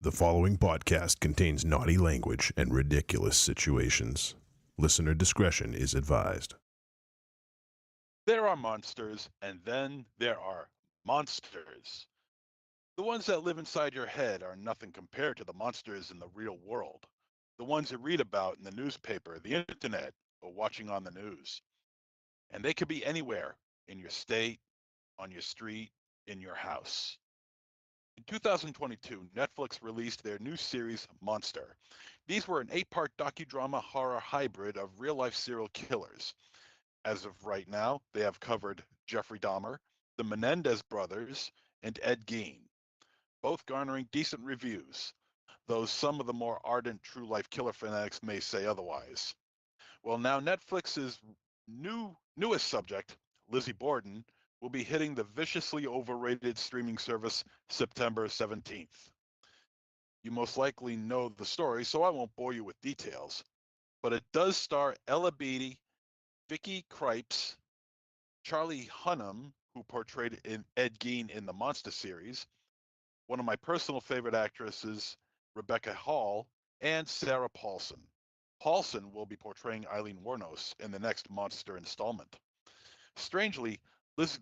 The following podcast contains naughty language and ridiculous situations. Listener discretion is advised. There are monsters, and then there are monsters. The ones that live inside your head are nothing compared to the monsters in the real world. The ones you read about in the newspaper, the internet, or watching on the news. And they could be anywhere, in your state, on your street, in your house. In 2022, Netflix released their new series, Monster. These were an 8-part docudrama horror hybrid of real-life serial killers. As of right now, they have covered Jeffrey Dahmer, the Menendez brothers, and Ed Gein, both garnering decent reviews, though some of the more ardent true-life killer fanatics may say otherwise. Well, now Netflix's newest subject, Lizzie Borden, will be hitting the viciously overrated streaming service September 17th. You most likely know the story, so I won't bore you with details, but it does star Ella Beatty, Vicky Krieps, Charlie Hunnam, who portrayed Ed Gein in the Monster series, one of my personal favorite actresses, Rebecca Hall, and Sarah Paulson. Paulson will be portraying Eileen Wuornos in the next Monster installment. Strangely,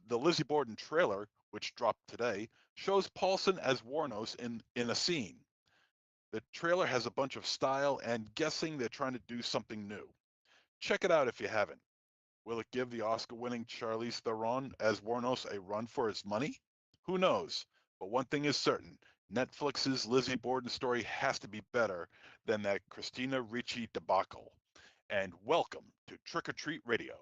the Lizzie Borden trailer, which dropped today, shows Paulson as Wuornos in a scene. The trailer has a bunch of style and guessing they're trying to do something new. Check it out if you haven't. Will it give the Oscar-winning Charlize Theron as Wuornos a run for its money? Who knows? But one thing is certain, Netflix's Lizzie Borden story has to be better than that Christina Ricci debacle. And welcome to Trick or Treat Radio.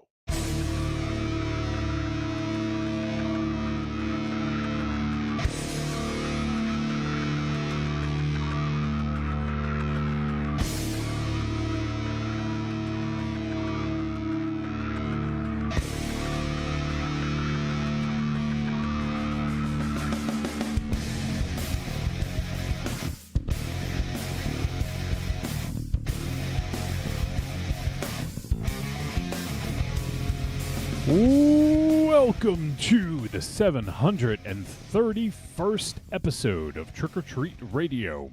Welcome to the 731st episode of Trick or Treat Radio.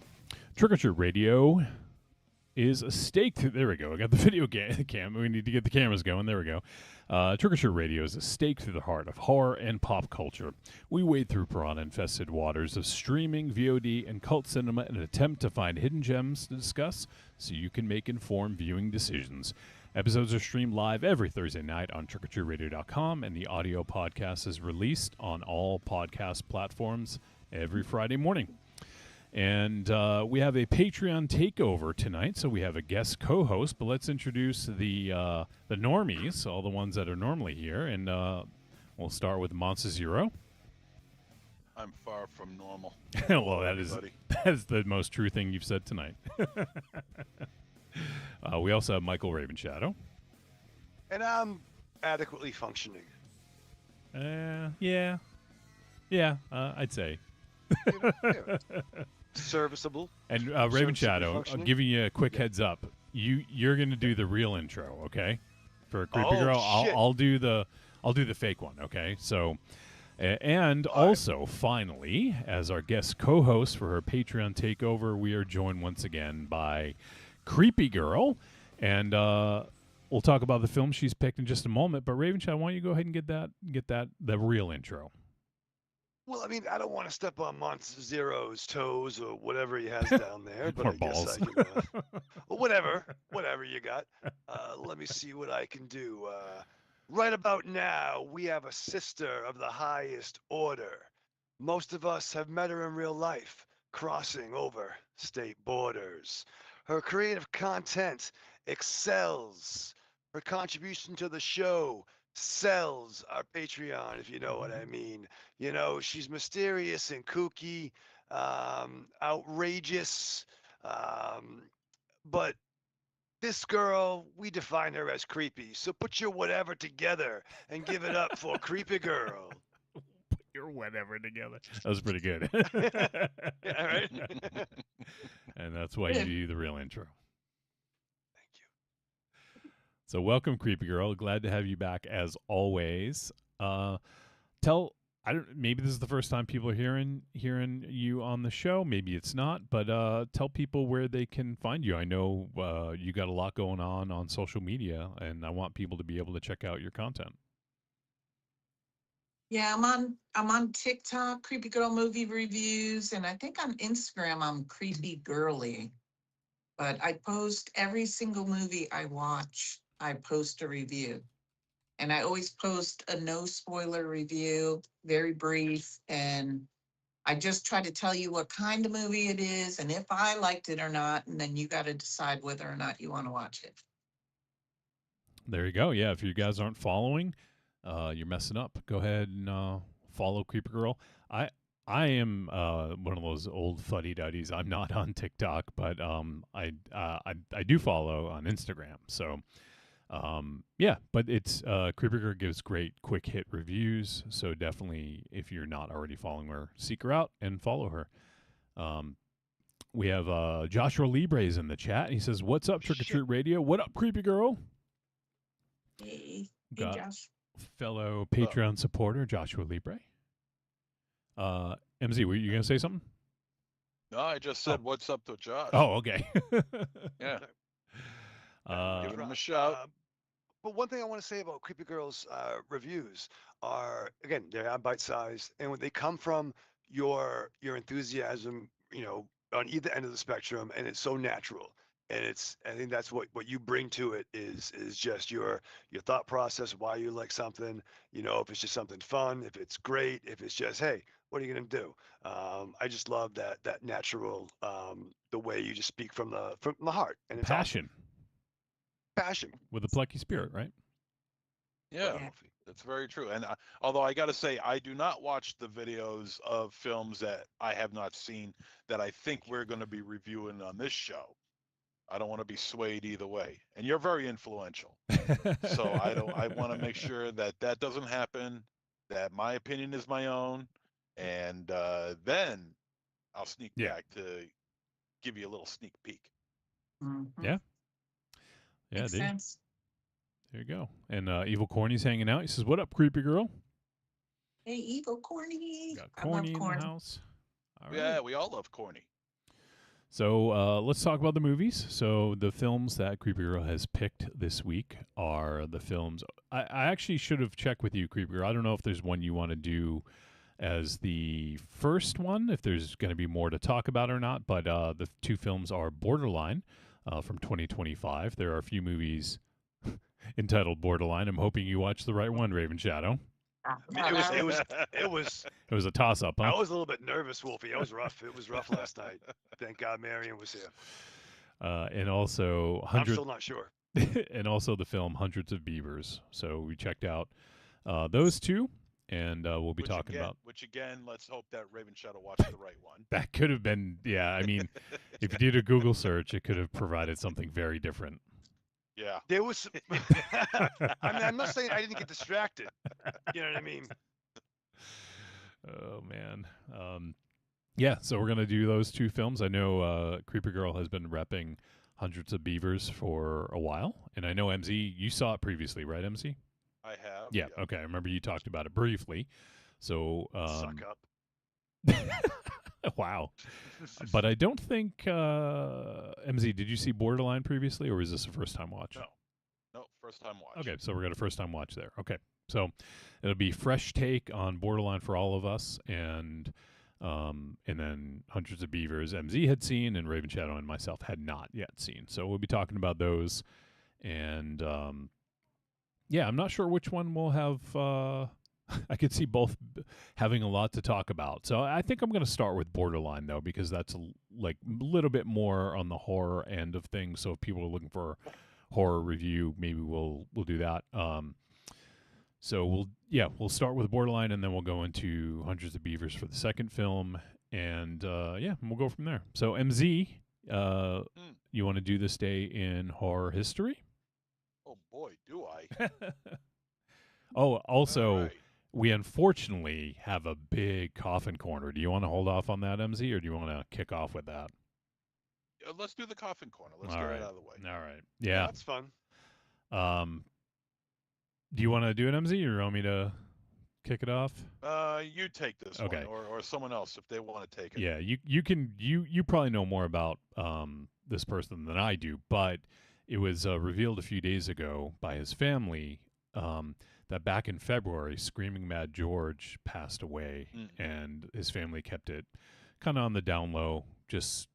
Trick or Treat Radio is staked. There we go. I got the video cam. We need to get the cameras going. There we go. Trick or Treat Radio is a stake through the heart of horror and pop culture. We wade through piranha-infested waters of streaming, VOD, and cult cinema in an attempt to find hidden gems to discuss so you can make informed viewing decisions. Episodes are streamed live every Thursday night on trickortreatradio.com, and the audio podcast is released on all podcast platforms every Friday morning. And we have a Patreon takeover tonight, so we have a guest co-host. But let's introduce the normies, all the ones that are normally here, and we'll start with Monster Zero. I'm far from normal. Well, that is the most true thing you've said tonight. We also have Michael Ravenshadow. And I'm adequately functioning. Yeah, I'd say. Serviceable. And Ravenshadow, I'm giving you a quick heads up. You're going to do the real intro, okay? For Creepy Girl, I'll do the fake one, okay? So, and also, finally, as our guest co-host for her Patreon takeover, we are joined once again by Creepy Girl, and we'll talk about the film she's picked in just a moment. But Ravenshaw, why don't you go ahead and get the real intro? Well, I mean, I don't want to step on Monster Zero's toes or whatever he has down there, but Or I balls. guess I can, well, whatever you got. Let me see what I can do. Right about now, we have a sister of the highest order. Most of us have met her in real life, crossing over state borders. Her creative content excels. Her contribution to the show sells our Patreon, if you know what I mean. You know, she's mysterious and kooky, outrageous, but this girl, we define her as creepy. So put your whatever together and give it up for Creepy Girl. Put your whatever together. That was pretty good. Yeah, right? And that's why you do the real intro. Thank you. So welcome, Creepy Girl. Glad to have you back as always. Tell I don't. Maybe this is the first time people are hearing you on the show. Maybe it's not. But tell people where they can find you. I know you got a lot going on social media, and I want people to be able to check out your content. Yeah, I'm on TikTok, Creepy Girl Movie Reviews, and I think on Instagram I'm Creepy Girly. But I post every single movie I watch, I post a review. And I always post a no spoiler review, very brief, and I just try to tell you what kind of movie it is and if I liked it or not, and then you got to decide whether or not you want to watch it. There you go. Yeah, if you guys aren't following, you're messing up. Go ahead and follow Creeper Girl. I am one of those old fuddy duddies. I'm not on TikTok, but I do follow on Instagram. So yeah, but it's Creeper Girl gives great quick hit reviews. So definitely, if you're not already following her, seek her out and follow her. We have Joshua Libre's in the chat. He says, "What's up, Trick or Treat Radio? What up, Creepy Girl?" Hey, Got Josh. fellow Patreon supporter Joshua Libre. MZ, were you going to say something? No, I just said what's up to Josh. Oh, okay. Yeah. Uh, Giving him a shout. But one thing I want to say about Creepy Girl's reviews are, again, they're bite-sized, and when they come from your enthusiasm, on either end of the spectrum, and it's so natural. And I think that's what you bring to it is just your thought process, why you like something, if it's just something fun, if it's great, if it's just, hey, what are you gonna do? I just love that natural, the way you just speak from the heart, and it's passion. awesome. Passion With a plucky spirit, right? Yeah, Yeah. that's very true. And although I got to say, I do not watch the videos of films that I have not seen that I think we're going to be reviewing on this show. I don't want to be swayed either way. And you're very influential. So I want to make sure that doesn't happen, that my opinion is my own. And then I'll sneak back to give you a little sneak peek. Mm-hmm. Yeah. Yeah, Makes sense. there you go. And Evil Corny's hanging out. He says, "What up, Creepy Girl?" Hey, Evil Corny. Got I love Corny in corny. the house. All right. Yeah, we all love corny. So let's talk about the movies. So the films that Creepy Girl has picked this week are the films. I actually should have checked with you, Creepy Girl. I don't know if there's one you want to do as the first one, if there's going to be more to talk about or not. But the two films are Borderline from 2025. There are a few movies entitled Borderline. I'm hoping you watched the right one, Raven Shadow. I mean, it was It was a toss-up, huh? I was a little bit nervous, Wolfie. I was rough. It was rough last night. Thank God Marion was here. And also I'm still not sure. and also the film Hundreds of Beavers. So we checked out those two, and we'll be talking about. Which again, let's hope that Raven Shadow watched the right one. That could have been, yeah. I mean, if you did a Google search, it could have provided something very different. Yeah. There was. I'm not saying I didn't get distracted. You know what I mean? Oh man. Yeah. So we're gonna do those two films. I know Creepy Girl has been repping Hundreds of Beavers for a while, and I know MZ, you saw it previously, right, MZ? I have. Yeah. Okay. I remember you talked about it briefly. So. Suck up. Wow. But I don't think MZ, did you see Borderline previously, or is this a first time watch? No, first time watch. Okay, so we're gonna first time watch there. Okay, so it'll be fresh take on Borderline for all of us, and then Hundreds of Beavers MZ had seen, and Raven Shadow and myself had not yet seen. So we'll be talking about those, and yeah, I'm not sure which one we'll have. I could see both having a lot to talk about. So I think I'm going to start with Borderline, though, because that's like a little bit more on the horror end of things. So if people are looking for a horror review, maybe we'll do that. So we'll start with Borderline, and then we'll go into Hundreds of Beavers for the second film, and we'll go from there. So MZ, you want to do this day in horror history? Oh boy, do I! Oh, also. All right. We unfortunately have a big coffin corner. Do you want to hold off on that, MZ, or do you want to kick off with that? Let's do the coffin corner. Let's All get right. it out of the way. All right. Yeah. That's fun. Do you want to do it, MZ, or you want me to kick it off? You take this Okay. one, or someone else if they want to take it. Yeah, you probably know more about this person than I do, but it was revealed a few days ago by his family that back in February, Screaming Mad George passed away, Mm. and his family kept it kind of on the down low, just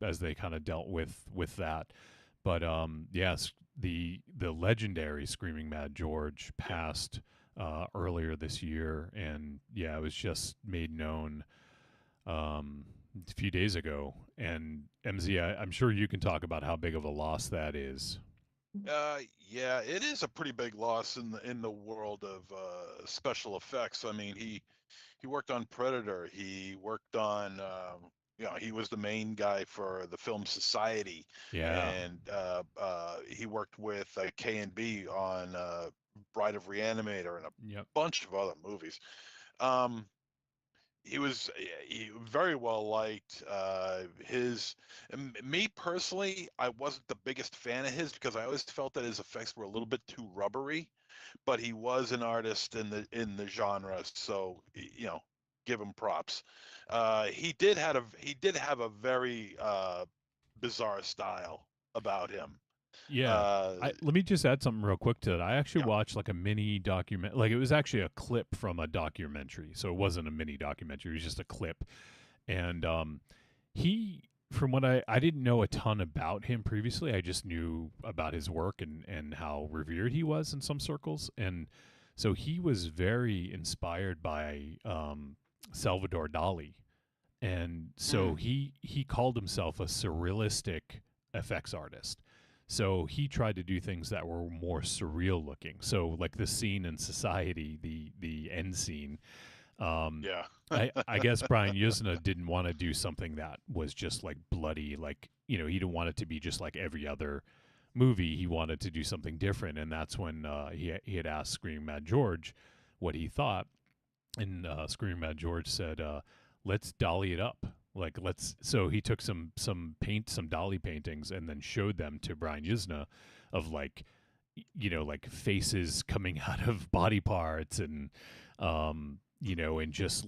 as they kind of dealt with that. But yes, the legendary Screaming Mad George passed earlier this year, and yeah, it was just made known a few days ago. And MZ, I'm sure you can talk about how big of a loss that is. Yeah, it is a pretty big loss in the world of special effects. I mean, he worked on Predator. He worked on he was the main guy for the film Society, Yeah. and he worked with K&B on Bride of Reanimator and a Yep. bunch of other movies. Um, he very well liked. Me personally, I wasn't the biggest fan of his because I always felt that his effects were a little bit too rubbery. But he was an artist in the genre, so give him props. He did have a very bizarre style about him. Yeah. Uh, Let me just add something real quick to that. I actually yeah, watched like a mini document, like it was actually a clip from a documentary. So it wasn't a mini documentary, it was just a clip. And he, from what I didn't know a ton about him previously. I just knew about his work and how revered he was in some circles. And so he was very inspired by Salvador Dali. And so he called himself a surrealistic effects artist. So he tried to do things that were more surreal looking. So like the scene in Society, the end scene. yeah, I guess Brian Yuzna didn't want to do something that was just like bloody, like he didn't want it to be just like every other movie. He wanted to do something different, and that's when he had asked Screaming Mad George what he thought, and Screaming Mad George said, "Let's dolly it up." Like so he took some dolly paintings and then showed them to Brian Yuzna of like like faces coming out of body parts and and just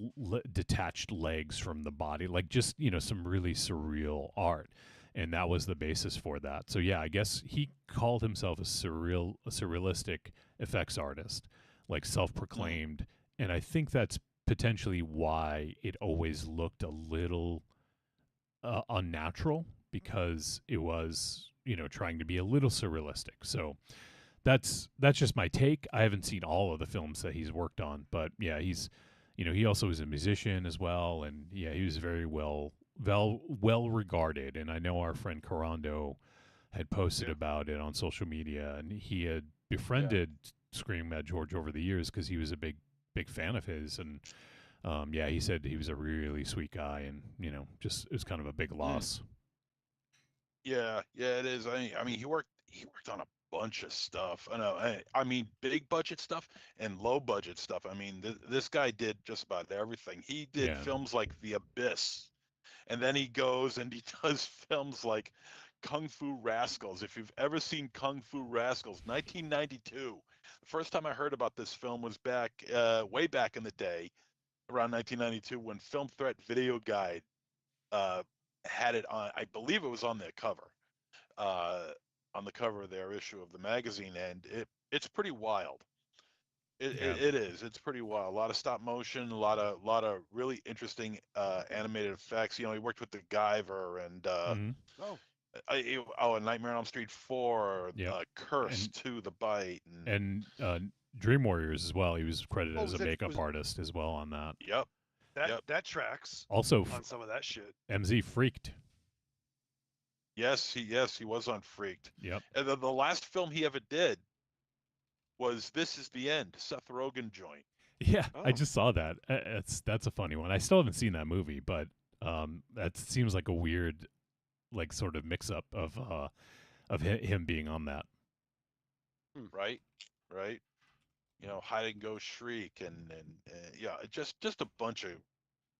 detached legs from the body, like just some really surreal art, and that was the basis for that. So yeah, I guess he called himself a surrealistic effects artist, like self-proclaimed, and I think that's potentially why it always looked a little unnatural, because it was trying to be a little surrealistic. So that's just my take. I haven't seen all of the films that he's worked on, but yeah, he's he also is a musician as well, and yeah, he was very well regarded. And I know our friend Carando had posted Yeah. about it on social media, and he had befriended Scream Mad George over the years because he was a big fan of his. And yeah, he said he was a really sweet guy, and just it was kind of a big loss. yeah, it is. I mean, he worked on a bunch of stuff. I know. I mean, big budget stuff and low budget stuff. I mean, this guy did just about everything. He did Yeah. films like The Abyss, and then he goes and he does films like Kung Fu Rascals. If you've ever seen Kung Fu Rascals, 1992. The first time I heard about this film was way back in the day, around 1992, when Film Threat Video Guide uh, had it on. I believe it was uh, on the cover of their issue of the magazine, and it's pretty wild. Yeah. It is. It's pretty wild. A lot of stop motion, a lot of really interesting animated effects. He worked with the Guyver and Mm-hmm. Oh, A Nightmare on Elm Street 4, Yep. Curse And 2, The Bite, and Dream Warriors as well. He was credited oh, as a makeup artist as well on that. yep, yep. that tracks Also, on some of that shit. MZ Freaked. Yes, he was on Freaked. Yep. And then the last film he ever did was This Is the End, Seth Rogen joint. Yeah, I Oh. just saw that. That's a funny one. I still haven't seen that movie, but that seems like a weird, like sort of mix up of him being on that. Right, right. Hide and Go Shriek, and yeah, just a bunch of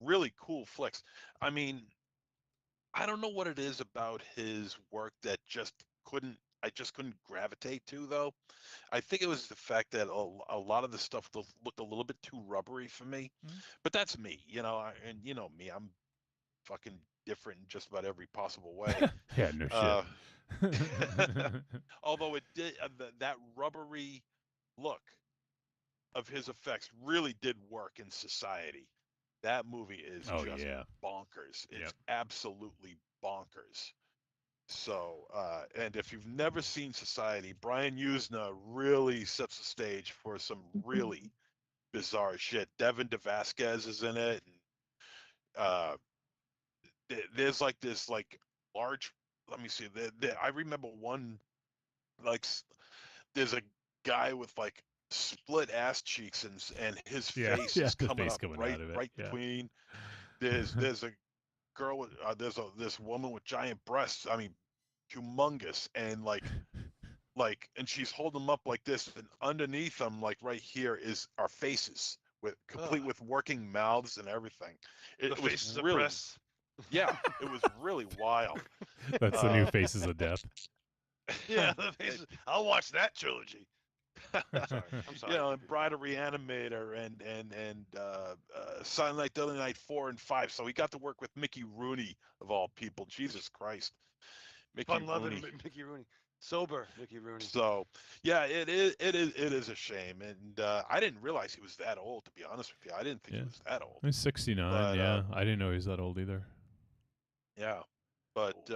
really cool flicks. I mean, I don't know what it is about his work that just couldn't I just couldn't gravitate to, though. I think it was the fact that a lot of the stuff looked a little bit too rubbery for me. Mm. But that's me, and you know me, I'm fucking different in just about every possible way. Yeah, no Uh, shit. although it did that rubbery look of his effects really did work in Society. That movie is Oh just yeah. bonkers. It's Yep. absolutely bonkers. So, and if you've never seen Society, Brian Usna really sets the stage for some really bizarre shit. Devin DeVasquez is in it. And, there's like this like large. Let me see. I remember one like there's a guy with like split ass cheeks and his Yeah. face Yeah. is The coming face up coming right out of it. right Yeah. between. There's a girl with this woman with giant breasts. I mean, humongous and and she's holding them up like this, and underneath them, like right here, is our faces with complete Ugh. with working mouths and everything. The It was faces of really, breasts. yeah, it was really wild. That's the new Uh, Faces of Death. Yeah, the it- faces. I'll watch that trilogy. Sorry, I'm sorry. and Bride of Reanimator and Silent Night, Deadly Night 4 and 5. So he got to work with Mickey Rooney of all people. Jesus Christ, Mickey Fun-loving Rooney. Mickey Rooney. Sober Mickey Rooney. So yeah, it is a shame, and I didn't realize he was that old. To be honest with you, I didn't think Yeah. he was that old. He's 69. But Yeah. I didn't know he was that old either. yeah, but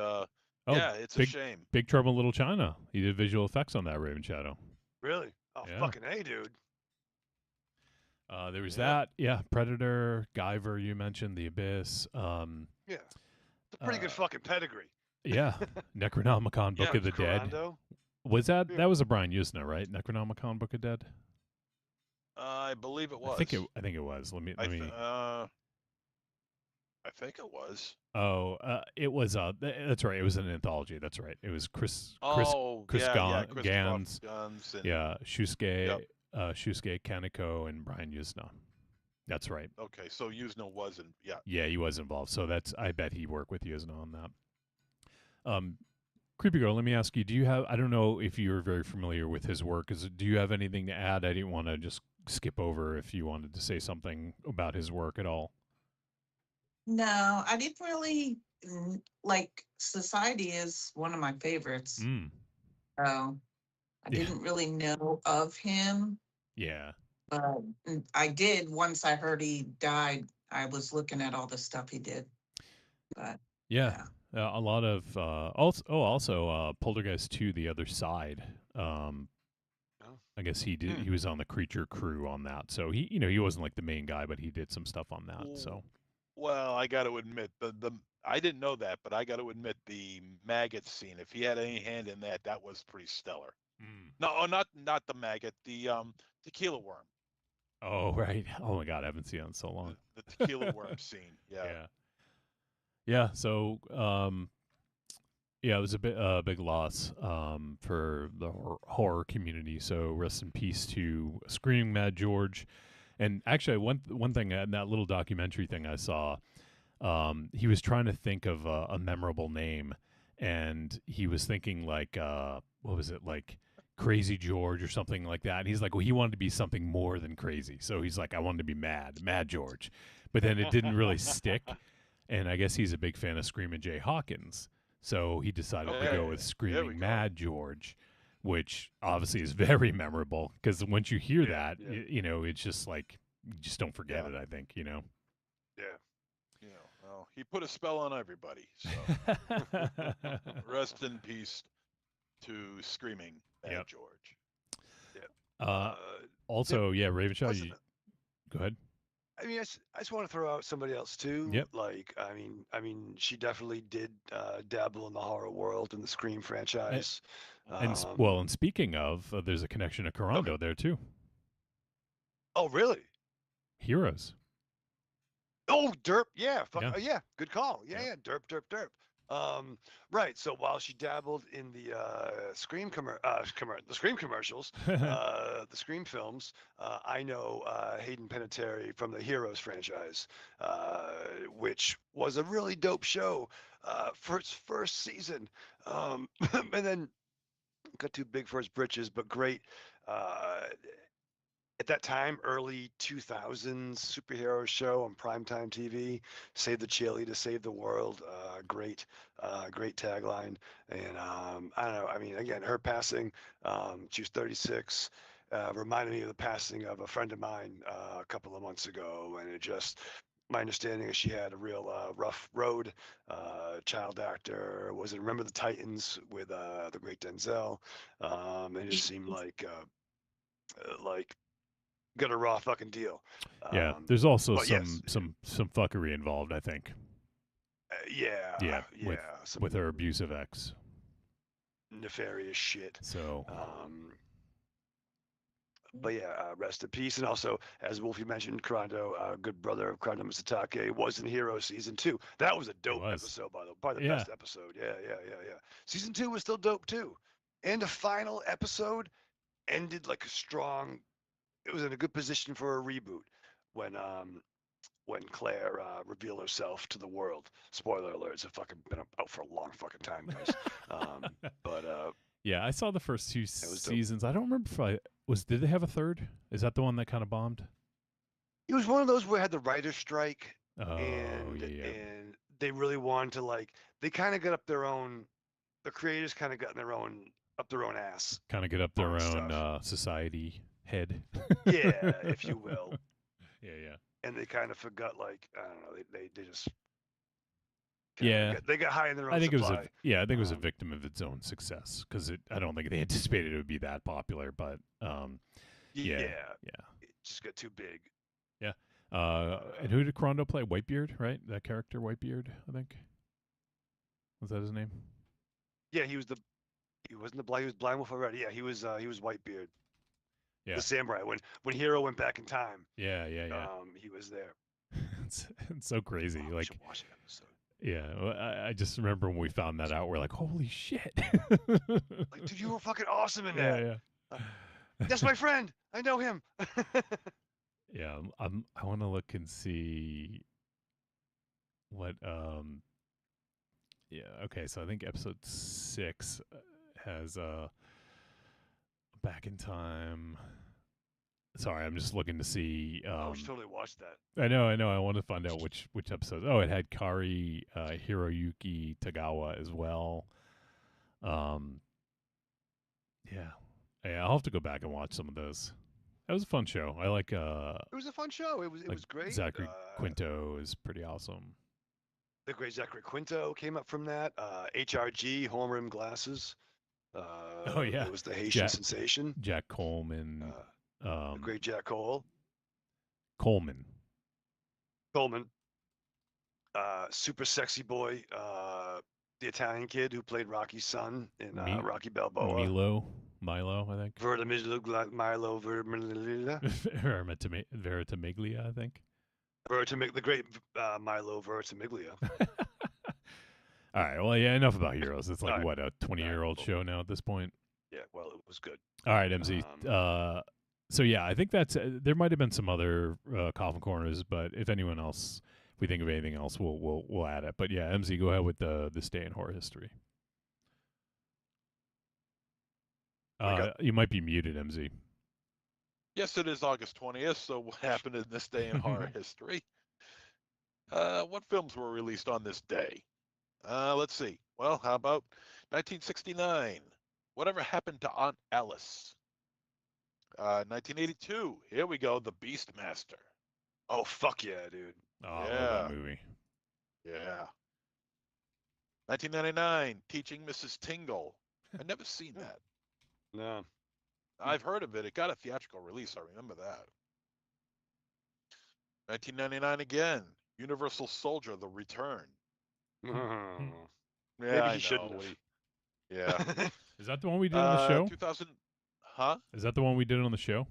Oh, yeah, it's a big shame. Big Trouble in Little China. He did visual effects on that Raven Shadow. Really? Oh, Yeah. fucking A, dude. There was Yeah. that. Yeah. Predator, Guyver. You mentioned The Abyss. Yeah. It's a pretty good Uh, fucking pedigree. Yeah. Necronomicon, Book Yeah, of the Dead. Corando. Was that Yeah. that was a Brian Usna, right? Necronomicon, Book of Dead. I believe it was. I think it was. Let me. I think it was. Oh, it was. That's right. It was an anthology. That's right. It was Chris Oh, Chris yeah, Gon- Chris Gans. Guns and Yeah, Shusuke, Yep. Shusuke Kaneko, and Brian Usna. That's right. Okay, so Usna wasn't. Yeah, Yeah, he was involved. So I bet he worked with Usna on that. Creepy Girl, let me ask you, do you have, I don't know if you're very familiar with his work, do you have anything to add? I didn't want to just skip over if you wanted to say something about his work at all. No, I didn't really like Society is one of my favorites. Mm. So I Yeah. didn't really know of him, Yeah. but I did once I heard he died. I was looking at all the stuff he did. But Yeah. A lot of also Poltergeist 2 The Other Side. I guess he did he was on the creature crew on that. So he wasn't like the main guy, but he did some stuff on that. So well, I got to admit the I didn't know that, but I got to admit the maggot scene. If he had any hand in that, that was pretty stellar. No, not the maggot, the tequila worm. Oh, right. Oh my god, I haven't seen it in so long. The tequila worm scene. Yeah. Yeah. So, it was a big loss for the horror community. So rest in peace to Screaming Mad George. And actually, one thing in that little documentary thing I saw, he was trying to think of a memorable name, and he was thinking like, what was it, like Crazy George or something like that. And he's like, well, he wanted to be something more than crazy. So he's like, I wanted to be Mad George. But then it didn't really stick. And I guess he's a big fan of Screaming Jay Hawkins. So he decided to go with Screaming Mad George, which obviously is very memorable because once you hear that, it's just like, you just don't forget it, I think, Yeah. Well, he put a spell on everybody. So rest in peace to Screaming Mad George. Also, Raven Shaw, go ahead. I mean, I just want to throw out somebody else too. Yep. Like, I mean, she definitely did dabble in the horror world in the Scream franchise. And speaking of, there's a connection to Corando there too. Oh, really? Heroes. Oh, derp. Yeah. Yeah. Good call. Yeah. Derp. Right. So while she dabbled in the Scream the Scream commercials, the Scream films, I know Hayden Panettiere from the Heroes franchise, which was a really dope show for its first season, and then got too big for his britches, but great. At that time, early 2000s superhero show on primetime TV, Save the Cheerleader, Save the World. Great tagline. And I don't know. I mean, again, her passing, she was 36, reminded me of the passing of a friend of mine a couple of months ago. And it just, my understanding is she had a real rough road. Child actor, was it Remember the Titans with the great Denzel? It just seemed like got a raw fucking deal. Yeah, there's also but yes, some fuckery involved, I think. Yeah, Yeah, some with her abusive ex. nefarious shit. So But yeah, rest in peace. And also, as Wolfie mentioned, Kurando, good brother of Kurando Misatake, was in Hero season 2. That was a dope episode, by the way, probably the best episode. Yeah. Season 2 was still dope too, and the final episode ended like a strong. It was in a good position for a reboot when Claire revealed herself to the world. Spoiler alert! It's fucking been out for a long fucking time, guys. But yeah, I saw the first 2 seasons. Dope. I don't remember if I was. Did they have a third? Is that the one that kind of bombed? It was one of those where it had the writer's strike, Oh, and yeah. and they really wanted to like. They kind of got up their own. The creators kind of got in their own up their own ass. Kind of get up their own society head. Yeah, if you will. Yeah. And they kind of forgot, like, I don't know, they just. They got high in their own I think supply. it was a victim of its own success because I don't think they anticipated it would be that popular, but yeah. It just got too big. Yeah. And who did Kurando play? Whitebeard, right? That character, Whitebeard, I think. Was that his name? Yeah, he wasn't the blind. He was Blind Wolf already. Yeah, he was Whitebeard. Yeah. The samurai. When Hero went back in time. Yeah. He was there. it's so crazy. Oh, like, should watch that episode. Yeah, well, I just remember when we found that out, we're like, holy shit! Like, dude, you were fucking awesome in that. Yeah. That's my friend. I know him. Yeah, I want to look and see what. Yeah. Okay. So I think episode 6 has back in time. Sorry, I'm just looking to see. We should totally watch that. I know. I want to find out which episode. Oh, it had Kari Hiroyuki Tagawa as well. Yeah, I'll have to go back and watch some of those. That was a fun show. I like. It was a fun show. It was great. Zachary Quinto is pretty awesome. The great Zachary Quinto came up from that. HRG, horn rim glasses. Oh yeah, it was the Haitian sensation. Jack Coleman. The great Jack Coleman. Super sexy boy. The Italian kid who played Rocky's son in Rocky Balboa. Milo, I think. Milo Vertimiglia. Vertimiglia, I think. The great Milo Vertimiglia. All right. Well, yeah, enough about Heroes. It's like, right. what, a 20-year-old show now at this point? Yeah, well, it was good. All right, MZ. So, yeah, I think that's there might have been some other coffin corners, but if anyone else, if we think of anything else, we'll add it. But, yeah, MZ, go ahead with this day in horror history. You might be muted, MZ. Yes, it is August 20th, so what happened in this day in horror history? What films were released on this day? Let's see. Well, how about 1969? Whatever Happened to Aunt Alice? 1982. Here we go. The Beastmaster. Oh, fuck yeah, dude. Oh, I love that movie. Yeah. 1999. Teaching Mrs. Tingle. I've never seen that. No. I've heard of it. It got a theatrical release. I remember that. 1999 again. Universal Soldier: The Return. Maybe Yeah, he shouldn't have. Yeah. Is that the one we did on the show? 2000. Huh? Is that the one we did on the show?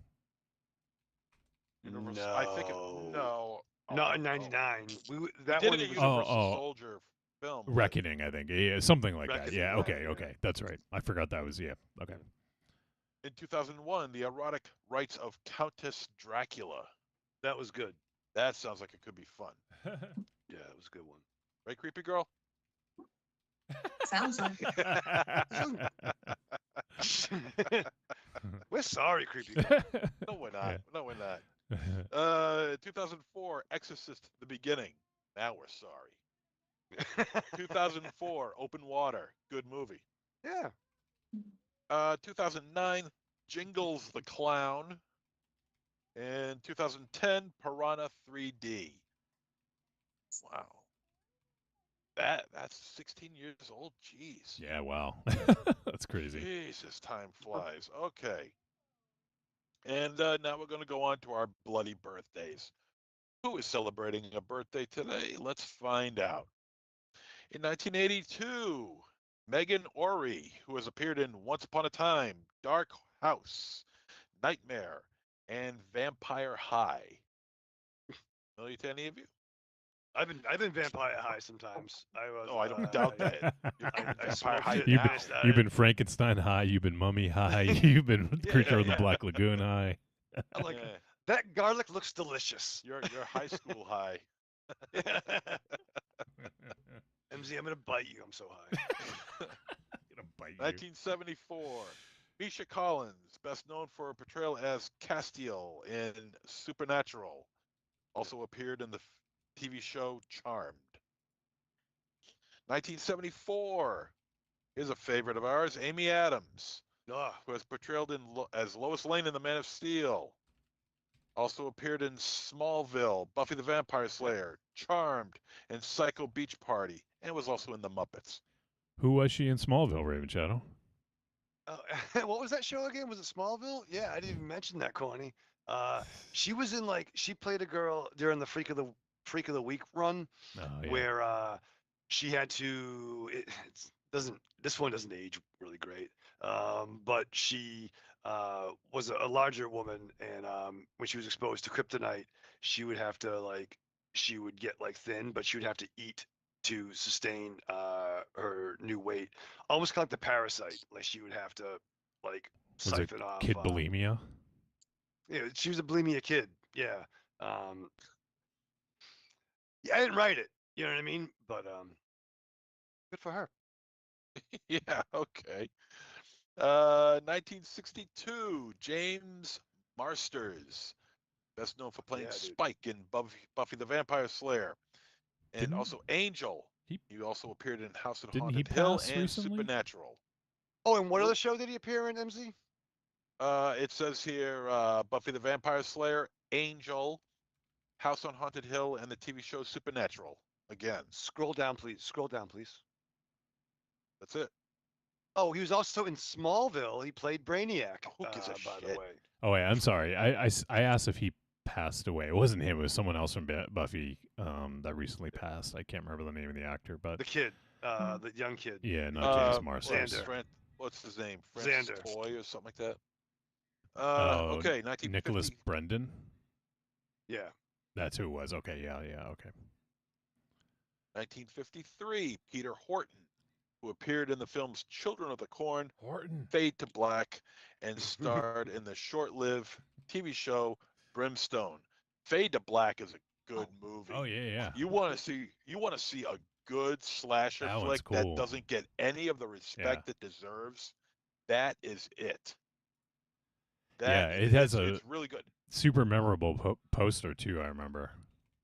Universal, No. I think no. Not in '99. We did a Universal Soldier film. Reckoning, I think. Yeah, something like that. Yeah. Reckoning, Okay. That's right. I forgot that was Okay. In 2001, The Erotic Rites of Countess Dracula. That was good. That sounds like it could be fun. Yeah, it was a good one. Right, creepy girl? Sounds like We're sorry, creepy girl. No, we're not. Yeah. No, we're not. 2004, Exorcist: The Beginning. Now we're sorry. 2004, Open Water. Good movie. Yeah. 2009, Jingles the Clown. And 2010, Piranha 3D. Wow. That's 16 years old. Jeez. Yeah, wow. That's crazy. Jesus, time flies. Okay. And now we're going to go on to our bloody birthdays. Who is celebrating a birthday today? Let's find out. In 1982, Megan Ori, who has appeared in Once Upon a Time, Dark House, Nightmare, and Vampire High. Familiar to any of you? I've been Vampire High sometimes. I was. Oh, I don't doubt that. I Vampire smoked High it. You've now. Finished that. You've been Frankenstein high. You've been Mummy high. You've been Creature of the yeah. Black Lagoon high. I'm like, Yeah, that garlic looks delicious. you're high school high. MZ, I'm gonna bite you. I'm so high. Gonna bite you. 1974, Misha Collins, best known for a portrayal as Castiel in Supernatural, also appeared in the TV show Charmed. 1974, here's a favorite of ours, Amy Adams, Ugh. who has portrayed as Lois Lane in The Man of Steel. Also appeared in Smallville, Buffy the Vampire Slayer, Charmed, and Psycho Beach Party, and was also in The Muppets. Who was she in Smallville, Raven Shadow? What was that show again? Was it Smallville? Yeah, I didn't even mention that, Corny. She was in she played a girl during the Freak of the Week run, Oh, yeah. where she had to. This one doesn't age really great, but she was a larger woman, and when she was exposed to kryptonite, she would have to she would get thin, but she would have to eat to sustain her new weight, almost kind of like the parasite. Like she would have to Was it siphon off. Kid bulimia? Yeah, she was a bulimia kid. Yeah. Yeah, I didn't write it. You know what I mean? But good for her. Yeah, okay. 1962, James Marsters, best known for playing Yeah, dude. Spike in Buffy the Vampire Slayer, and Didn't- also Angel. he- He also appeared in House of Didn't he Haunted Hill pass and recently? Supernatural. Oh, and what other show did he appear in, MZ? It says here Buffy the Vampire Slayer, Angel, House on Haunted Hill, and the TV show Supernatural. Again, Scroll down, please. Scroll down, please. that's it. Oh, he was also in Smallville. He played Brainiac. Who gives a by the shit? way. Oh, wait, I'm sorry. I asked if he passed away. It wasn't him. It was someone else from Buffy that recently passed. I can't remember the name of the actor, but The kid, the young kid. yeah, not James What's Marsters. Xander. What's his name? Francis Xander. Toy or something like that. Oh, Okay, 1950. Nicholas Brendan. Yeah. That's who it was. Okay, yeah, okay. 1953, Peter Horton, who appeared in the films Children of the Corn, Horton. Fade to Black, and starred in the short-lived TV show Brimstone. Fade to Black is a good movie. Oh yeah. You want to see a good slasher That one's flick cool. that doesn't get any of the respect it deserves. That is it. Yeah, it has it's really good. Super memorable poster too. I remember.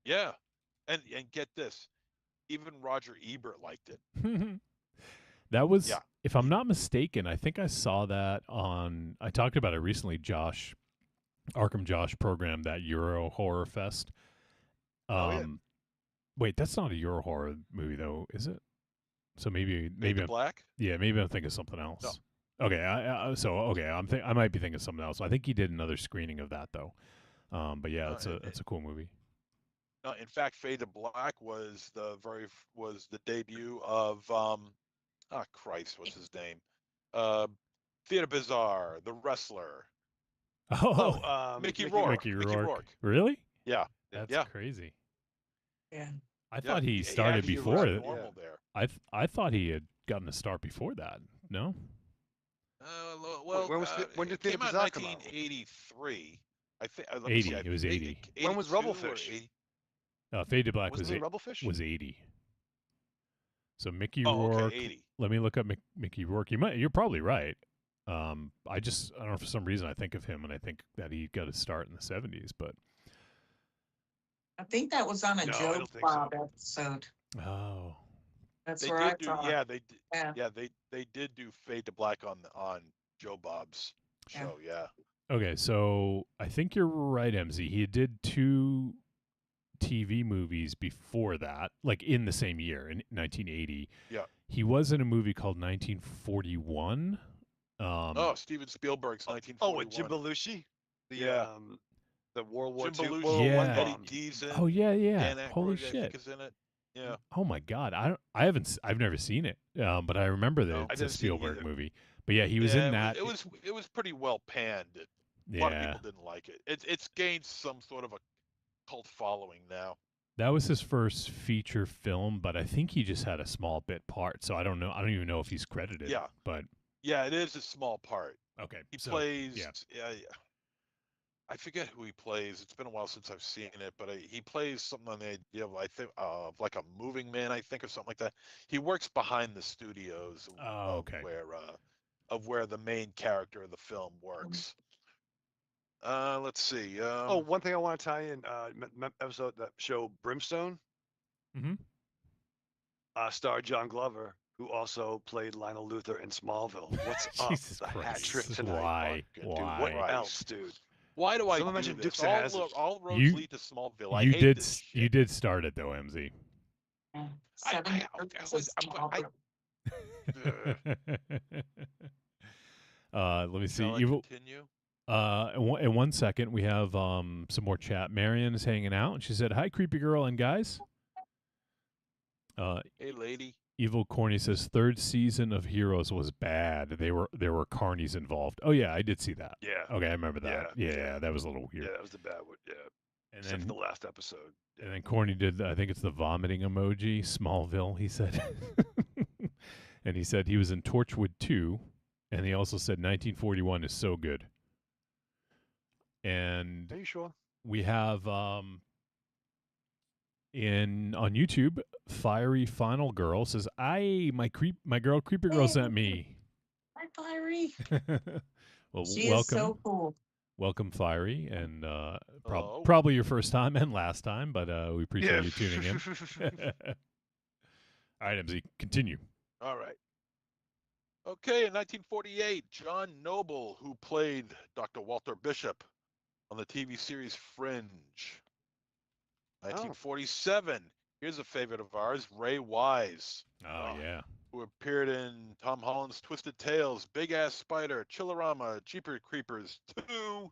Yeah, and get this, even Roger Ebert liked it. That was, Yeah. if I'm not mistaken, I think I saw that on. I talked about it recently. Arkham Josh programmed that Euro Horror Fest. Oh, yeah. Wait, that's not a Euro horror movie though, is it? So maybe Fade to I'm, Black. yeah, maybe I'm thinking of something else. No. Okay, I might be thinking of something else. I think he did another screening of that though. But yeah, it's a cool movie. No, in fact, Fade to Black was the debut of Christ, what's his name? Theater Bizarre, The Wrestler. Oh, Mickey Rourke. Mickey Mickey Rourke. Rourke. Really? Yeah. That's Yeah. crazy. Yeah. I thought he Yeah, started he before was it. normal there. I thought he had gotten a start before that. No. Well, when did it came Theater out in Bizarre come out? 1983. I think. 80, it was 80. When was 82 or Rubblefish? 80. Fade to Black Wasn't he Rubblefish? was 80. So Mickey Oh, Rourke. okay, 80. Let me look up Mickey Rourke. You're probably right. I don't know, for some reason I think of him and I think that he got his start in the 70s, but I think that was on a No, I Joe don't think so. Bob episode. oh, That's They where I did do, thought. yeah, they did, Yeah. yeah, they did do Fade to Black on Joe Bob's Yeah. show. Yeah. okay. So I think you're right, MZ. He did 2 TV movies before that, like in the same year in 1980. Yeah. He was in a movie called 1941. Oh, Steven Spielberg's Oh, 1941. with Jim Belushi, the Yeah. the World War Jim II, Belushi, World War One Yeah. Eddie bombs. Dees in. Oh yeah, yeah. Dan Holy Aykroyd, I shit. think, is in it. Yeah. Oh my god. I've never seen it. But I remember that No. it's I've a never seen it Spielberg either. movie. But yeah, he was Yeah, in that. It was pretty well panned. A lot of Yeah. people didn't like it. It's gained some sort of a cult following now. That was his first feature film, but I think he just had a small bit part. So I don't know. I don't even know if he's credited. Yeah. But Yeah, it is a small part. okay. He so, plays. yeah. I forget who he plays. It's been a while since I've seen it, but he plays something on the idea of, I think, like a moving man, I think, or something like that. He works behind the studios Oh, okay. of where the main character of the film works. Let's see. Oh, one thing I want to tie in, episode that show Brimstone, Mhm. Starred John Glover, who also played Lionel Luthor in Smallville. What's up? Jesus The hat Christ. trick tonight. Why? Fucking Dude, Why? what Christ. else, dude? Why do I Someone do mentioned this? Dukes of Hazzard. All roads You- lead to Smallville. I You hate did this shit. you did start it though, MZ. Yeah. I- 7 I- years I as was- a small I- girl. Let me see. Shall I Evil. continue? In 1 second, we have some more chat. Marion is hanging out, and she said, "Hi, creepy girl and guys." Hey, lady. Evil Corny says, "Third season of Heroes was bad. There were carnies involved." Oh yeah, I did see that. Yeah. Okay, I remember that. Yeah. Yeah, that was a little weird. Yeah, that was the bad one. Yeah. And Except then for the last episode. Yeah. and then Corny did. I think it's the vomiting emoji. Smallville. He said, and he said he was in Torchwood 2, and he also said 1941 is so good. And Are you sure? we have on YouTube, Fiery Final Girl says, my girl Creeper Girl sent me." Hi, Fiery. Well, She welcome, is so cool. welcome, Fiery, and Hello. probably your first time and last time, but we appreciate you tuning in. All right, MZ, continue. All right. Okay, in 1948, John Noble, who played Dr. Walter Bishop on the TV series Fringe. 1947, here's a favorite of ours, Ray Wise, Oh yeah, who appeared in Tom Holland's Twisted Tales, Big Ass Spider, Chillerama, Jeepers Creepers 2,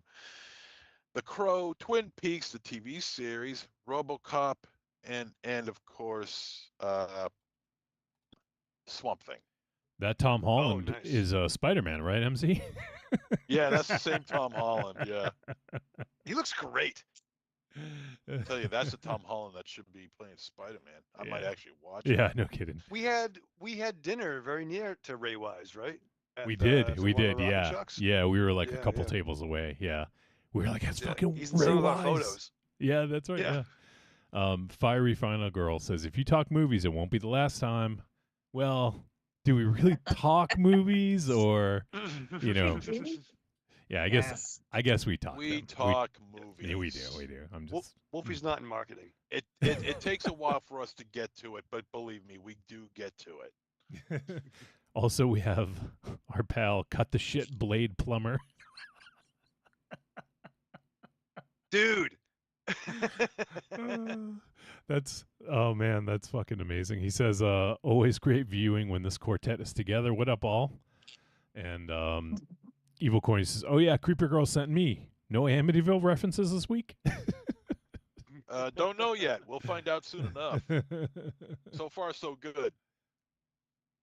The Crow, Twin Peaks, the TV series, RoboCop, and of course, Swamp Thing. that Tom Holland nice. is Spider-Man, right, MZ? Yeah, that's the same Tom Holland. Yeah, He looks great. I tell you, that's the Tom Holland that should be playing Spider-Man. I might Yeah. actually watch it. Yeah, no kidding. We had dinner very near to Ray Wise, right? We At, did, some we of our did, ramen yeah, chucks? yeah. We were like a Yeah, couple yeah. tables away. Yeah, we were like, "It's Yeah, fucking he's in Ray some of our Wise." photos. Yeah, that's right. Yeah. Yeah. Fiery Final Girl says, "If you talk movies, it won't be the last time." Well, do we really talk movies, or you know? Yeah, I guess we talk. We them. talk movies. Yeah, we do. We do. I'm just. Wolfie's not in marketing. It takes a while for us to get to it, but believe me, we do get to it. Also, we have our pal Cut the Shit Blade Plumber. Dude. That's oh man, that's fucking amazing. He says, "Always great viewing when this quartet is together. What up, all?" And Evil Corny says, "Oh yeah, Creeper Girl sent me. No Amityville references this week." Don't know yet. We'll find out soon enough. So far, so good.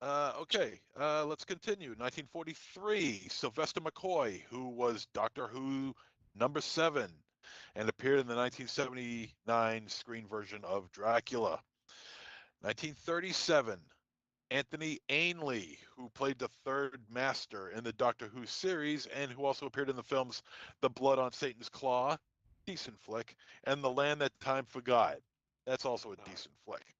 Okay, let's continue. 1943, Sylvester McCoy, who was Doctor Who #7 and appeared in the 1979 screen version of Dracula. 1937, Anthony Ainley, who played the third Master in the Doctor Who series and who also appeared in the films The Blood on Satan's Claw, decent flick, and The Land That Time Forgot. That's also a decent flick.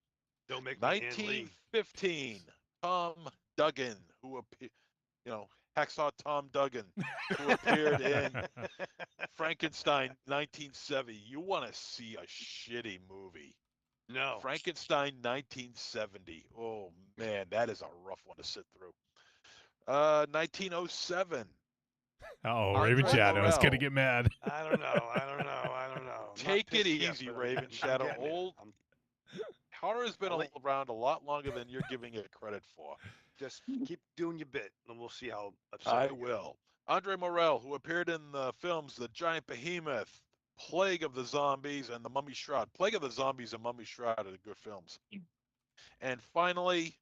Don't make me Ann Lee. 1915, Tom Duggan, who Hacksaw Tom Duggan, who appeared in Frankenstein 1970. You want to see a shitty movie. No. Frankenstein 1970. Oh, man, that is a rough one to sit through. 1907. Oh, Andre Raven Shadow is gonna Morrell. get mad. I don't know. I'm not Take it pissed yet, easy, but Raven I'm Shadow. getting there. Old horror has been I'll let- around a lot longer than you're giving it credit for. Just keep doing your bit, and we'll see how upset I you get. will. Andre Morrell, who appeared in the films The Giant Behemoth, Plague of the Zombies, and The Mummy Shroud. Plague of the Zombies and Mummy Shroud are the good films. And finally,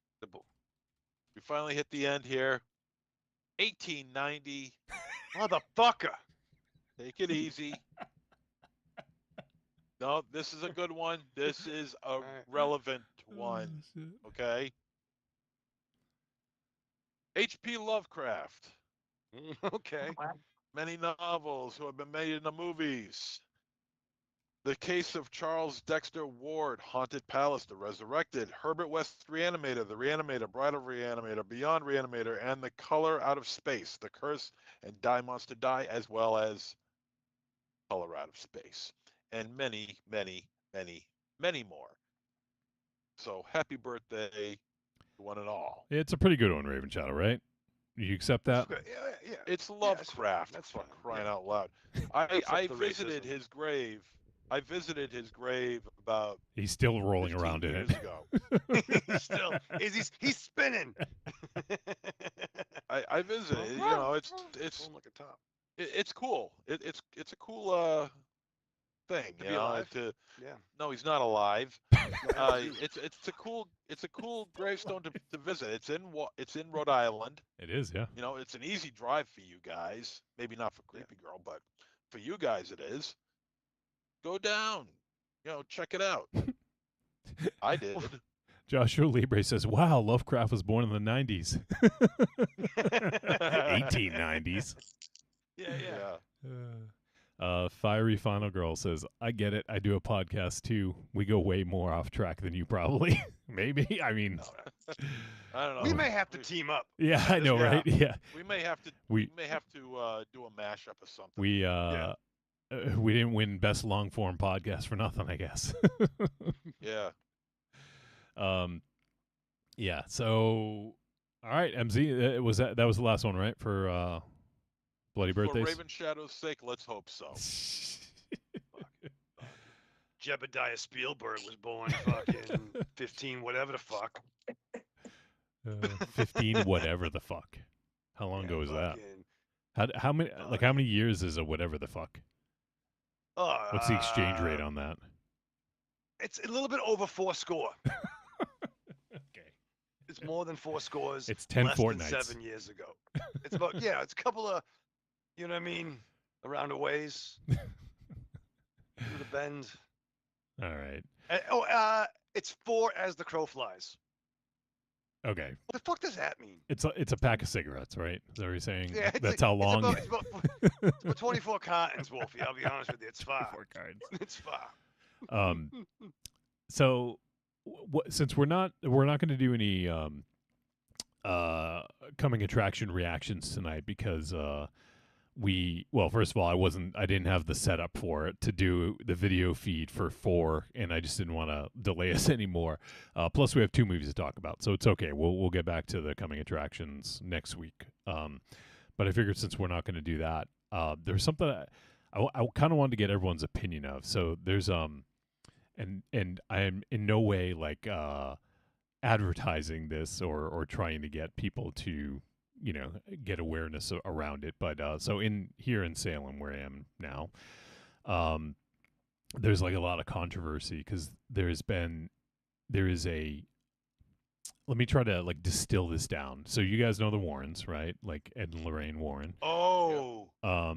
we finally hit the end here. 1890. Motherfucker. Take it easy. No, this is a good one. This is a right. relevant one. Okay. H.P. Lovecraft. Okay. Many novels who have been made into movies. The Case of Charles Dexter Ward, Haunted Palace, The Resurrected, Herbert West Reanimator, The Reanimator, Bride of Reanimator, Beyond Reanimator, and The Color Out of Space, The Curse and Die Monster Die, as well as Color Out of Space, and many, many, many, many more. So happy birthday to one and all. It's a pretty good one, Raven Shadow, right? You accept that? Yeah, yeah. It's Yeah, Lovecraft, that's for fine. crying Yeah. out loud. Except I the visited racism. his grave. I visited his grave about He's still rolling 15 around in years it. ago. Still, he's spinning. I visited. You know, it's Going like a top. it's cool. It's a cool thing. To You be know, alive? to Yeah. no, he's not alive. No, you. It's a cool gravestone to visit. It's in Rhode Island. It is, yeah. You know, it's an easy drive for you guys. Maybe not for Creepy Girl, but for you guys it is. Go down. You know, check it out. I did. Joshua Libre says, "Wow, Lovecraft was born in the 90s." 1890s. Yeah. Fiery Final Girl says, "I get it. I do a podcast too. We go way more off track than you probably." Maybe. I mean, I don't know. We may have to team up. yeah, I know, Yeah. right? Yeah. We may have to We do a mashup or something. we didn't win best long form podcast for nothing, I guess. Yeah. Yeah. So, all right, MZ, that was the last one, right? For Bloody For Birthdays. Raven Shadow's sake, let's hope so. Jebediah Spielberg was born fucking 15, whatever the fuck. 15, whatever the fuck. How long ago was that? fucking- How many years is a whatever the fuck? What's the exchange rate on that? It's a little bit over 4 score. Okay. It's more than 4 scores. It's 10 less fortnights. than 7 years ago. It's about it's a couple of, you know what I mean, around the ways, through the bend. All right. It's 4 as the crow flies. Okay. What the fuck does that mean? It's a pack of cigarettes, right? Is that what you're saying? Yeah, That's how long. It's about 24 cartons, Wolfie. I'll be honest with you. It's far. 24 cards. It's far. So, since we're not going to do any coming attraction reactions tonight because first of all, I didn't have the setup for it to do the video feed for 4, and I just didn't want to delay us anymore. Plus, we have 2 movies to talk about, so it's okay. We'll get back to the coming attractions next week. But I figured since we're not going to do that, there's something I kind of wanted to get everyone's opinion of. So there's and I'm in no way like advertising this or trying to get people to get awareness around it. But so here in Salem, where I am now, there's like a lot of controversy because there is a. Let me try to like distill this down. So you guys know the Warrens, right? Like Ed and Lorraine Warren. Oh. I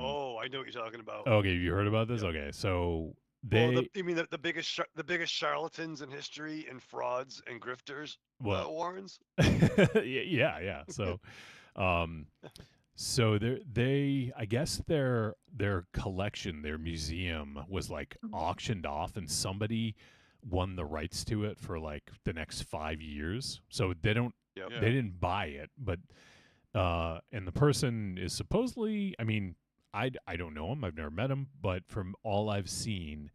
know what you're talking about. Okay, you heard about this? Yeah. Okay, so they. you mean the biggest charlatans in history and frauds and grifters? Warrens. Yeah. So, so I guess their collection, their museum was like auctioned off, and somebody won the rights to it for like the next 5 years. So they don't, Yep. they didn't buy it, but And the person is supposedly, I mean, I don't know him. I've never met him, but from all I've seen,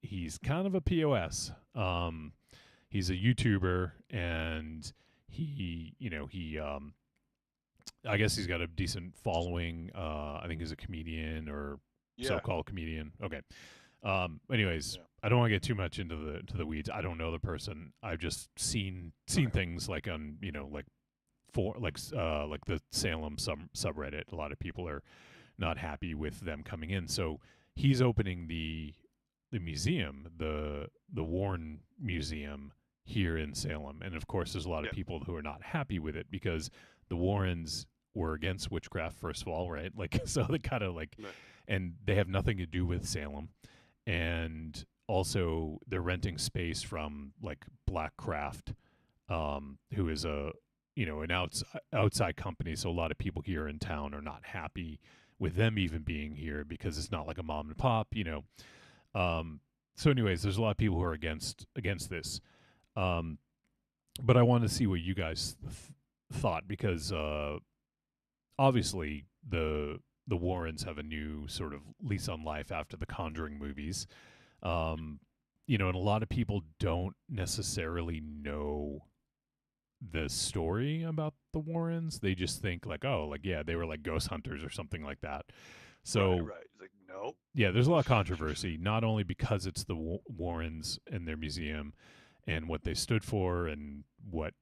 he's kind of a POS. He's a YouTuber, and he I guess he's got a decent following. I think he's a comedian or Yeah. so-called comedian. Okay. Anyways, Yeah. I don't want to get too much into the weeds. I don't know the person. I've just seen things like on like like the Salem subreddit. A lot of people are not happy with them coming in. So he's opening the museum, the Warren Museum here in Salem, and of course, there's a lot of people who are not happy with it because the Warrens were against witchcraft first of all, right? Like, so they kind of like, and they have nothing to do with Salem, and also they're renting space from like Black Craft, who is a an outside company. So a lot of people here in town are not happy with them even being here because it's not like a mom and pop, So anyways, there's a lot of people who are against this. But I wanted to see what you guys thought because obviously the Warrens have a new sort of lease on life after the Conjuring movies. And a lot of people don't necessarily know the story about the Warrens. They just think like, oh, like, yeah, they were like ghost hunters or something like that. So right. It's like, nope. Yeah, there's a lot of controversy, not only because it's the Warrens and their museum and what they stood for and what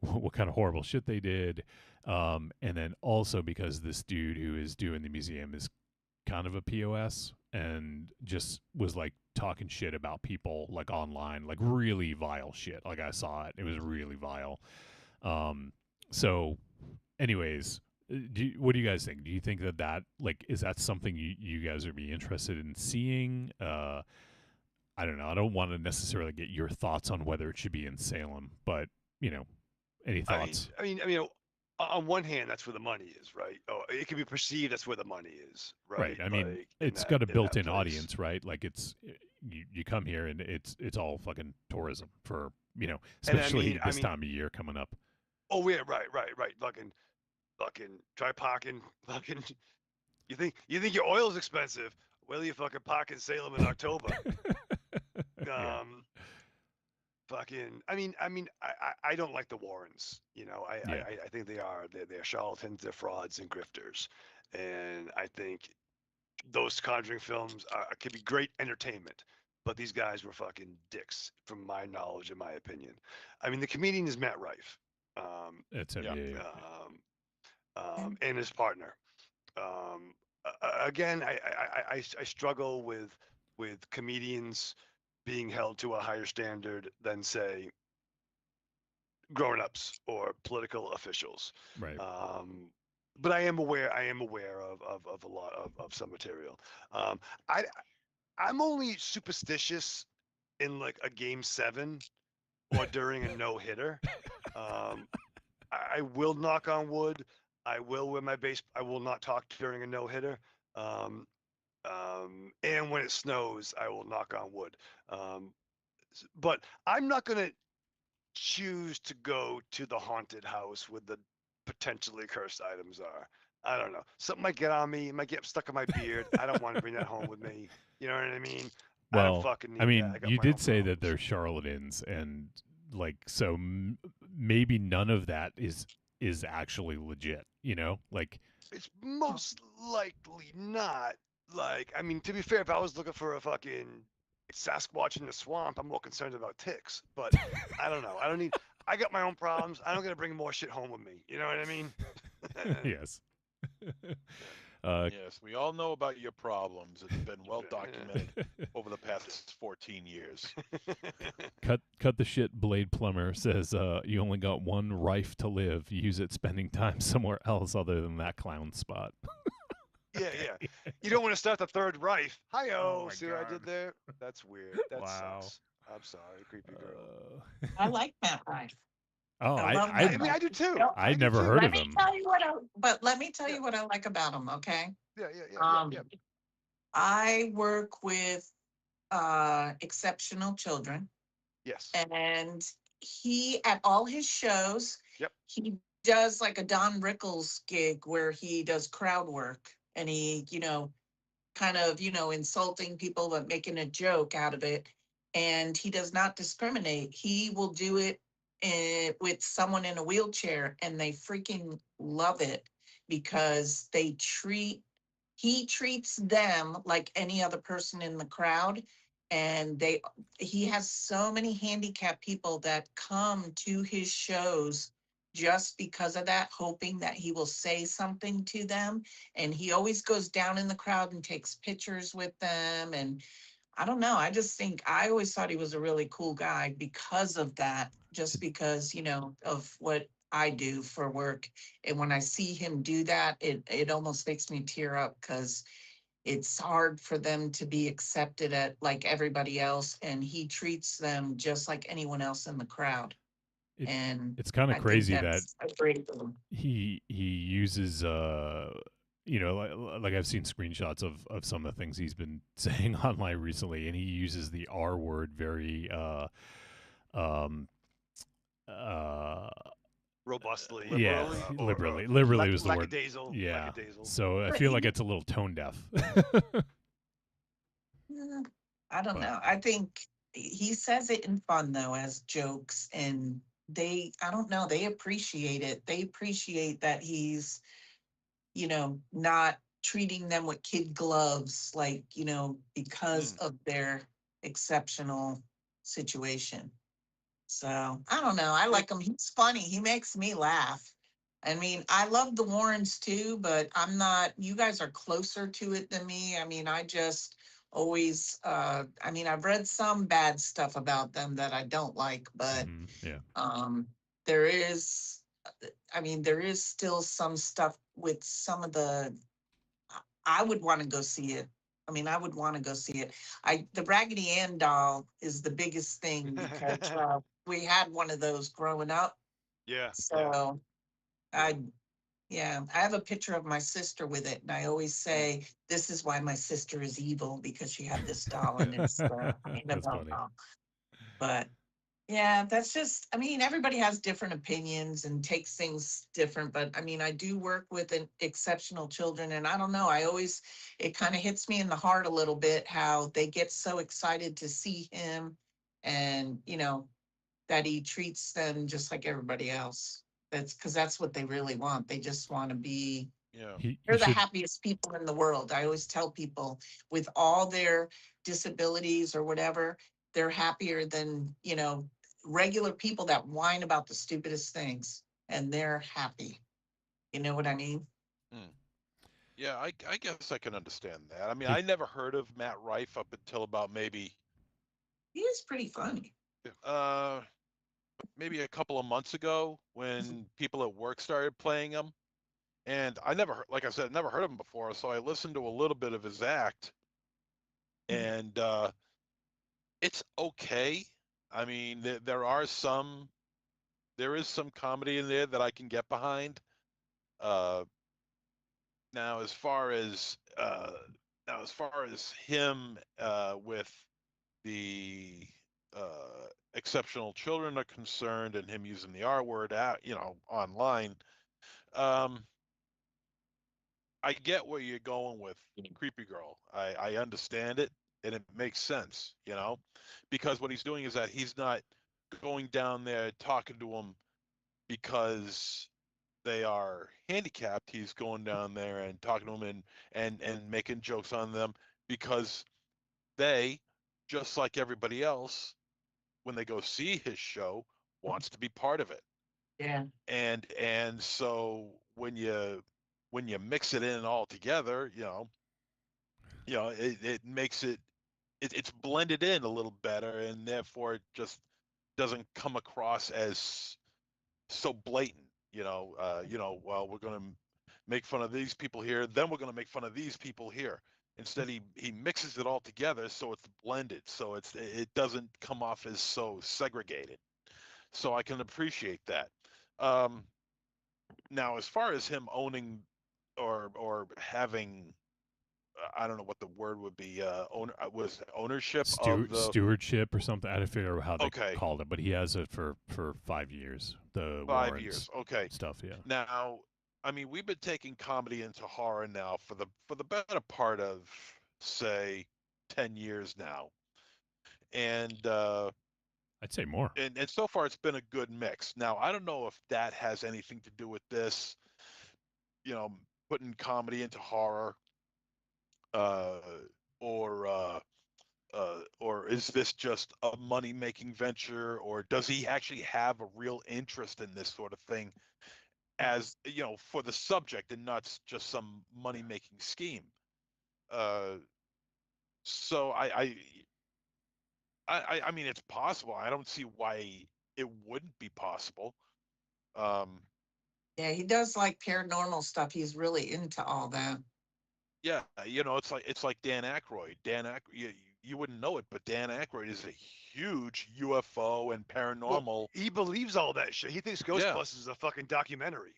what kind of horrible shit they did, and then also because this dude who is doing the museum is kind of a POS and just was like talking shit about people like online, like really vile shit. Like I saw it. It was really vile. So anyways, what do you guys think? Do you think that like, is that something you guys would be interested in seeing? I don't know. I don't want to necessarily get your thoughts on whether it should be in Salem, but any thoughts? I mean, on one hand, that's where the money is, right? Oh, it can be perceived that's where the money is, right? Right. I mean, like, it's got a built-in audience, right? Like you come here and it's all fucking tourism for especially this time of year coming up. Oh yeah, right. Fucking try parking. Fucking, you think your oil is expensive? Well, you fucking park in Salem in October. Yeah. Fucking, I don't like the Warrens. I think they're charlatans, they're frauds and grifters, and I think those Conjuring films could be great entertainment, but these guys were fucking dicks, from my knowledge and my opinion. I mean, the comedian is Matt Rife, It's him, yeah. and his partner. Again, I struggle with comedians being held to a higher standard than, say, grown-ups or political officials. Right. But I am aware of a lot of some material. I'm only superstitious in like a game 7 or during a no-hitter. I will knock on wood. I will wear my base. I will not talk during a no-hitter. And when it snows, I will knock on wood. But I'm not going to choose to go to the haunted house where the potentially cursed items are. I don't know. Something might get on me. It might get stuck in my beard. I don't want to bring that home with me. You know what I mean? I don't Well, fucking need I mean, that. I got you my did own say that problems. they're charlatans, and like, so maybe none of that is actually legit. Like, It's most likely not. Like, I mean, to be fair, if I was looking for a fucking Sasquatch in the swamp, I'm more concerned about ticks. But I don't know. I got my own problems. I don't gotta bring more shit home with me. You know what I mean? yes. Yes, we all know about your problems. It's been well documented over the past 14 years. Cut the shit. Blade Plumber says, you only got one rife to live. Use it spending time somewhere else other than that clown spot. Yeah. You don't want to start the third Rife. Hi-yo. Oh my See what I God. did there? That's weird. That Wow. sucks. I'm sorry, creepy girl. I like Matt Rife. Oh, I love I Matt Rife. I do too. No, I do never too. heard Let of me him. tell you let me tell you what I like about him, okay? Yeah. I work with exceptional children, Yes. and he, at all his shows, Yep. he does like a Don Rickles gig where he does crowd work and he, kind of, insulting people but making a joke out of it. And he does not discriminate. He will do it with someone in a wheelchair and they freaking love it because he treats them like any other person in the crowd. And he has so many handicapped people that come to his shows just because of that, hoping that he will say something to them. And he always goes down in the crowd and takes pictures with them. And I don't know. I just think I always thought he was a really cool guy because of that, just because, of what I do for work. And when I see him do that, it almost makes me tear up because it's hard for them to be accepted at like everybody else. And he treats them just like anyone else in the crowd. It, And it's kind of I think crazy that that's a great thing. he uses like I've seen screenshots of some of the things he's been saying online recently, and he uses the R word very um uh Robustly. yeah, Liberally? liberally was the word. Lackadaisical. Yeah. Lackadaisical. So I But feel like it's a little tone deaf. I don't But- know. I think he says it in fun though, as jokes, and I don't know, they appreciate it. They appreciate that he's, not treating them with kid gloves, like, because of their exceptional situation. So I don't know. I like him. He's funny. He makes me laugh. I mean, I love the Warrens too, but I'm not, you guys are closer to it than me. I mean, I just always, I've read some bad stuff about them that I don't like, but yeah. there is, there is still some stuff with some of I would want to go see it. I would want to go see it. The Raggedy Ann doll is the biggest thing because we had one of those growing up. Yeah. So I have a picture of my sister with it, and I always say this is why my sister is evil because she had this doll, and it's That's funny. doll. But yeah, that's just, everybody has different opinions and takes things different, but I do work with exceptional children, and I don't know, it kind of hits me in the heart a little bit how they get so excited to see him and, that he treats them just like everybody else. That's because that's what they really want. They just want to be, Yeah. they're the happiest people in the world. I always tell people with all their disabilities or whatever, they're happier than, regular people that whine about the stupidest things and they're happy. You know what I mean? Yeah, I guess I can understand that. I never heard of Matt Rife up until about maybe He is pretty funny. maybe a couple of months ago when people at work started playing him. And I never, like I said, never heard of him before. So I listened to a little bit of his act, and it's okay. There is some comedy in there that I can get behind. Uh, now, as far as him with the exceptional children are concerned, and him using the R word out, online. Um, I get where you're going with Creepy Girl. I understand it, and it makes sense, because what he's doing is that he's not going down there talking to them because they are handicapped. He's going down there and talking to them and making jokes on them because they, just like everybody else, when they go see his show, wants to be part of it. Yeah. And so when you mix it in all together, it makes it's blended in a little better, and therefore it just doesn't come across as so blatant. Well, we're going to make fun of these people here, then we're going to make fun of these people here. Instead, he mixes it all together so it's blended, so it doesn't come off as so segregated. So I can appreciate that. Now, as far as him owning or having I don't know what the word would be. Was it ownership of the Stewardship or something. I don't figure out how they okay called it, but he has it for 5 years. The 5 years. Warrens Okay, stuff. Yeah. now I mean we've been taking comedy into horror now for the better part of say 10 years now, and I'd say more. and so far it's been a good mix. Now I don't know if that has anything to do with this, you know, putting comedy into horror, uh, or or is this just a money making venture, or does he actually have a real interest in this sort of thing, as you know, for the subject and not just some money making scheme? Uh, so I mean, it's possible. I don't see why it wouldn't be possible. Um, Yeah, he does like paranormal stuff. He's really into all that. yeah, you know, it's like Dan Aykroyd. You wouldn't know it, but Dan Aykroyd is a huge UFO and Well, paranormal. he believes all that shit. He thinks Yeah, Ghostbusters is a fucking documentary.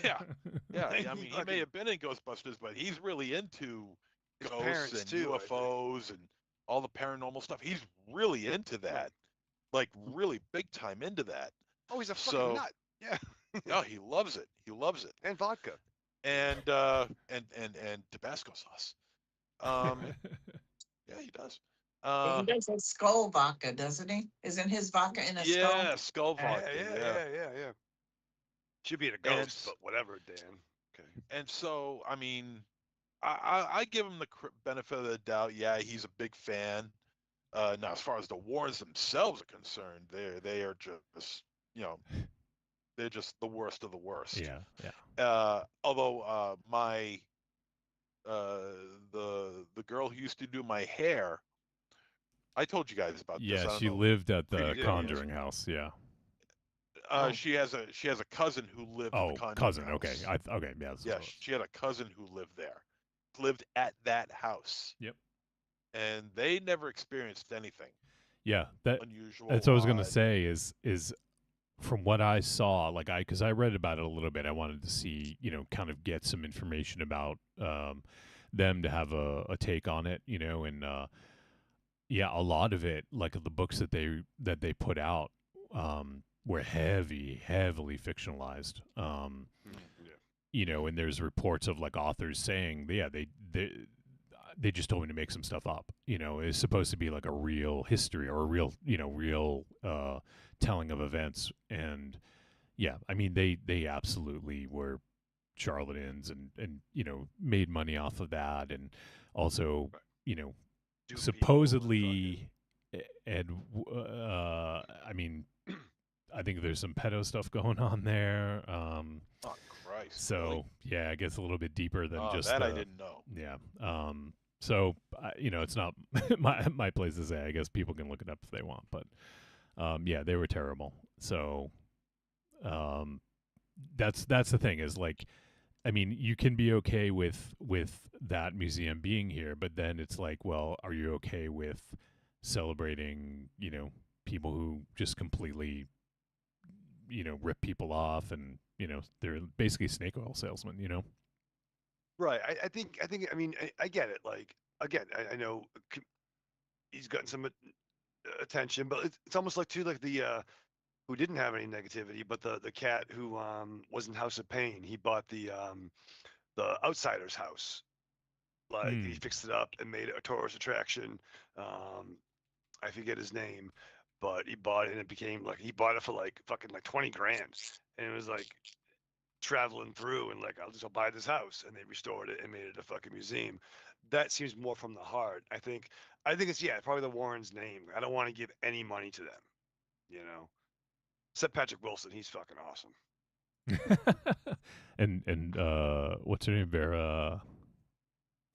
yeah, yeah. And I he mean, he may fucking have been in Ghostbusters, but he's really into his ghosts parents and too, I think. UFOs and all the paranormal stuff. He's really into Right. that, like really big time into that. Oh, he's a fucking So, nut. Yeah. yeah, he loves it. He loves it. And vodka. And Tabasco sauce. Um, yeah, he does. Yeah, he does that skull vodka, doesn't he? Isn't his vodka in a skull? Yeah, skull Yeah, vodka. yeah. Should be in a And ghost, but whatever, Dan. Okay. and so I mean, I give him the benefit of the doubt. Yeah, he's a big fan. Now, as far as the Warrens themselves are concerned, they are just, you know, they're just the worst of the worst. Yeah. Although my the girl who used to do my hair, I told you guys about this. I Yeah, don't she know. lived at Pretty the good, Conjuring house. Yeah. Oh. She has a cousin who lived in the Oh, Conjuring cousin. house. Okay. Okay. Yeah. That's Yeah, what it was. she had a cousin who lived there, lived at that house. Yep. And they never experienced anything Yeah. unusual. That's what I was gonna odd. say. Is from what I saw, like because I read about it a little bit. I wanted to see, kind of get some information about them to have a take on it, and yeah, a lot of it, like the books that they put out, were heavily fictionalized. Yeah. And there's reports of like authors saying, yeah, they just told me to make some stuff up. It's supposed to be like a real history or a real telling of events. And yeah, I mean, they absolutely were charlatans and made money off of that. And also, Do people supposedly, and I mean, I think there's some pedo stuff going on there. Oh Christ! So really? yeah, it gets a little bit deeper than just that I didn't know. Yeah. So it's not my place to say. I guess people can look it up if they want, but yeah, they were terrible. So that's the thing is like, I mean, you can be okay with that museum being here, but then it's like, well, are you okay with celebrating, people who just completely, rip people off and, they're basically snake oil salesmen, Right. I think. I mean, I get it. Like again, I know he's gotten some attention, but it's almost like too like the who didn't have any negativity, but the cat who was in House of Pain. He bought the Outsider's house. Like he fixed it up and made it a tourist attraction. I forget his name, but he bought it and it became like he bought it for like fucking like 20 grand, and it was like traveling through and like I'll just go buy this house, and they restored it and made it a fucking museum. That seems more from the heart. I think it's probably the Warrens' name. I don't want to give any money to them, except Patrick Wilson. He's fucking awesome. and what's her name? Vera.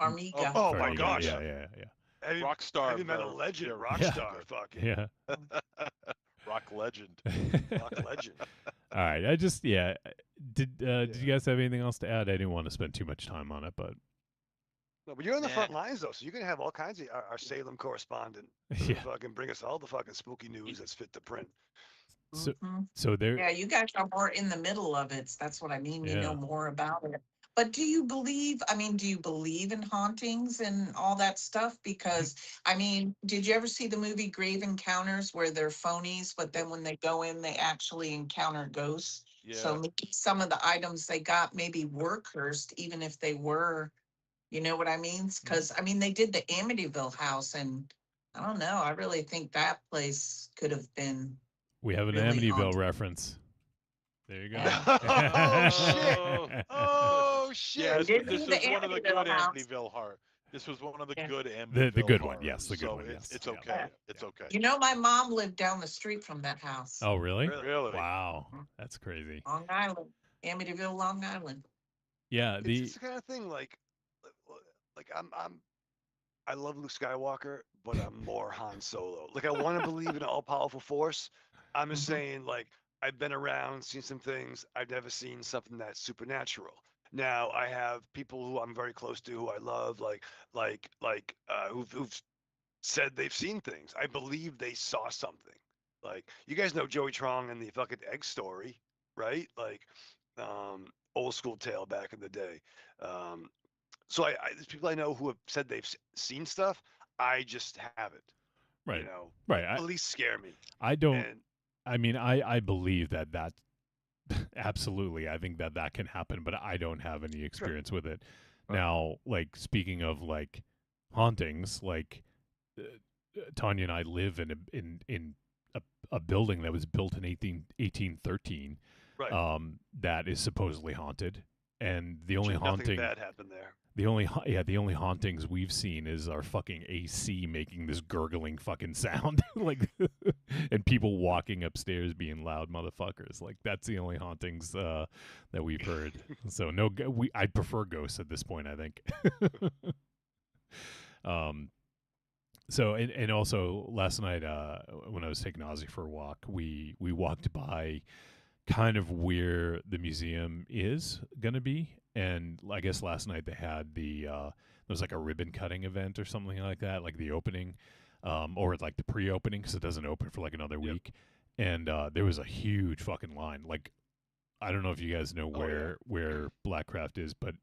Farmiga. Oh my Farmiga. gosh. Yeah. Have you, Rock star. have you met a legend? Vera. Rock Yeah. star. Fucking Yeah. Rock legend. rock legend. All right. I just Did you guys have anything else to add? I didn't want to spend too much time on it, but No, but you're on the Nah. front lines though, so you can have all kinds of our Salem correspondent who yeah. fucking bring us all the fucking spooky news that's fit to print. So Mhm. so there. Yeah, you guys are more in the middle of it. That's what I mean. You Yeah. know more about it. But do you believe, I mean, do you believe in hauntings and all that stuff? Because, I mean, did you ever see the movie Grave Encounters where they're phonies, but then when they go in, they actually encounter ghosts? So Yeah. maybe some of the items they got maybe were cursed, even if they were, you know what I mean? Because, I mean, they did the Amityville house, and I don't know, I really think that place could have been We have an really Amityville haunted. reference. There you go. Yeah. Oh shit! Oh. Oh Yeah, shit! They did this do the was one of the good Amityville house. Amityville horror. This was one of the Yeah. good the Amityville good one, horrors. yes, the good So one, it's yes. it's Yeah. okay. Yeah. It's okay. You know, my mom lived down the street from that house. Oh, really? Really? Really? Wow, that's crazy. Long Island, Amityville, Long Island. Yeah, It's the kind of thing like I love Luke Skywalker, but I'm more Han Solo. Like I want to believe in all powerful force. I'm just Mhm. saying, like I've been around, seen some things. I've never seen something that's supernatural. Now I have people who I'm very close to, who I love, who've said they've seen things. I believe they saw something. Like you guys know Joey Trong and the fucking egg story, right? Like old school tale back in the day. Um, so there's people I know who have said they've seen stuff. I just haven't, you right, know. right. At least scare me. I don't. And I mean, I believe that absolutely. I think that that can happen, but I don't have any experience with it. Right. Now, like speaking of like hauntings, like Tanya and I live in a building that was built in 1813 right, that is supposedly haunted, and the only nothing haunting bad happened there. the only hauntings we've seen is our fucking AC making this gurgling fucking sound, like, and people walking upstairs being loud motherfuckers. Like that's the only hauntings that we've heard. So no, I prefer ghosts at this point, I think. um. So and also last night when I was taking Ozzy for a walk, we walked by kind of where the museum is gonna be, and I guess last night they had there was like a ribbon cutting event or something like that, like the opening, or like the pre-opening because it doesn't open for like another Yep. week, and there was a huge fucking line. Like I don't know if you guys know Oh, yeah. where Blackcraft is, but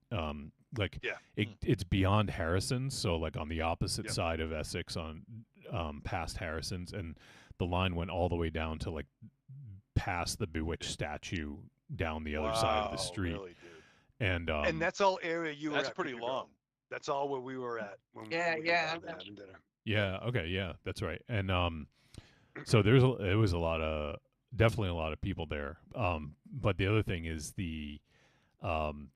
like Yeah. it's beyond Harrison's, so like on the opposite Yep. side of Essex, on past Harrison's, and the line went all the way down to like past the Bewitched statue down the other side of the Wow, street. Really, dude. And that's all area you were That's at. pretty Creepy Girl. long. That's all where we were at when Yeah, we were yeah, down I there know. having dinner. Yeah. Okay. Yeah, that's right. And so it was a lot of definitely a lot of people there. But the other thing is um,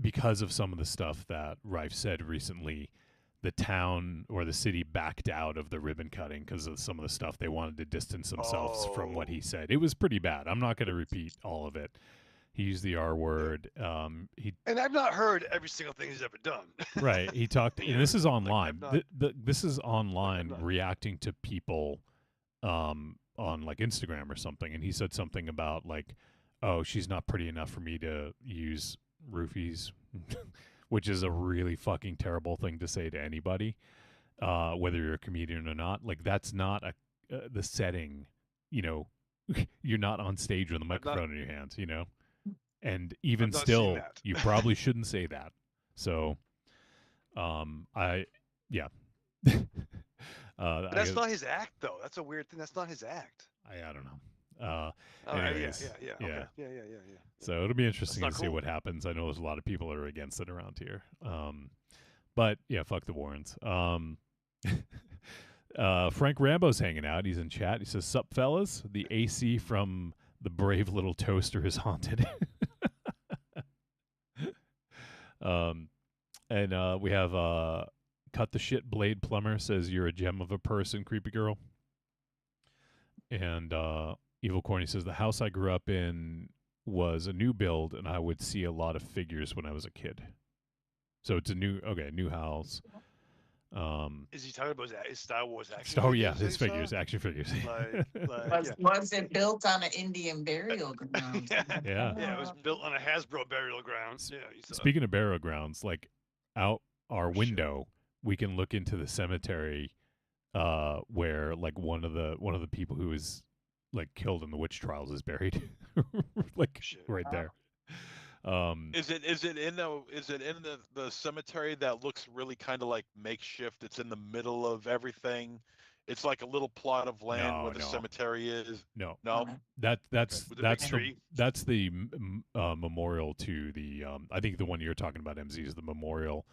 because of some of the stuff that Rife said recently, the town or the city backed out of the ribbon cutting because of some of the stuff. They wanted to distance themselves from what he said. It was pretty bad. I'm not going to repeat all of it. He used the R word. He And I've not heard every single thing he's ever done. right. He talked, You and this know, is like, online. I've not- This is online not- reacting to people on like Instagram or something, and he said something about like, "Oh, she's not pretty enough for me to use roofies," which is a really fucking terrible thing to say to anybody, whether you're a comedian or not. Like that's not the setting. You know, you're not on stage with a not- microphone in your hands. You know, and even not seen still, that. you probably shouldn't say that. So, yeah. But that's not his act, though. That's a weird thing. That's not his act. I don't know. All right, Anyways, yeah. yeah. Okay. Yeah. So it'll be interesting to not see cool. what happens. I know there's a lot of people that are against it around here. But yeah, fuck the Warrens. Frank Rambo's hanging out. He's in chat. He says, "Sup, fellas? The AC from the brave little toaster is haunted." And we have Cut the Shit Blade Plumber says, "You're a gem of a person, creepy girl." And Evil Corny says, "The house I grew up in was a new build, and I would see a lot of figures when I was a kid." So it's a new house. Is he talking about his Star Wars action? Oh yeah, figures his that he figures, saw? action figures. Was it built on an Indian burial ground? Yeah. Yeah. Yeah, it was built on a Hasbro burial ground. Yeah, you saw it. Speaking of burial grounds, like out our window, we can look into the cemetery where like one of the people who was like killed in the witch trials is buried, like Shit. right there. Is it in the cemetery that looks really kind of like makeshift? It's in the middle of everything. It's like a little plot of land where the No. cemetery is. No, No, that's okay. With a big tree. that's the memorial to the. I think the one you're talking about, MZ, is the memorial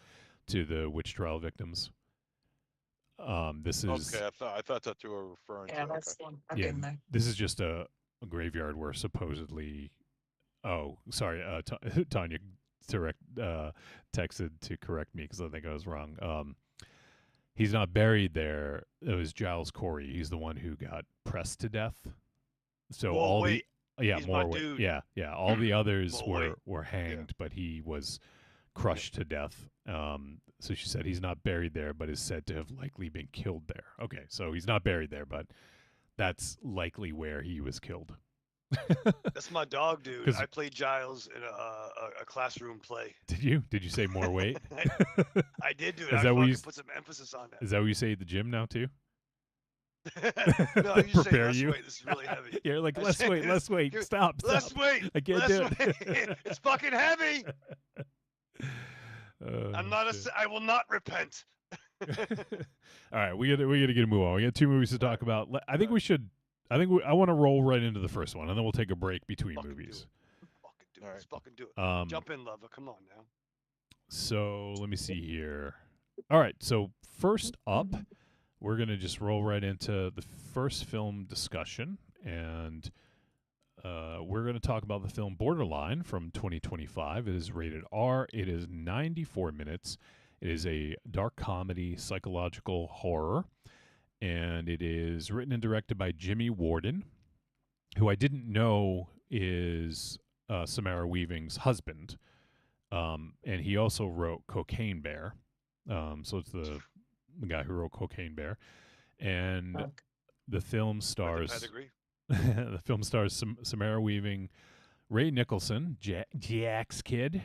to the witch trial victims. This is Okay, I thought that's what you were referring Yeah, to. that's Okay. the one. I've yeah. been there. This is just a graveyard where supposedly. Oh, sorry, Tanya texted to correct me because I think I was wrong. He's not buried there. It was Giles Corey. He's the one who got pressed to death. So Whoa, all wait. the yeah, He's my more dude. yeah. All the others Whoa, were hanged, but he was crushed to death. So she said he's not buried there, but is said to have likely been killed there. Okay, so he's not buried there, but that's likely where he was killed. That's my dog, dude. 'Cause- I played Giles in a classroom play. Did you? Did you say more weight? I did, dude. Is I that what fucking you put some emphasis on that. Is that what you say at the gym now too? No, you say Prepare less you. weight. This is really heavy. You're like I less say- weight. You're- Stop. Less Stop. weight. I can't less do it. weight. It's fucking heavy. Oh, I'm not shit. I will not repent. All right, we got to get a move on. We got 2 movies to talk about. I think we should. I want to roll right into the first one, and then we'll take a break between Fucking movies. Fucking do All it. right. Let's fucking do it. Jump in, lover. Come on now. So let me see here. All right, so first up, we're gonna just roll right into the first film discussion, and we're gonna talk about the film Borderline from 2025. It is rated R. It is 94 minutes. It is a dark comedy, psychological horror, and it is written and directed by Jimmy Warden, who I didn't know is Samara Weaving's husband. And he also wrote Cocaine Bear. So it's the guy who wrote Cocaine Bear. And Okay. the film With the stars pedigree. the film stars Samara Weaving, Ray Nicholson, Jack's kid,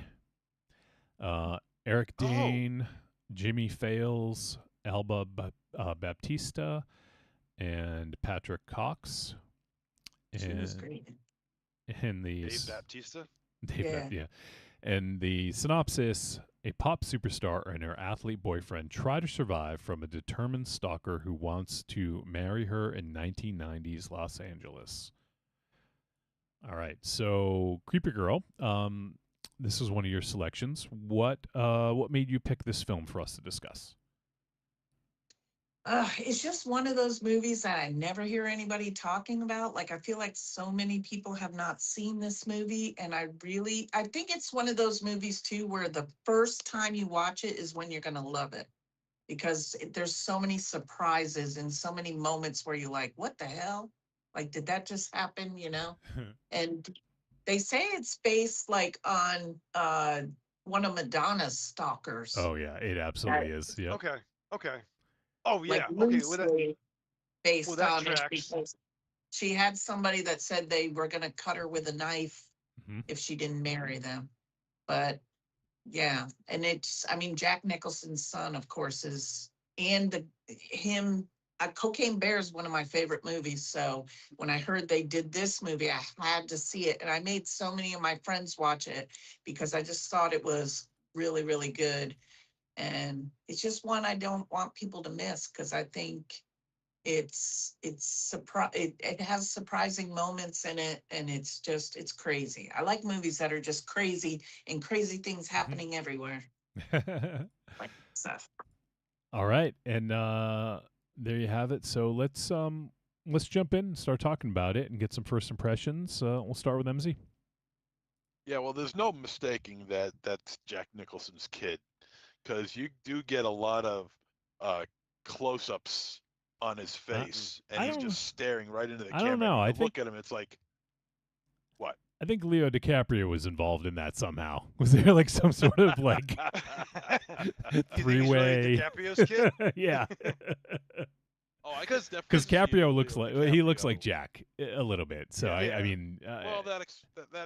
Eric Dane, Jimmy Fails, Alba Baptista, and Patrick Cox. She was And great. and the Dave Baptista. yeah. And the synopsis: a pop superstar and her athlete boyfriend try to survive from a determined stalker who wants to marry her in 1990s Los Angeles. All right, so Creepy Girl. This was one of your selections. What made you pick this film for us to discuss? It's just one of those movies that I never hear anybody talking about. Like, I feel like so many people have not seen this movie. And I think it's one of those movies too, where the first time you watch it is when you're going to love it. Because there's so many surprises and so many moments where you're like, what the hell? Like, did that just happen? And they say it's based like on one of Madonna's stalkers. Oh yeah, it absolutely is. Yeah. Okay. Oh yeah. Like Okay. Well, that, loosely based that on it tracks. because she had somebody that said they were going to cut her with a knife Mhm. if she didn't marry them. But yeah, and Jack Nicholson's son, of course, Cocaine Bear is one of my favorite movies. So when I heard they did this movie, I had to see it. And I made so many of my friends watch it because I just thought it was really, really good. And it's just one I don't want people to miss because I think it has surprising moments in it, and it's crazy. I like movies that are just crazy and crazy things happening everywhere. Like stuff. All right, and there you have it. So let's jump in and start talking about it and get some first impressions. We'll start with MZ. Yeah, well, there's no mistaking that that's Jack Nicholson's kid, because you do get a lot of close-ups on his face, and I he's don't- just staring right into the I camera. don't know. And I you think- look at him, it's like, what? I think Leo DiCaprio was involved in that somehow. Was there like some sort of like You think he's really three-way? DiCaprio's kid? Yeah. Oh, I guess Because Caprio looks Leo like he looks DiCaprio. like Jack a little bit. So Yeah. I mean, Well, that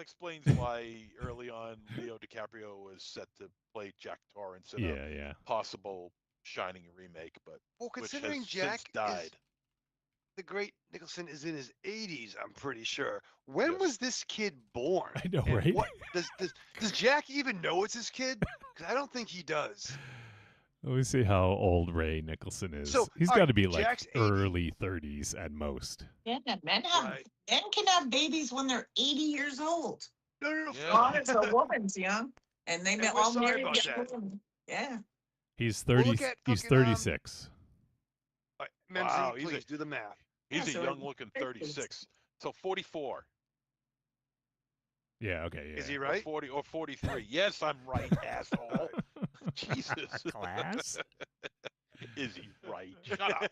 explains why early on Leo DiCaprio was set to play Jack Torrance in a yeah. possible Shining remake, but Well, which considering has Jack since died. the great Nicholson is in his 80s, I'm pretty sure. When Yes. was this kid born? I know, And right? What does Jack even know it's his kid? Because I don't think he does. Let me see how old Ray Nicholson is. So, He's all got right, to be like Jack's 80. early 30s at most. Yeah, men Right. can have babies when they're 80 years old. No, no, no. Yeah. Honest, a woman's young, and they And met we're all sorry married about young that. women. Yeah. He's Well, 30. look at He's fucking, 36. All right, Memsy, Wow, he's please do the math. He's Yeah, a so young-looking 50s. 36. So 44. Yeah. Okay. Yeah. Is he Or right? 40 or 43. Yes, I'm right, asshole. Jesus. Class. Is he right? Shut up.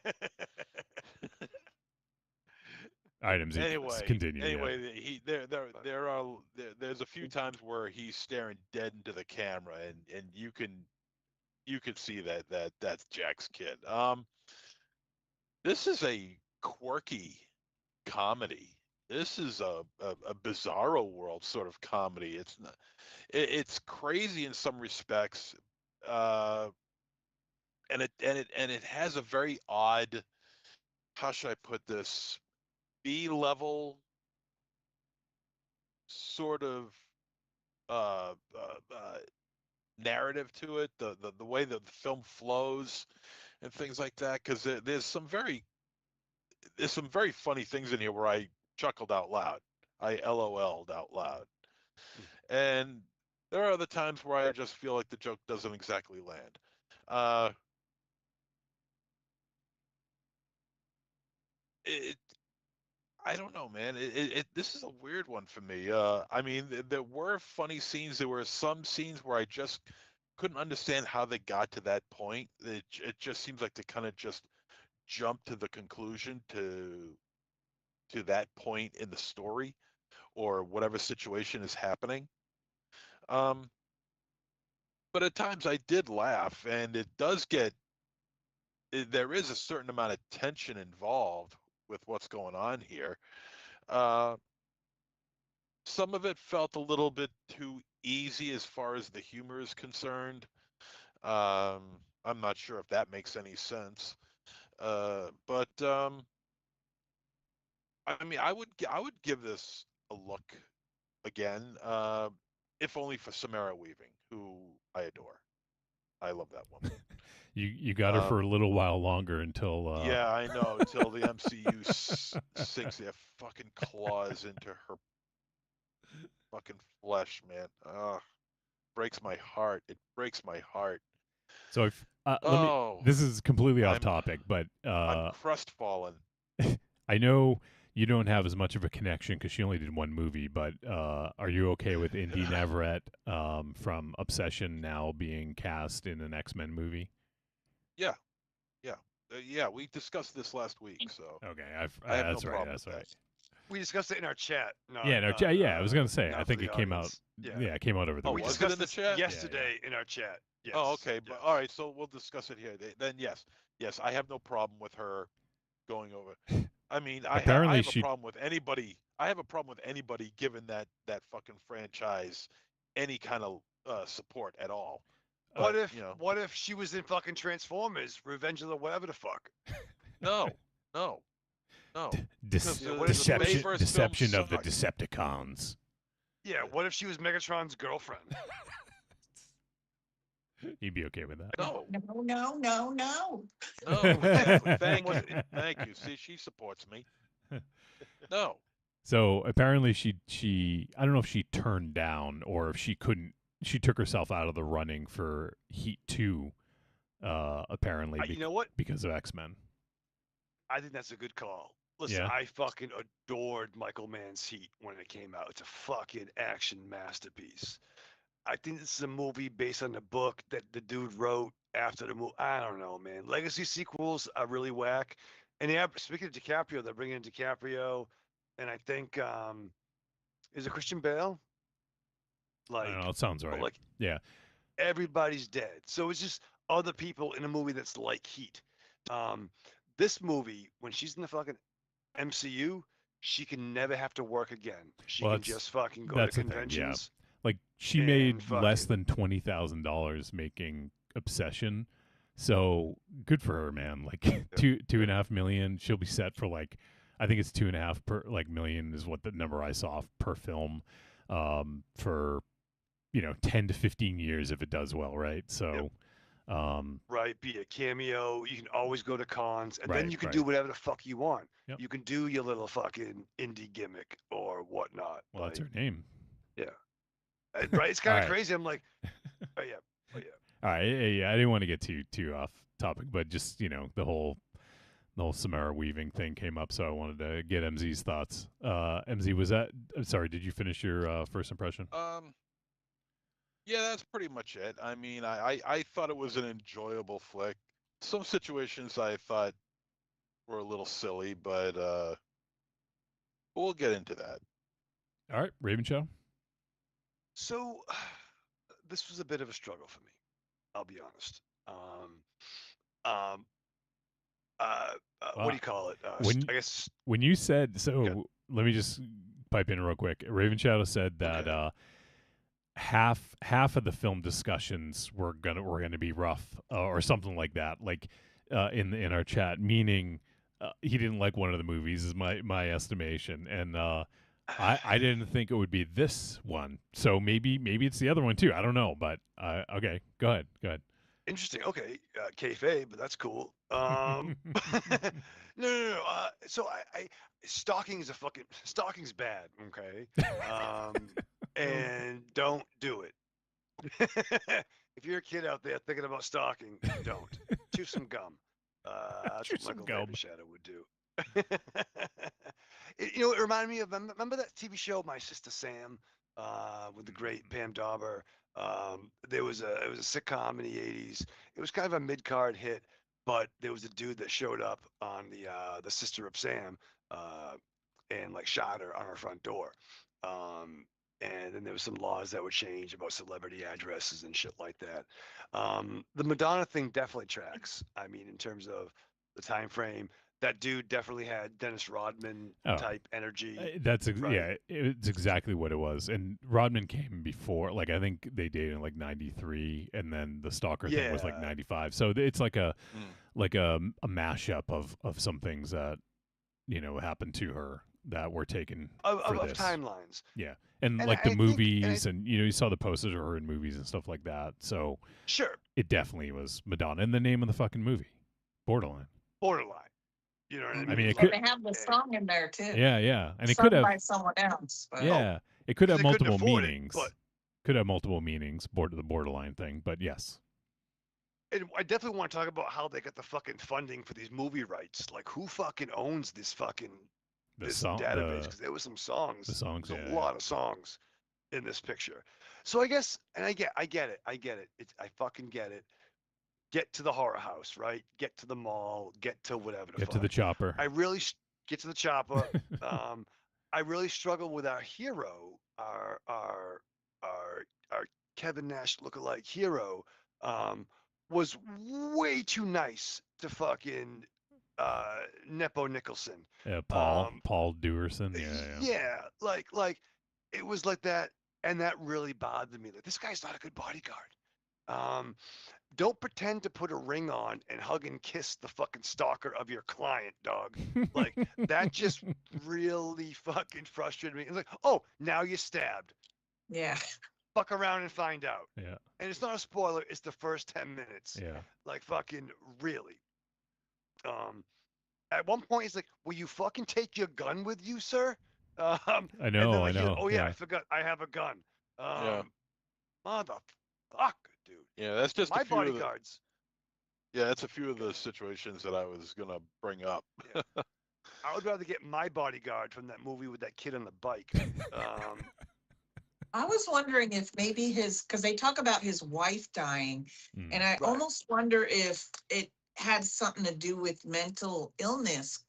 Items. Continue. Anyway, there's a few times where he's staring dead into the camera, and you can see that's Jack's kid. This is a quirky comedy. This is a bizarro world sort of comedy. It's not, it's crazy in some respects, and it has a very odd, how should I put this, B level sort of uh, narrative to it. The way that the film flows and things like that. Because there's some very funny things in here where I chuckled out loud. I LOL'd out loud. And there are other times where I just feel like the joke doesn't exactly land. It I don't know, man. This is a weird one for me. I mean, there were funny scenes. There were some scenes where I just couldn't understand how they got to that point. It just seems like they kind of just jumped to the conclusion to that point in the story or whatever situation is happening. Um, but at times I did laugh, and there is a certain amount of tension involved with what's going on here. Uh, some of it felt a little bit too easy as far as the humor is concerned. Um, I'm not sure if that makes any sense. But I mean, I would give this a look again, if only for Samara Weaving, who I adore. I love that woman. You got her for a little while longer until. Yeah, I know. Until the MCU sinks their fucking claws into her fucking flesh, man. Breaks my heart. It breaks my heart. So if let me. Oh, This is completely off I'm- topic, but I'm crestfallen. I know you don't have as much of a connection because she only did one movie. But are you okay with Indy Navarrete from Obsession now being cast in an X-Men movie? Yeah, we discussed this last week, so Okay, I have that's no right. problem That's with right. that. We discussed it in our chat. Yeah, I was gonna say. not I for think the it came out. audience. Yeah. Yeah. it came out over the Oh, We was it weekend. in discussed the this chat? yesterday in our chat. Yes. Oh, okay. But yes. all right, so we'll discuss it here. Then yes, I have no problem with her going over. I mean, I Apparently have she- a problem with anybody. I have a problem with anybody giving that fucking franchise any kind of support at all. What But, if what if she was in fucking Transformers, Revenge of the whatever the fuck? No, no. Dis- Because what if the deception, first film deception of the sucked? Decepticons. Yeah, what if she was Megatron's girlfriend? You'd be okay with that? No, No. no, exactly. Thank you. See, she supports me. No. So apparently she I don't know if she turned down or if she couldn't. She took herself out of the running for Heat 2. Apparently, You know what? because of X-Men. I think that's a good call. Listen, Yeah. I fucking adored Michael Mann's Heat when it came out. It's a fucking action masterpiece. I think this is a movie based on the book that the dude wrote after the movie. I don't know, man. Legacy sequels are really whack. And yeah, speaking of DiCaprio, they're bringing in DiCaprio, and I think is it Christian Bale? I don't know. It sounds but right. like Yeah. everybody's dead. So it's just other people in a movie that's like Heat. This movie, when she's in the fucking MCU, she can never have to work again. She Well, can that's- just fucking go to that's the thing, yeah. conventions. Like she And made less fucking- than $20,000 making Obsession. So good for her, man. Like two and a half million. She'll be set for like, I think it's 2.5 per like million is what the number I saw per film, for 10 to 15 years if it does well, right? So, Right, be a cameo. You can always go to cons, and then Right, you can right. do whatever the fuck you want. Yep. You can do your little fucking indie gimmick or whatnot. well, that's like, her name. yeah, right. It's kind of All right. crazy. I'm like, oh yeah. All right, yeah, I didn't want to get too off topic, but just the whole Samara weaving thing came up, so I wanted to get MZ's thoughts. MZ, was that? Sorry, did you finish your first impression? Yeah, that's pretty much it. I mean, I thought it was an enjoyable flick. Some situations I thought were a little silly, but we'll get into that. All right, Raven Show. So this was a bit of a struggle for me. I'll be honest. What do you call it? when- I guess. When you said so, Yeah. let me just pipe in real quick. Raven Shadow said that Okay. half of the film discussions were gonna be rough, or something like that. Like in our chat, meaning he didn't like one of the movies, is my estimation, and I didn't think it would be this one. So maybe it's the other one too. I don't know, but okay, go ahead. Interesting. Okay, kayfabe, but that's cool. No. So I stalking's bad. Okay. And don't do it. If you're a kid out there thinking about stalking, don't. Chew some gum. That's Chew what some Michael gum. Raven Shadow would do. It reminded me of, remember that TV show My Sister Sam, with the great Pam Dauber. It was a sitcom in the 80s. It was kind of a mid-card hit, but there was a dude that showed up on the Sister of Sam, and like shot her on her front door. And then there was some laws that would change about celebrity addresses and shit like that. The Madonna thing definitely tracks. I mean, in terms of the time frame, that dude definitely had Dennis Rodman type energy. That's right? yeah, it's exactly what it was. And Rodman came before, like I think they dated in like '93, and then the stalker thing was like Yeah. '95. So it's like a mashup of some things that happened to her that were taken for Of this. timelines. Yeah, and And like the I think- movies, and you saw the posters of her in movies and stuff like that. So Sure, it definitely was Madonna, and the name of the fucking movie, Borderline. borderline. You know what I mean? I mean, it And could, they have the song in there too. yeah, and it Sung could have, by someone else. But yeah, it could have they couldn't multiple afford it, meanings. but- Could have multiple meanings, the borderline thing, but yes. And I definitely want to talk about how they got the fucking funding for these movie rights. Like, who fucking owns this fucking this database? Because there was some songs. the songs, There's yeah, a lot of songs in this picture. So I guess, and I get it. I fucking get it. Get to the horror house, right? Get to the mall. Get to whatever. Get to the chopper. I really get to the chopper. I really struggle with our hero, our Kevin Nash lookalike hero. Was way too nice to fucking Nepo Nicholson. Paul Dewerson, yeah. Like it was like that, and that really bothered me. Like, this guy's not a good bodyguard. Don't pretend to put a ring on and hug and kiss the fucking stalker of your client, dog. Like, that just really fucking frustrated me. It's like, oh, now you're stabbed. yeah. Fuck around and find out. Yeah. And it's not a spoiler, it's the first 10 minutes. Yeah. Like, fucking really. At one point he's like, will you fucking take your gun with you, sir? I And know, then, like, I he's know. like, oh yeah, I forgot I have a gun. Motherfucker, dude. Yeah, that's just My a few of the, bodyguards. yeah, that's a few of the situations that I was gonna bring up. I would rather get my bodyguard from that movie with that kid on the bike. I was wondering if maybe because they talk about his wife dying, Mm. and I Right. almost wonder if it had something to do with mental illness.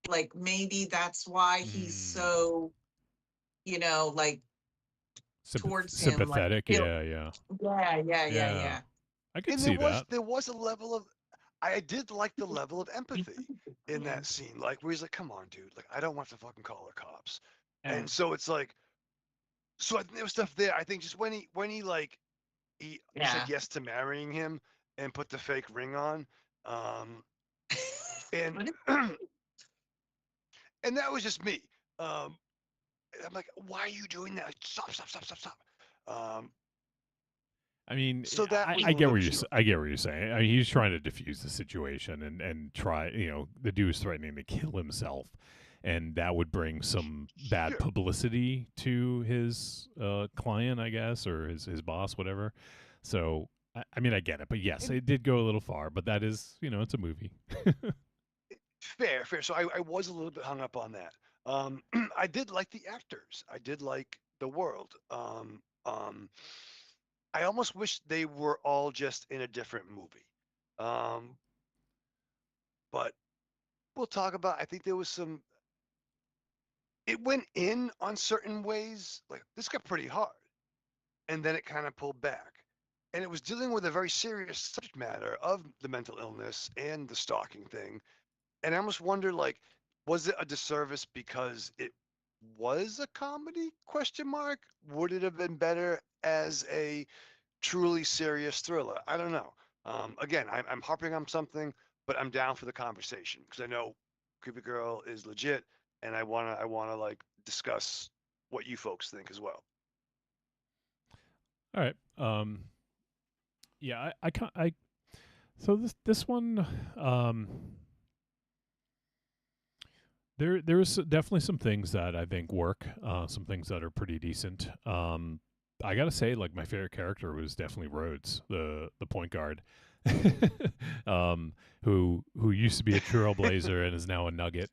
Like maybe that's why he's so, like towards him, like, sympathetic. feel- Yeah. yeah. I could And see there was that. there was a level of, I did like the level of empathy in Yeah. that scene, like where he's like, come on, dude, like I don't want to fucking call the cops. Yeah. And so it's like, so I think there was stuff there. I think just when he Yeah. said yes to marrying him, and put the fake ring on. And What and that was just me. Um, I'm like, why are you doing that? Stop, stop, stop, stop, stop. Um, I mean, so that was a I get little what bit you're strange. I get what you're saying. I mean, he's trying to diffuse the situation and try. The dude was threatening to kill himself, and that would bring some bad Sure. publicity to his client, I guess, or his boss, whatever. So I mean, I get it, but yes, And it did go a little far. But that is, it's a movie. fair, fair. So I was a little bit hung up on that. I did like the actors. I did like the world. I almost wish they were all just in a different movie. Um, but we'll talk about. I think there was some. It went in on certain ways. Like this got pretty hard, and then it kind of pulled back. And it was dealing with a very serious subject matter of the mental illness and the stalking thing. And I almost wonder, like, was it a disservice because it was a comedy? Question mark. Would it have been better as a truly serious thriller? I don't know. Again, I'm harping on something, but I'm down for the conversation because I know Creepy Girl is legit, and I wanna like discuss what you folks think as well. All right. Yeah, I can't. So this one, there is definitely some things that I think work. Some things that are pretty decent. I gotta say, like my favorite character was definitely Rhodes, the point guard, who used to be a trailblazer and is now a Nugget.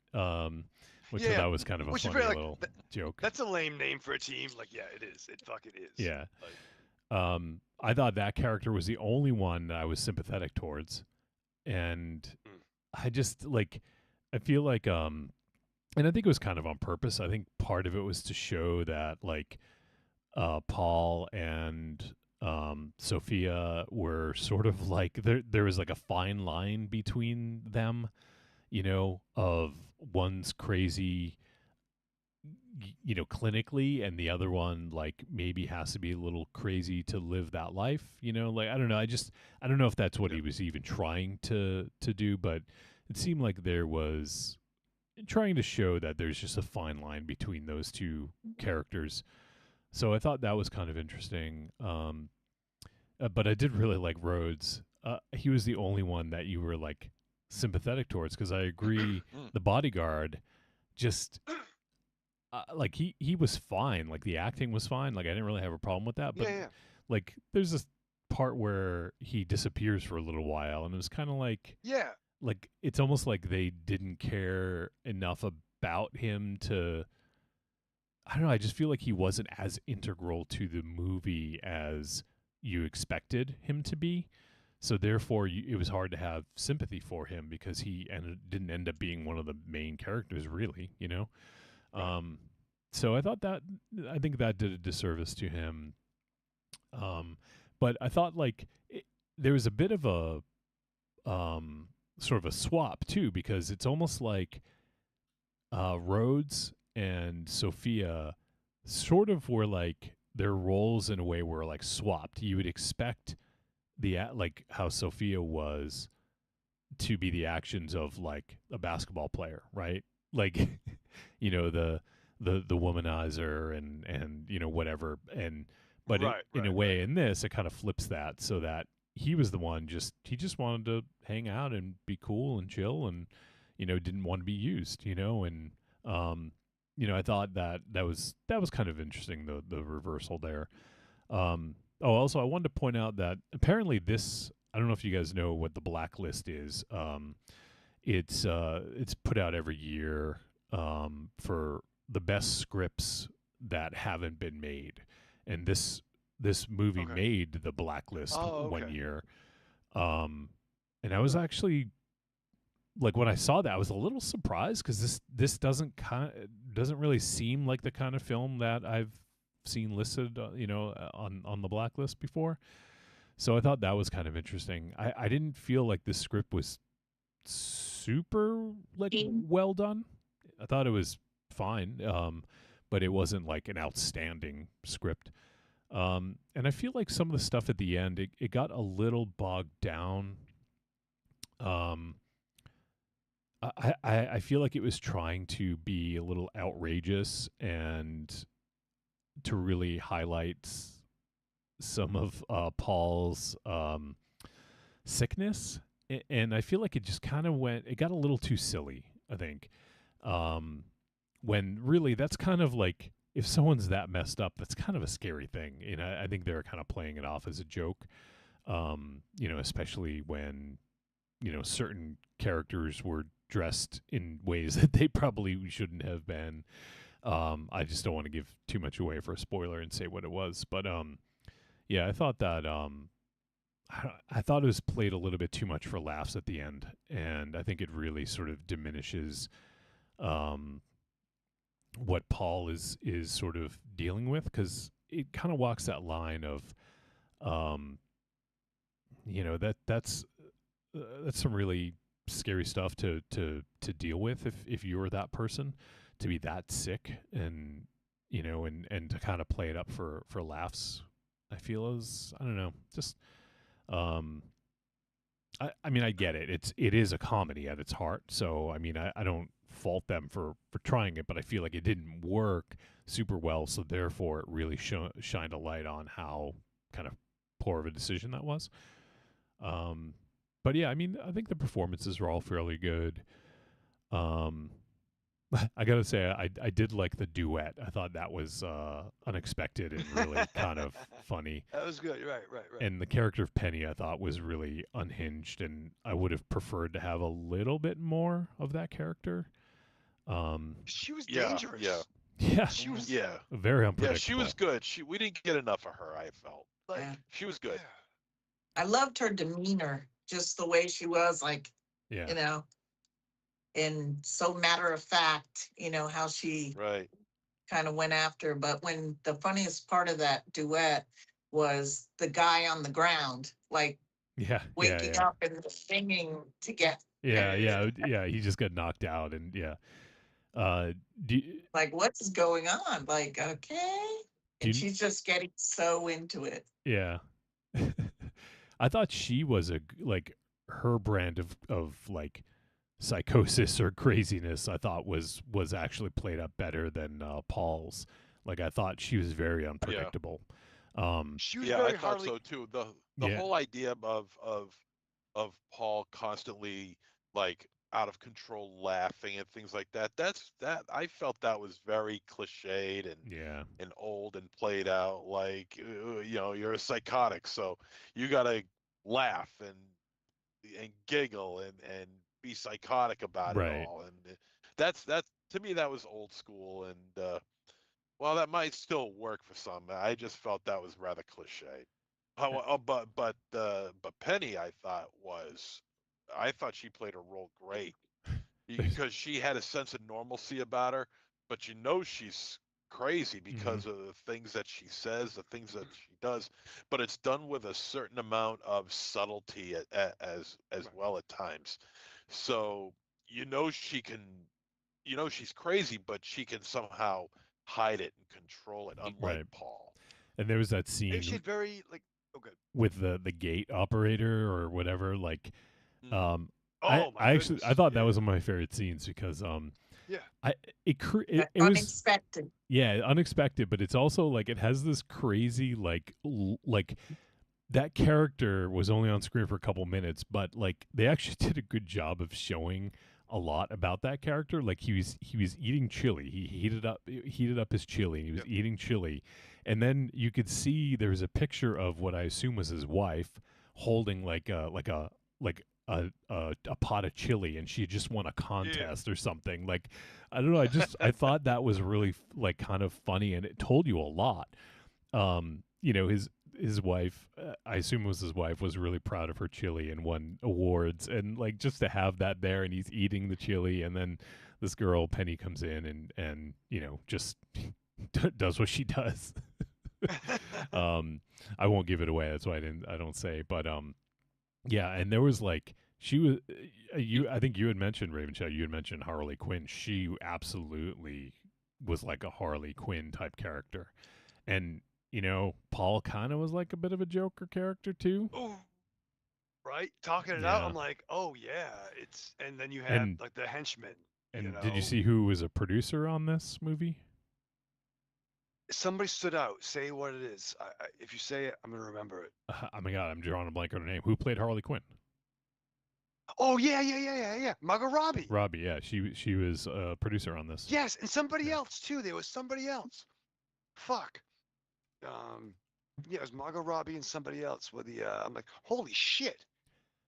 Which I Yeah, thought was kind of a which is funny very like little joke. that's a lame name for a team. Like, yeah, it is. It fucking is. Yeah. Like, I thought that character was the only one that I was sympathetic towards, and mm, I just like, I feel like, and I think it was kind of on purpose. I think part of it was to show that like, Paul and Sophia were sort of like there was like a fine line between them, of one's crazy, clinically, and the other one like maybe has to be a little crazy to live that life, like I don't know. I don't know if that's what yeah. he was even trying to do, but it seemed like there was trying to show that there's just a fine line between those two characters. So I thought that was kind of interesting. But I did really like Rhodes. He was the only one that you were like sympathetic towards, because I agree. Mm. The bodyguard, just like he was fine. Like the acting was fine. Like I didn't really have a problem with that. But Yeah, yeah. like there's this part where he disappears for a little while, and it was kind of Yeah. like it's almost like they didn't care enough about him to. I don't know. I just feel like he wasn't as integral to the movie as you expected him to be. So therefore, it was hard to have sympathy for him because didn't end up being one of the main characters, really. Right. So I think that did a disservice to him. But I thought like there was a bit of a sort of a swap too, because it's almost like Rhodes and Sophia sort of were like their roles in a way were like swapped. You would expect like how Sophia was to be the actions of like a basketball player, right? Like, the womanizer and whatever. And but Right. in Right. a way, Right. in this, it kind of flips that, so that he was the one he just wanted to hang out and be cool and chill, and didn't want to be used, and I thought that was kind of interesting, the reversal there. Also, I wanted to point out that apparently I don't know if you guys know what the blacklist is. It's put out every year for the best scripts that haven't been made, and this movie Okay. made the blacklist Oh, one okay. year. And I was actually like, when I saw that, I was a little surprised, because this doesn't really seem like the kind of film that I've seen listed, on the blacklist before. So I thought that was kind of interesting. I didn't feel like this script was super like well done. I thought it was fine, but it wasn't like an outstanding script. And I feel like some of the stuff at the end, it got a little bogged down. I feel like it was trying to be a little outrageous and to really highlight some of Paul's sickness, and I feel like it just kind of it got a little too silly, I think. When really that's kind of like, if someone's that messed up, that's kind of a scary thing. I think they're kind of playing it off as a joke. Especially when, certain characters were dressed in ways that they probably shouldn't have been. I just don't want to give too much away for a spoiler and say what it was, but yeah, I thought that I thought it was played a little bit too much for laughs at the end, and I think it really sort of diminishes what Paul is sort of dealing with, because it kind of walks that line of, that's some really scary stuff to deal with if you were that person, to be that sick, and and to kind of play it up for laughs. I feel as, I don't know, just I mean, I get it. It is a comedy at its heart, so I mean, I don't fault them for trying it, but I feel like it didn't work super well, so therefore it really shined a light on how kind of poor of a decision that was. But yeah, I mean, I think the performances were all fairly good. I gotta say, I did like the duet. I thought that was unexpected and really kind of funny. That was good. Right. And the character of Penny, I thought, was really unhinged, and I would have preferred to have a little bit more of that character. She was Yeah, dangerous. yeah. Yeah, She was Yeah. very Yeah, unpredictable. she was good. We didn't get enough of her, I felt. like, Yeah. She was good. I loved her demeanor, just the way she was, like, Yeah, and so matter of fact, how she Right. kind of went after. But when the funniest part of that duet was the guy on the ground, like yeah, waking yeah. up and singing to get Yeah. He just got knocked out, and yeah. Do like, what's going on? Like, okay. And you, she's just getting so into it. yeah. I thought she was like, her brand of like psychosis or craziness, I thought was actually played up better than Paul's. Like, I thought she was very unpredictable. She was Yeah, very I thought Harley. so too. The Yeah. whole idea of Paul constantly, like, out of control laughing and things like that. That I felt that was very cliched Yeah. and old and played out. Like, you're a psychotic, so you gotta laugh and giggle and be psychotic about it Right. all. And that's to me, that was old school. And well, that might still work for some. I just felt that was rather cliche. But Penny, I thought she played her role great, because she had a sense of normalcy about her, but she's crazy because of the things that she says, the things that she does, but it's done with a certain amount of subtlety as well at times. So she can, she's crazy, but she can somehow hide it and control it, unlike Right. Paul. And there was that And scene she's very like, oh, good. with the gate operator or whatever. Like, Mm. I Oh my actually, goodness. I thought that Yeah. was one of my favorite scenes, because Yeah. it was, Unexpected. yeah, unexpected, but it's also like, it has this crazy like like, that character was only on screen for a couple minutes, but like, they actually did a good job of showing a lot about that character. Like, he was eating chili. He heated up his chili, and he was Yep. eating chili, and then you could see there was a picture of what I assume was his wife holding like a pot of chili, and she just won a contest or something. Like, I don't know. I thought that was really like kind of funny, and it told you a lot. His wife, I assume it was his wife, was really proud of her chili and won awards, and like, just to have that there, and he's eating the chili, and then this girl Penny comes in and just does what she does. I won't give it away. That's why I don't say. But yeah, and there was like, she was I think you had mentioned, Ravenshaw. You had mentioned Harley Quinn. She absolutely was like a Harley Quinn type character, and Paul kind of was like a bit of a Joker character too. Ooh, right? Talking it out, Yeah. I'm like, oh yeah, it's. And then you have And like the henchmen. and did you see who was a producer on this movie? Somebody stood out. Say what it is. If you say it, I'm gonna remember it. Oh my God, I'm drawing a blank on her name. Who played Harley Quinn? Oh yeah. Margot Robbie. Robbie. Yeah, she was a producer on this. Yes, and somebody Yeah. else too. There was somebody else. Fuck. Yeah, it was Margot Robbie and somebody else with the. I'm like, holy shit.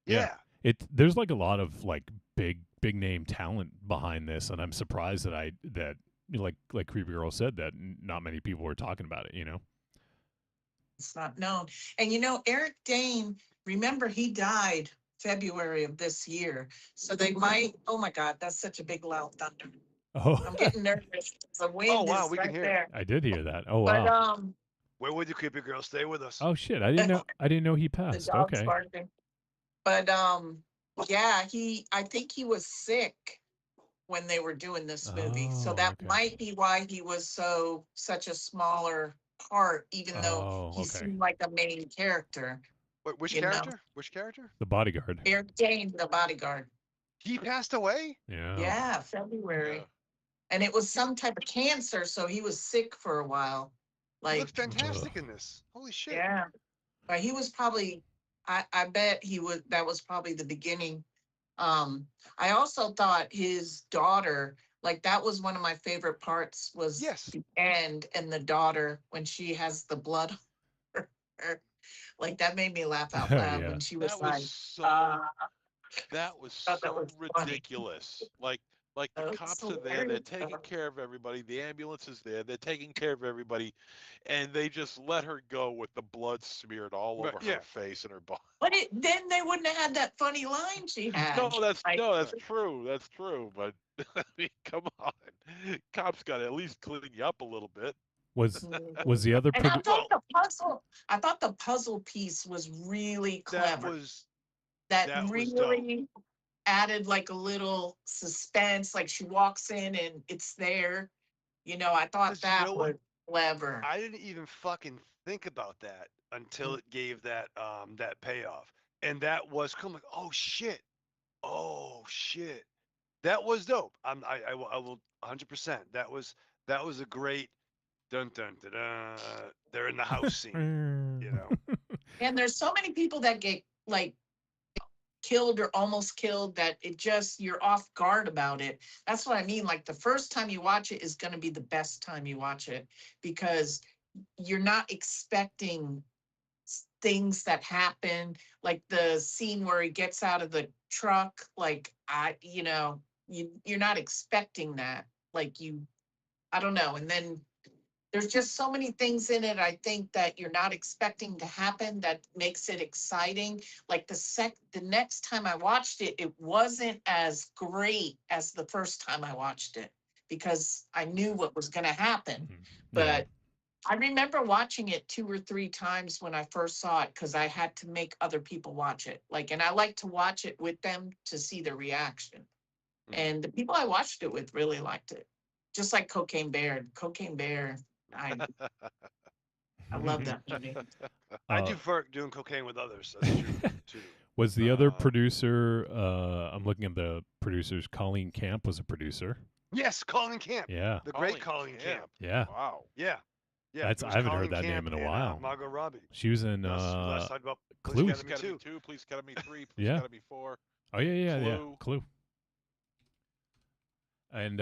Yeah. Yeah. There's like a lot of like big name talent behind this, and I'm surprised that like Creepy Girl said that not many people were talking about it. It's not known. And Eric Dane, remember he died February of this year. So they might, oh my God, that's such a big loud thunder. Oh, I'm getting nervous. The wind wow, is we can right hear it. there. I did hear that. Oh But wow. Where would the creepy girl stay with us? Oh shit, I didn't know he the passed. dog's Okay. barking. But yeah, I think he was sick when they were doing this movie. So Oh, that okay. might be why he was such a smaller part, even though Oh, he okay. seemed like a main character. Wait, which You know. character? Which character? The bodyguard. Eric Dane, the bodyguard. He passed away? Yeah. Yeah, February. Yeah. And it was some type of cancer, so he was sick for a while. He Like, looked fantastic in this. Holy shit. yeah. But he was probably, I bet that was probably the beginning. I also thought his daughter, like that was one of my favorite parts was Yes. the end and the daughter when she has the blood. on her. Like that made me laugh out loud Yeah. when she was That like, was so. That was thought that so was funny. ridiculous. Like the That was cops are there, they're hilarious. taking care of everybody. The ambulance is there, they're taking care of everybody, and they just let her go with the blood smeared all Right, over yeah. her face and her body. But then they wouldn't have had that funny line she had. No, that's Like, true. That's true. But I mean, come on, cops got to at least clean you up a little bit. Was the other and I thought the puzzle piece was really clever. That was really added like a little suspense. Like she walks in and it's there. I thought 'Cause you that know was what? clever. I didn't even fucking think about that until it gave that that payoff. And that was come like, oh shit. That was dope. I will 100%. That was a great dun dun dun dun. They're in the house scene, And there's so many people that get like killed or almost killed that you're off guard about it. That's what I mean. Like the first time you watch it is going to be the best time you watch it because you're not expecting things that happen, like the scene where he gets out of the truck. Like you're not expecting that. Like I don't know. And then there's just so many things in it, I think, that you're not expecting to happen that makes it exciting. Like the next time I watched it, it wasn't as great as the first time I watched it because I knew what was going to happen. But I remember watching it 2 or 3 times when I first saw it because I had to make other people watch it. And I like to watch it with them to see their reaction. And the people I watched it with really liked it. Just like Cocaine Bear. Cocaine Bear, I love that movie. I do for doing cocaine with others. That's true too. Was the other producer? I'm looking at the producers. Colleen Camp was a producer. Yes, Colin Camp. Yeah. The great Colin Camp. Yeah. Wow. Yeah. Yeah. That's it was I haven't Colin heard that Camp name in a and, while. Margot Robbie. She was in Last time about Clue. Police Police Academy Academy 2, Police Academy 3, Police Yeah. Academy 4. Oh yeah. Clue. Clue. And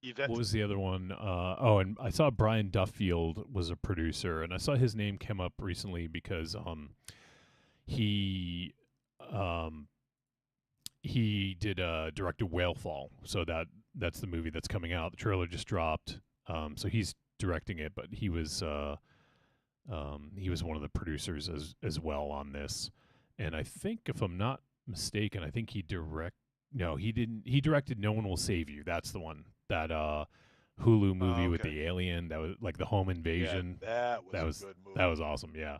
Yvette. what was the other one? And I saw Brian Duffield was a producer, and I saw his name come up recently because he did directed Whalefall, so that's the movie that's coming out. The trailer just dropped, so he's directing it, but he was one of the producers as well on this, and I think if I'm not mistaken, I think he didn't. He directed No One Will Save You. That's the one. That Hulu movie with the alien. That was like the home invasion. Yeah, that was a good movie. That was awesome. Yeah.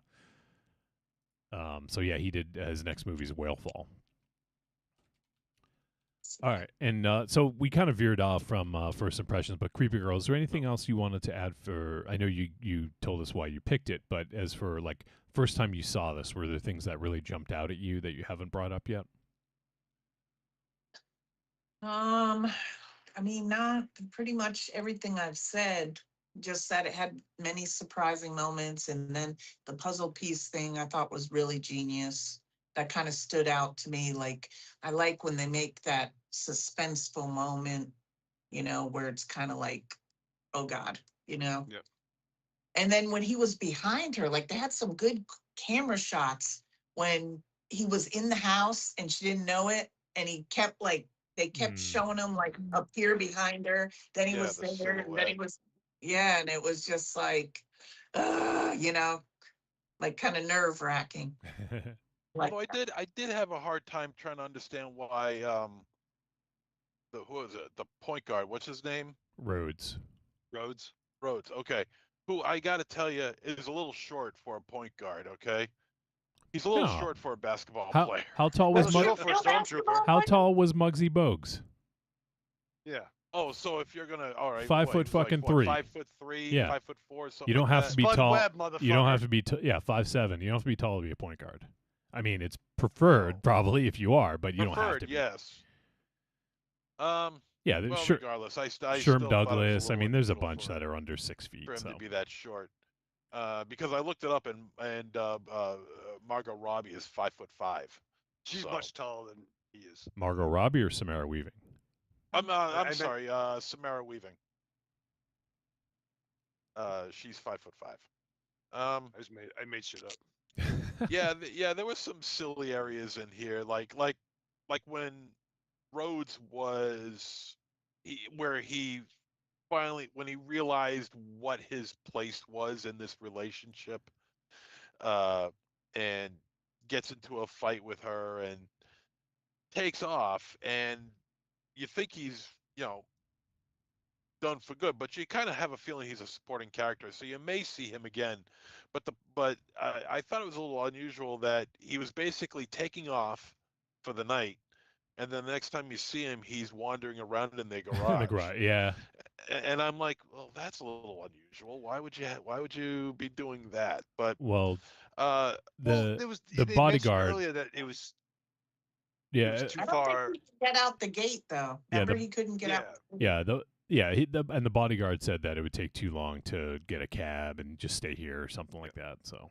So yeah, he did his next movie is Whalefall. All right, and so we kind of veered off from first impressions, but Creepy Girl. Is there anything else you wanted to add for? I know you told us why you picked it, but as for like first time you saw this, were there things that really jumped out at you that you haven't brought up yet? I mean, not pretty much everything I've said, just that it had many surprising moments. And then the puzzle piece thing I thought was really genius. That kind of stood out to me. Like, I like when they make that suspenseful moment, where it's kind of like, oh God, Yep. And then when he was behind her, like they had some good camera shots when he was in the house and she didn't know it. And he kept like, they kept showing him like up here behind her. Then he Yeah, was the there. And then he silhouette. was, yeah. And it was just like, like kind of nerve wracking. Like, Although I did have a hard time trying to understand why who was it? The point guard, what's his name? Rhodes. Rhodes. Rhodes. Okay. Who I got to tell you is a little short for a point guard. Okay. He's a little No. short for a basketball How player. how tall was That's Mug- short for a stormtrooper. how tall was Muggsy Bogues? Yeah. Oh, so if you're gonna, all right, 5 what, foot he was like, fucking what, three. 5'3", Yeah. 5'4", something. You don't like have that. to be Spud tall. Webb, motherfucker. You don't have to be 5'7". You don't have to be tall to be a point guard. I mean, it's preferred No. probably if you are, but you don't have Preferred, to be. yes. Yeah, Well, sure. regardless, I Sherm still thought it was a Douglas. I little mean, there's a unusual bunch that are under 6 feet. for him So to be that short. Because I looked it up and Margot Robbie is 5'5". She's So- much taller than he is. Margot Robbie or Samara Weaving? I'm I meant- sorry, Samara Weaving. She's 5'5". I made shit up. Yeah, there was some silly areas in here, like when Rhodes was where he finally when he realized what his place was in this relationship, and gets into a fight with her and takes off, and you think he's done for good, but you kind of have a feeling he's a supporting character, so you may see him again. But I thought it was a little unusual that he was basically taking off for the night, and then the next time you see him, he's wandering around in their garage. The garage, yeah. And I'm like, well, that's a little unusual. Why would you be doing that? But Well, uh, the there was the they mentioned bodyguard. earlier that it was Yeah, too I don't far. think he could get out the gate though. Yeah, Remember, the- he couldn't get Yeah. out. and the bodyguard said that it would take too long to get a cab and just stay here or something like that. So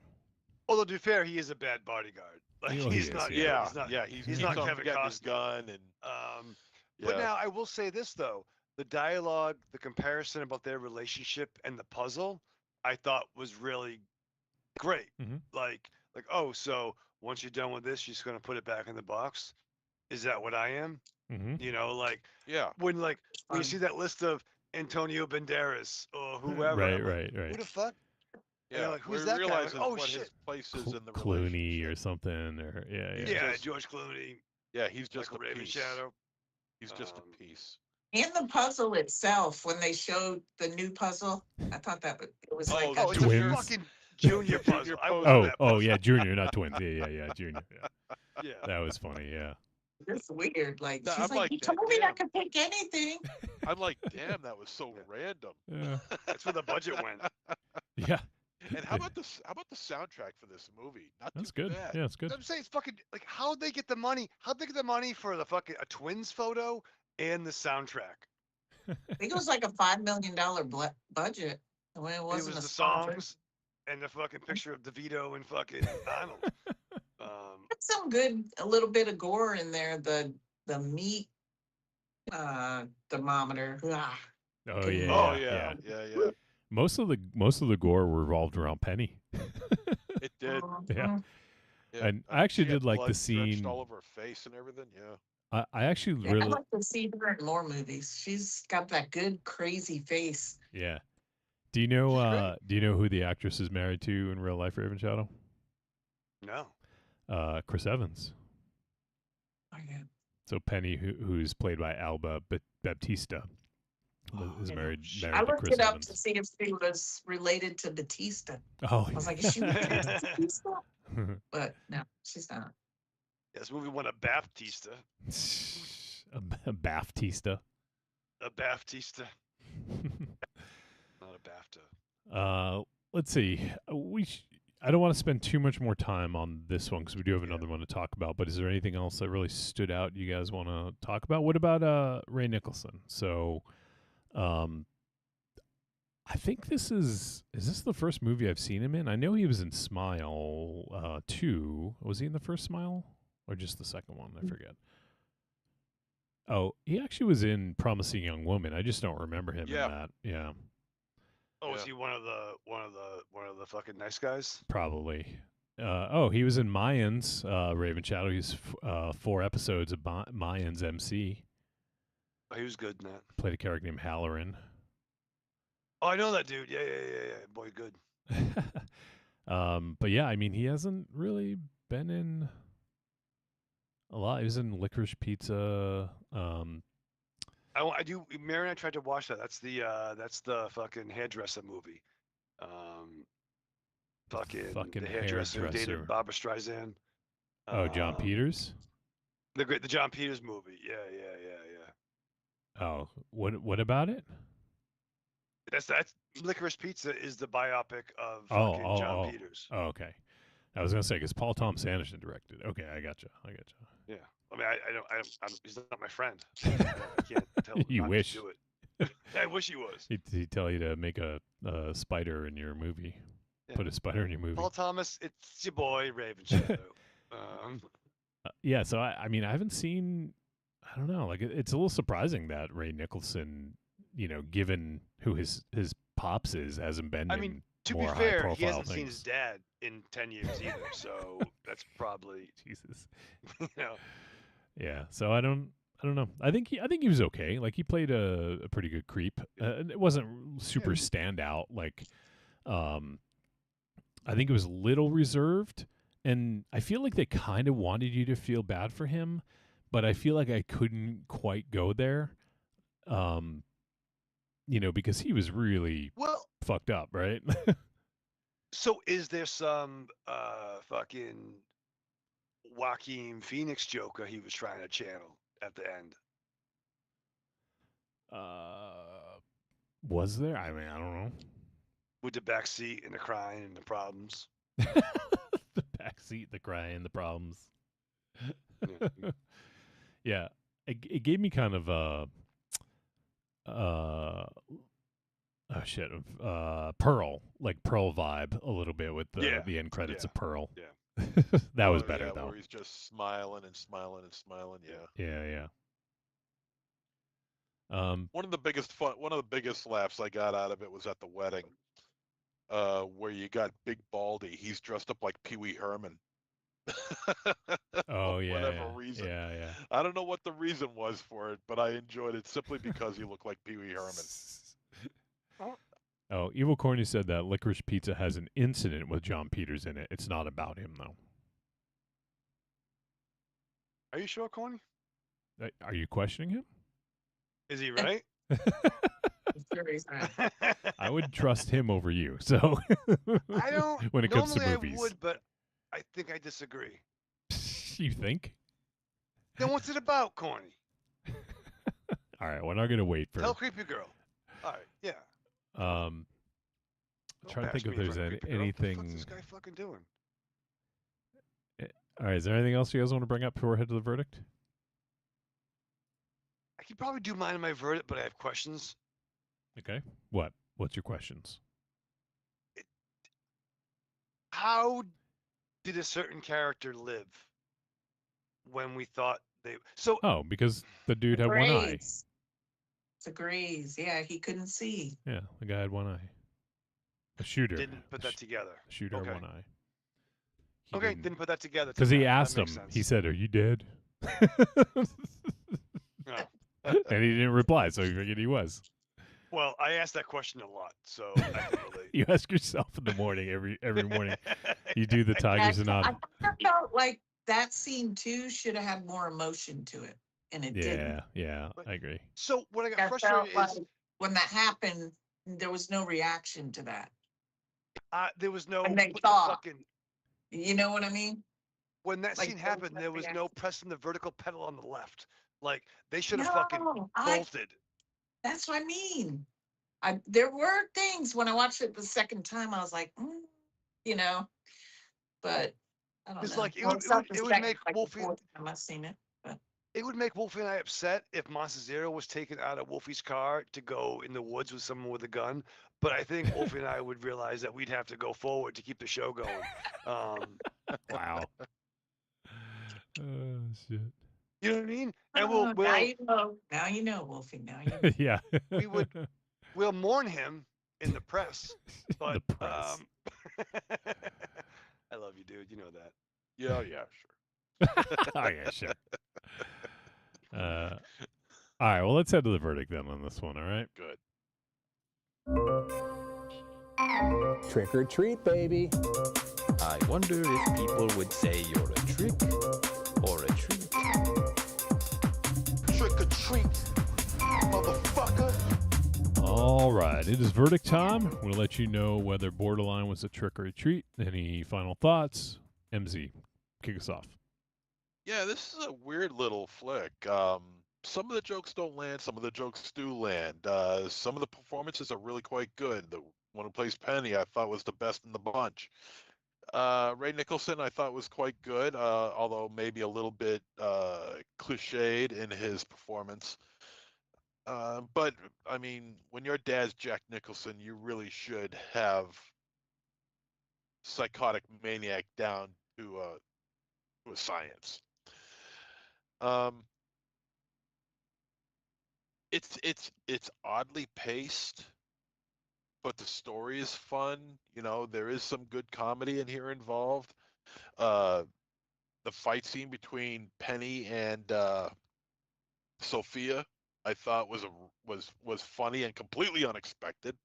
Although to be fair, he is a bad bodyguard. Like Well, he he's is, not. yeah. He's not. he's not on Kevin forgetting his Costner. gun and But yeah. now I will say this though: the dialogue, the comparison about their relationship, and the puzzle, I thought was really great. Mhm. Like, oh, so once you're done with this, you're just gonna put it back in the box. Is that what I am? mhm. Yeah. When you Fun. see that list of Antonio Banderas or whoever, Right, I'm like, right. who the fuck? And Yeah, you're like, who's where that he guy? I'm realizes like, oh what shit. his place is in the Clooney or relationship. something, or yeah. Yeah, just- George Clooney, Yeah, he's just Michael a Raven piece. Shadow. He's just Um, a piece. And the puzzle itself, when they showed the new puzzle, I thought that it was like Oh, Oh, a it's Twins. a fucking junior Junior puzzle. I puzzle. want Oh, that yeah, puzzle. Junior, not twins. Yeah, Junior. Yeah. Yeah. That was funny. Yeah. it's weird. Like No, she's I'm like, like, you told me I damn. could pick anything. I'm like, damn, that was so random. Yeah. That's where the budget went. Yeah. And how about the soundtrack for this movie? Not That's too good. bad. Yeah, it's good. I'm saying it's fucking like how'd they get the money? How'd they get the money for the fucking a twins photo and the soundtrack? I think it was like a $5 million budget. When it And it wasn't was a the sponsor. songs and the fucking picture of DeVito and fucking Arnold. Had some good, a little bit of gore in there. The meat thermometer. Ah, Oh yeah. Oh yeah. yeah. Most of the gore revolved around Penny. It did. Yeah. Yeah. And I actually she had did like the blood drenched scene. all over her face and everything. Yeah. I actually yeah, I'd really like to see her in more movies. She's got that good, crazy face. yeah. Do you know She's great. do you know who the actress is married to in real life, Raven Shadow? No. Chris Evans. Oh, yeah. So Penny, who's played by Alba Baptista, is Yeah. married I to looked Chris it up Evans. to see if she was related to Batista. Oh, I was like, is she related to Batista? But no, she's not. Yeah, this movie won a Baptista. A Baftista. A Baptista, not a BAFTA. Let's see. I don't want to spend too much more time on this one because we do have another one to talk about. But is there anything else that really stood out you guys want to talk about? What about Ray Nicholson? So, I think this is this the first movie I've seen him in? I know he was in Smile 2. Was he in the first Smile or just the second one? I forget. Oh, he actually was in Promising Young Woman. I just don't remember him in that. Yeah. Oh, was he one of the fucking nice guys? Probably. He was in Mayans, Raven Shadow. He's 4 episodes of Mayans MC. Oh, he was good in that. Played a character named Halloran. Oh, I know that dude. Yeah. Boy, good. But yeah, I mean, he hasn't really been in a lot. He was in Licorice Pizza. I do. Mary and I tried to watch that. That's the fucking hairdresser movie. Fucking the hairdresser who dated Barbara Streisand. Oh, John Peters. The John Peters movie. Yeah. Oh, what about it? That's Licorice Pizza is the biopic of fucking John Peters. Oh, okay. I was gonna say because Paul Thomas Anderson directed. Okay, I gotcha. Yeah. I mean, he's not my friend. I can't tell him You not wish. to do it. I wish he was. He'd tell you to make a spider in your movie. Yeah. Put a spider in your movie. Paul Thomas, it's your boy Raven Shadow. Yeah, so I mean, I haven't seen. I don't know. Like, it's a little surprising that Ray Nicholson, given who his pops is, hasn't been. I mean, to be fair, he hasn't seen his dad in 10 years either. So that's probably Jesus. know. Yeah. So I don't know. I think he was okay. Like, he played a pretty good creep. It wasn't super standout. Like, I think it was a little reserved, and I feel like they kind of wanted you to feel bad for him, but I feel like I couldn't quite go there. Because he was really fucked up, right? So is there some fucking Joaquin Phoenix Joker he was trying to channel at the end? Was there? I mean, I don't know. With the backseat and the crying and the problems. The backseat, the crying, the problems. Yeah, it gave me kind of Pearl, like Pearl vibe a little bit with the end credits of Pearl. Yeah. That was better though. Where he's just smiling and smiling and smiling. Yeah. One of the biggest laughs I got out of it was at the wedding, where you got Big Baldy. He's dressed up like Pee Wee Herman. Oh yeah. Whatever reason. Yeah. I don't know what the reason was for it, but I enjoyed it simply because he looked like Pee Wee Herman. Oh, Evil Corny said that Licorice Pizza has an incident with John Peters in it. It's not about him though. Are you sure, Corny? Are you questioning him? Is he right? I would trust him over you. So I don't. When it comes to movies, I would, but I think I disagree. You think? Then what's it about, Corny? All right, we're not gonna wait for. Tell creepy girl. All right, yeah. I'm trying to think if there's anything. What's this guy fucking doing? All right, is there anything else you guys want to bring up before we head to the verdict? I could probably do mine and my verdict, but I have questions. Okay. What's your questions? How did a certain character live when we thought they... So... Oh, because the dude had one eye. The grays. Yeah, he couldn't see. Yeah, the guy had one eye. A shooter. Didn't put that together. A shooter had one eye. Okay, didn't put that together. Because he asked him. He said, "Are you dead?" And he didn't reply, so he figured he was. Well, I asked that question a lot, so I can relate. You ask yourself in the morning, every morning. You do the tigers and I felt like that scene too should have had more emotion to it, and it didn't. Yeah, I agree. So what I got frustrated is like when that happened, there was no reaction to that. There was no. And they thought. You know what I mean? When that scene happened, there was no pressing the vertical pedal on the left. Like they should have fucking No, bolted. that's what I mean. There were things when I watched it the second time, I was like, you know, but I don't It's know. like Well, it's it would not the it would second, make like the Wolfie fourth time I've seen it. But it would make Wolfie and I upset if Monster Zero was taken out of Wolfie's car to go in the woods with someone with a gun. But I think Wolfie and I would realize that we'd have to go forward to keep the show going. Wow. Oh shit. You know what I mean? And we'll now we'll you know. Now you know, Wolfie. Now you know. Yeah. we would we'll mourn him in the press. But The press. I love you, dude. You know that. Yeah, yeah, sure. Oh yeah, sure. All right. Well, let's head to the verdict then on this one. All right. Good. Trick or treat, baby. I wonder if people would say you're a trick or a treat. Trick or treat, motherfucker. All right. It is verdict time. We'll let you know whether Borderline was a trick or a treat. Any final thoughts? MZ, kick us off. Yeah, this is a weird little flick. Some of the jokes don't land, some of the jokes do land. Some of the performances are really quite good. The one who plays Penny, I thought was the best in the bunch. Ray Nicholson, I thought was quite good, although maybe a little bit cliched in his performance. But I mean, when your dad's Jack Nicholson, you really should have psychotic maniac down to a science. It's oddly paced, but the story is fun. You know, there is some good comedy in here involved. The fight scene between Penny and Sophia, I thought was funny and completely unexpected,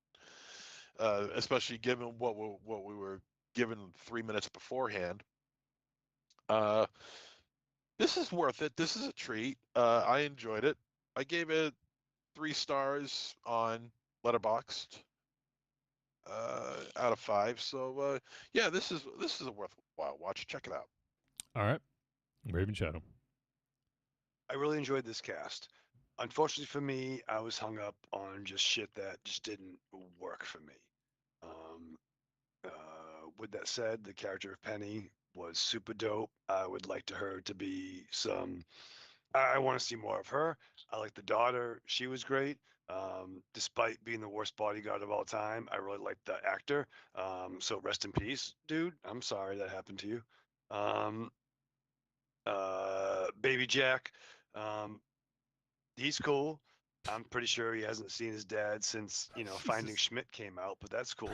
especially given what we were given 3 minutes beforehand. This is worth it. This is a treat. I enjoyed it. I gave it 3 stars on Letterboxd out of 5. So yeah, this is a worthwhile watch. Check it out. All right. Raven Shadow. I really enjoyed this cast. Unfortunately for me, I was hung up on just shit that just didn't work for me. With that said, the character of Penny was super dope. I would like to her to be some. I want to see more of her. I like the daughter. She was great. Despite being the worst bodyguard of all time, I really liked the actor. So rest in peace, dude. I'm sorry that happened to you. Baby Jack. He's cool. I'm pretty sure he hasn't seen his dad since, Finding Schmidt came out, but that's cool.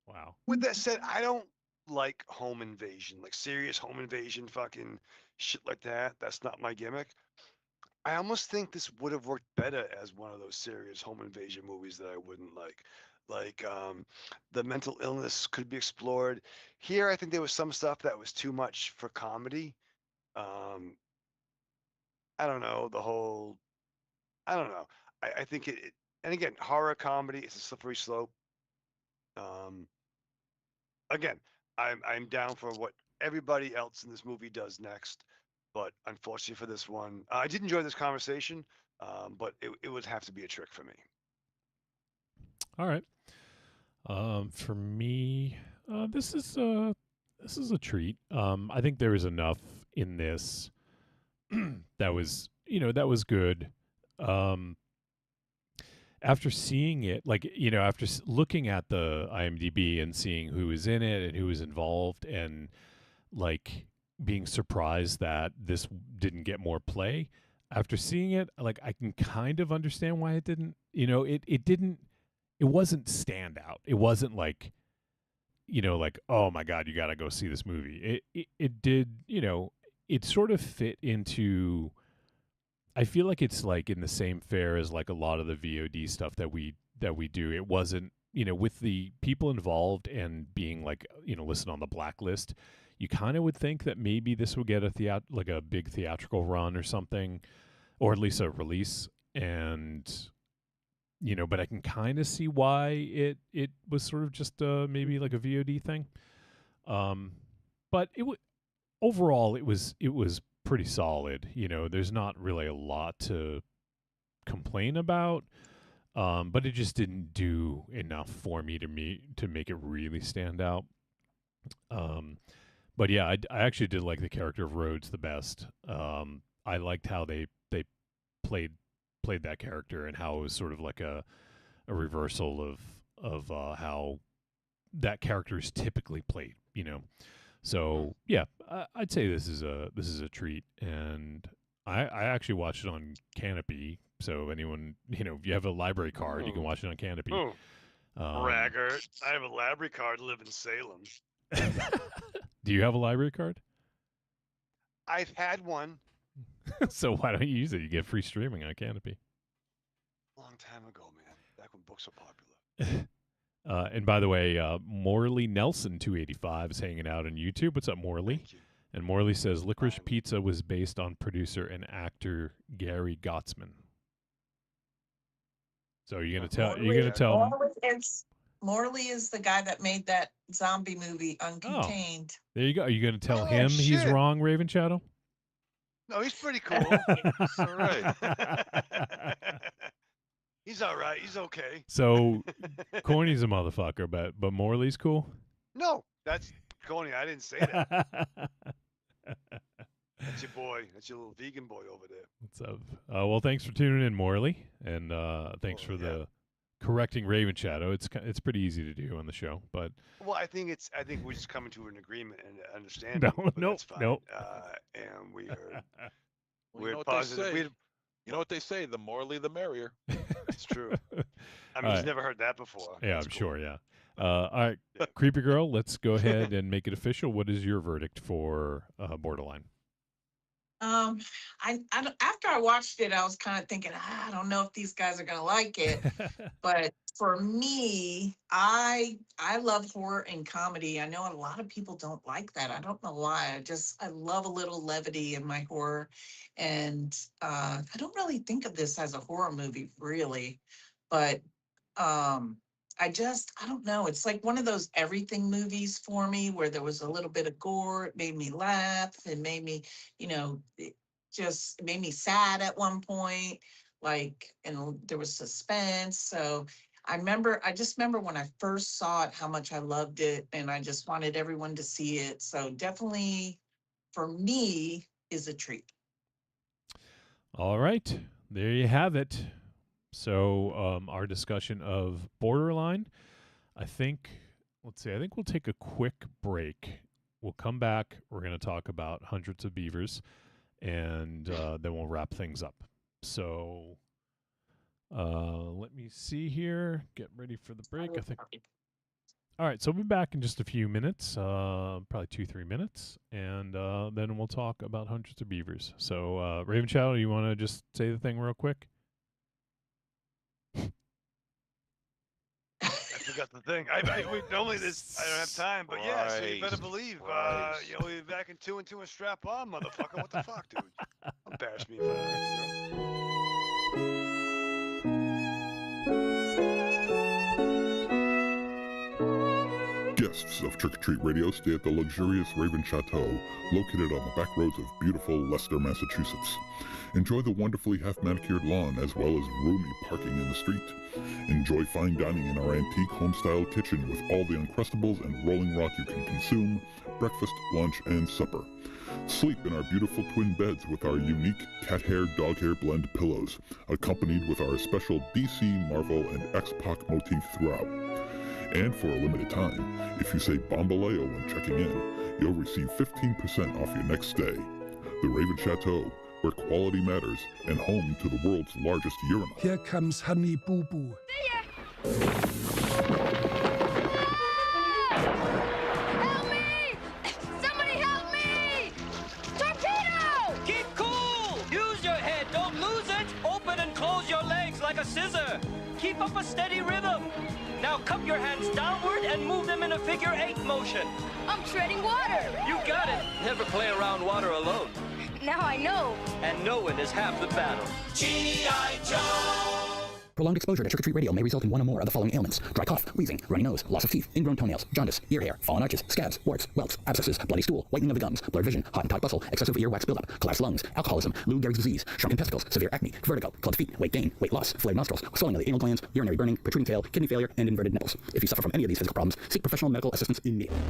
Wow. With that said, I don't like home invasion, like serious home invasion, fucking shit like that. That's not my gimmick. I almost think this would have worked better as one of those serious home invasion movies that I wouldn't like. Like the mental illness could be explored. Here, I think there was some stuff that was too much for comedy. I don't know, I don't know. I think and again, horror comedy is a slippery slope. Again, I'm down for what everybody else in this movie does next, but unfortunately for this one, I did enjoy this conversation, but it would have to be a trick for me. All right. For me, this is a treat. I think there is enough in this that was good. After seeing it, after looking at the IMDb and seeing who was in it and who was involved, and like being surprised that this didn't get more play. After seeing it, I can kind of understand why it didn't. It wasn't standout. It wasn't like, oh my God, you got to go see this movie. It did, it sort of fit into. I feel like it's like in the same fare as like a lot of the VOD stuff that we do. It wasn't, with the people involved and being like, listed on the blacklist, you kind of would think that maybe this would get a big theatrical run or something, or at least a release. And, but I can kind of see why it was sort of just maybe like a VOD thing. But overall, it was pretty solid. You know, there's not really a lot to complain about, but it just didn't do enough for me to make it really stand out. But yeah, I actually did like the character of Rhodes the best. I liked how they played that character and how it was sort of like a reversal of how that character is typically played, you know. So yeah, I'd say this is a treat, and I actually watched it on Canopy. So anyone, you know, if you have a library card, you can watch it on Canopy. Braggart. I have a library card, live in Salem. Do you have a library card? I've had one. So why don't you use it? You get free streaming on Canopy. Long time ago, man. Back when books were popular. And by the way, Morley Nelson 285 is hanging out on YouTube. What's up, Morley? Thank you. And Morley says Licorice Pizza was based on producer and actor Gary Gottsman. So you're gonna tell Morley is the guy that made that zombie movie Uncontained. There you go. Are you gonna tell Oh, him he's shit. wrong, Raven Shadow? No, he's pretty cool. That's all right. He's all right. He's okay. So Corny's a motherfucker, but Morley's cool. No, that's Coney. I didn't say that. That's your boy. That's your little vegan boy over there. What's up? Well, thanks for tuning in, Morley, and thanks for the correcting Raven Shadow. It's pretty easy to do on the show, but Well, I think we're just coming to an agreement and understanding. No, but nope, that's fine. nope. And we are Well, you we're know what they positive. say. You know what they say, the morely the merrier. It's true. I mean, All he's right. never heard that before. yeah, That's I'm cool. sure. Yeah. All right, Creepy Girl. Let's go ahead and make it official. What is your verdict for Borderline? After I watched it, I was kind of thinking, I don't know if these guys are gonna like it. But for me, I love horror and comedy. I know a lot of people don't like that. I don't know why. I love a little levity in my horror, and I don't really think of this as a horror movie, really. But I don't know. It's like one of those everything movies for me, where there was a little bit of gore. It made me laugh. It made me, it made me sad at one point. And there was suspense. So I just remember when I first saw it, how much I loved it, and I just wanted everyone to see it. So definitely, for me, is a treat. All right, there you have it. So our discussion of Borderline, I think we'll take a quick break. We'll come back. We're going to talk about Hundreds of Beavers, and then we'll wrap things up. So let me see here. Get ready for the break, I think. All right, so we'll be back in just a few minutes, probably 2-3 minutes, and then we'll talk about Hundreds of Beavers. So Raven Shadow, you want to just say the thing real quick? I forgot the thing. Normally this I don't have time, but yeah, so you better believe. We'll be back in 2 and 2 and strap on, motherfucker. What the fuck, dude? Don't embarrass me in front of you, Guests of Trick or Treat Radio stay at the luxurious Raven Chateau, located on the back roads of beautiful Leicester, Massachusetts. Enjoy the wonderfully half-manicured lawn as well as roomy parking in the street. Enjoy fine dining in our antique home-style kitchen with all the Uncrustables and Rolling Rock you can consume, breakfast, lunch, and supper. Sleep in our beautiful twin beds with our unique cat hair, dog hair blend pillows, accompanied with our special DC, Marvel, and X-Pac motif throughout. And for a limited time, if you say Bombaleo when checking in, you'll receive 15% off your next stay. The Raven Chateau, where quality matters, and home to the world's largest urinal. Here comes Honey Boo Boo. Help me! Somebody help me! Torpedo! Keep cool! Use your head, don't lose it! Open and close your legs like a scissor. Keep up a steady rhythm. Now cup your hands downward and move them in a figure 8 motion. I'm treading water. You got it. Never play around water alone. Now I know. And knowing is half the battle. G.I. Joe! Prolonged exposure to trick-or-treat radio may result in one or more of the following ailments: dry cough, wheezing, runny nose, loss of teeth, ingrown toenails, jaundice, ear hair, fallen arches, scabs, warts, welts, abscesses, bloody stool, whitening of the gums, blurred vision, hot and tight bustle, excessive earwax buildup, collapsed lungs, alcoholism, Lou Gehrig's disease, shrunken testicles, severe acne, vertigo, clubbed feet, weight gain, weight loss, flared nostrils, swelling of the anal glands, urinary burning, protruding tail, kidney failure, and inverted nipples. If you suffer from any of these physical problems, seek professional medical assistance immediately.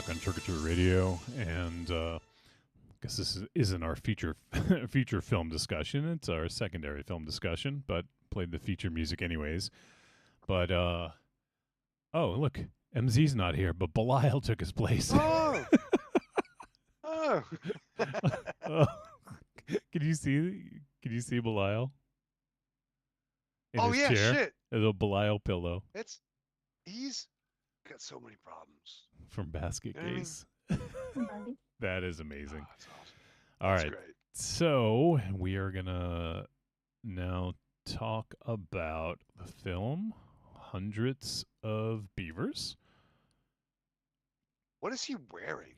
On Trick or Treat Radio, and I guess this isn't our feature film discussion. It's our secondary film discussion, but played the feature music anyways. But oh, look, MZ's not here, but Belial took his place. Oh, oh. Oh. Can you see Belial? In Oh his yeah, chair? shit. There's a Belial pillow. He's got so many problems. From Basket Case. That is amazing. Oh, that's awesome. All That's right. great. So we are going to now talk about the film Hundreds of Beavers. What is he wearing?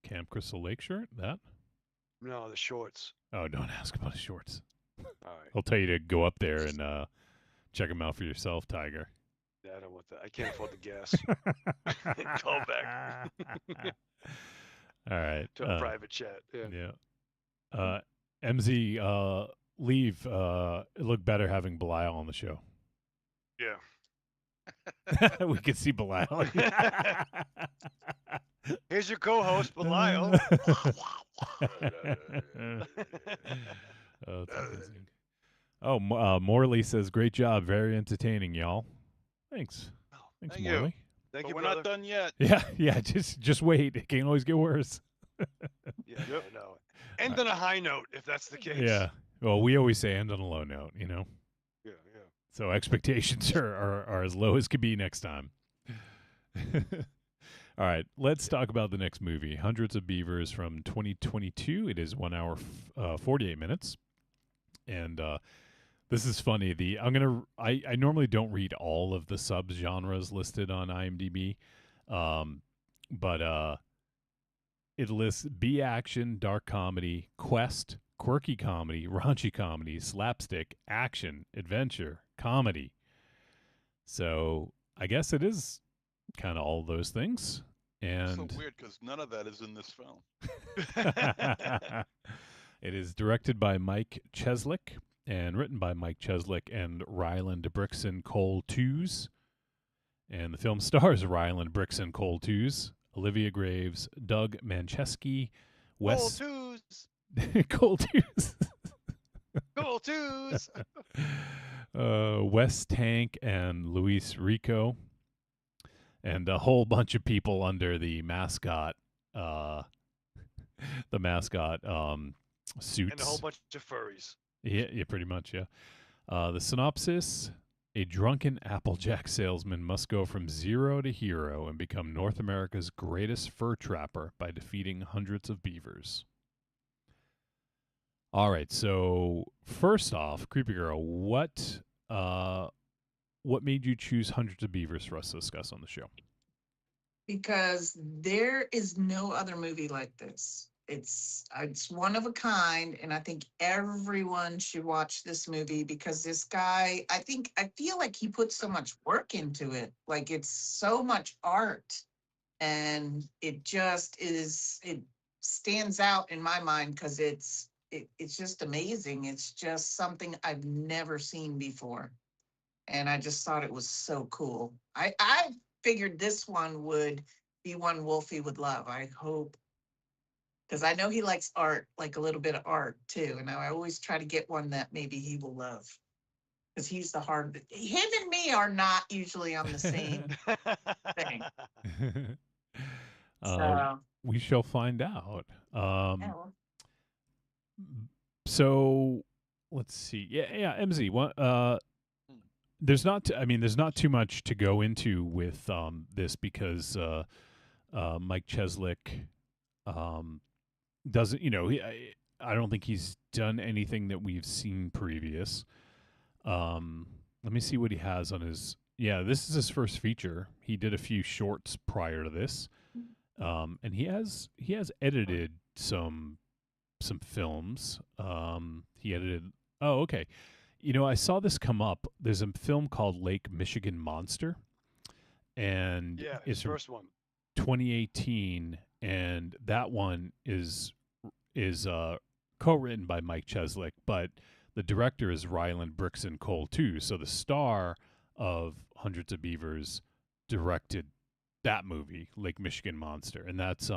Camp Crystal Lake shirt? That? No, the shorts. Oh, don't ask about his shorts. All right. I'll tell you to go up there and check them out for yourself, Tiger. Yeah, I don't want that. I can't afford the gas. Call back. All right. To a private chat. Yeah. MZ, leave. It looked better having Belial on the show. Yeah. We could see Belial. Here's your co-host, Belial. Oh, it's amazing. Oh, Morley says, great job. Very entertaining, y'all. Thanks. Thanks, Thank Morley. you. Thank But you, we're brother. not done yet. Yeah. Just wait. It can always get worse. Yeah, no. End on a high note, if that's the case. Yeah. Well, we always say end on a low note, you know? Yeah. So expectations are as low as could be next time. All right, let's talk about the next movie, Hundreds of Beavers from 2022. It is 1 hour, 48 minutes. And this is funny. I normally don't read all of the subgenres listed on IMDb, but it lists B action, dark comedy, quest, quirky comedy, raunchy comedy, slapstick, action, adventure, comedy. So I guess it is kind of all those things. And So weird because none of that is in this film. it is directed by Mike Cheslick and written by Mike Cheslick and Ryland Brixton Cole Tews. And the film stars Ryland Brixton Cole Tews, Olivia Graves, Doug Mancheski, Wes Twos. Cole Tews. Cool twos. Wes Tank and Luis Rico, and a whole bunch of people under the mascot, uh, suits. And a whole bunch of furries. Yeah, pretty much, yeah. The synopsis: a drunken Applejack salesman must go from zero to hero and become North America's greatest fur trapper by defeating hundreds of beavers. All right, so first off, Creepy Girl, what made you choose Hundreds of Beavers for us to discuss on the show? Because there is no other movie like this. It's one of a kind, and I think everyone should watch this movie because this guy, I feel like he put so much work into it. Like it's so much art, and it stands out in my mind because it's just amazing. It's just something I've never seen before, and I just thought it was so cool. I figured this one would be one Wolfie would love. I hope, because I know he likes art, like a little bit of art too. And I always try to get one that maybe he will love, because he's the hard. Him and me are not usually on the same thing. So We shall find out. yeah, well, So let's see. Yeah, MZ. What? There's not. There's not too much to go into with this because Mike Cheslick doesn't. I don't think he's done anything that we've seen previous. Let me see what he has on his. Yeah, this is his first feature. He did a few shorts prior to this, and he has edited some films. He edited. Oh, okay. I saw this come up. There's a film called Lake Michigan Monster, and Yeah, it's from first one. 2018, and that one is co-written by Mike Cheslick, but the director is Ryland Brixton Cole too. So the star of Hundreds of Beavers directed that movie, Lake Michigan Monster, and that's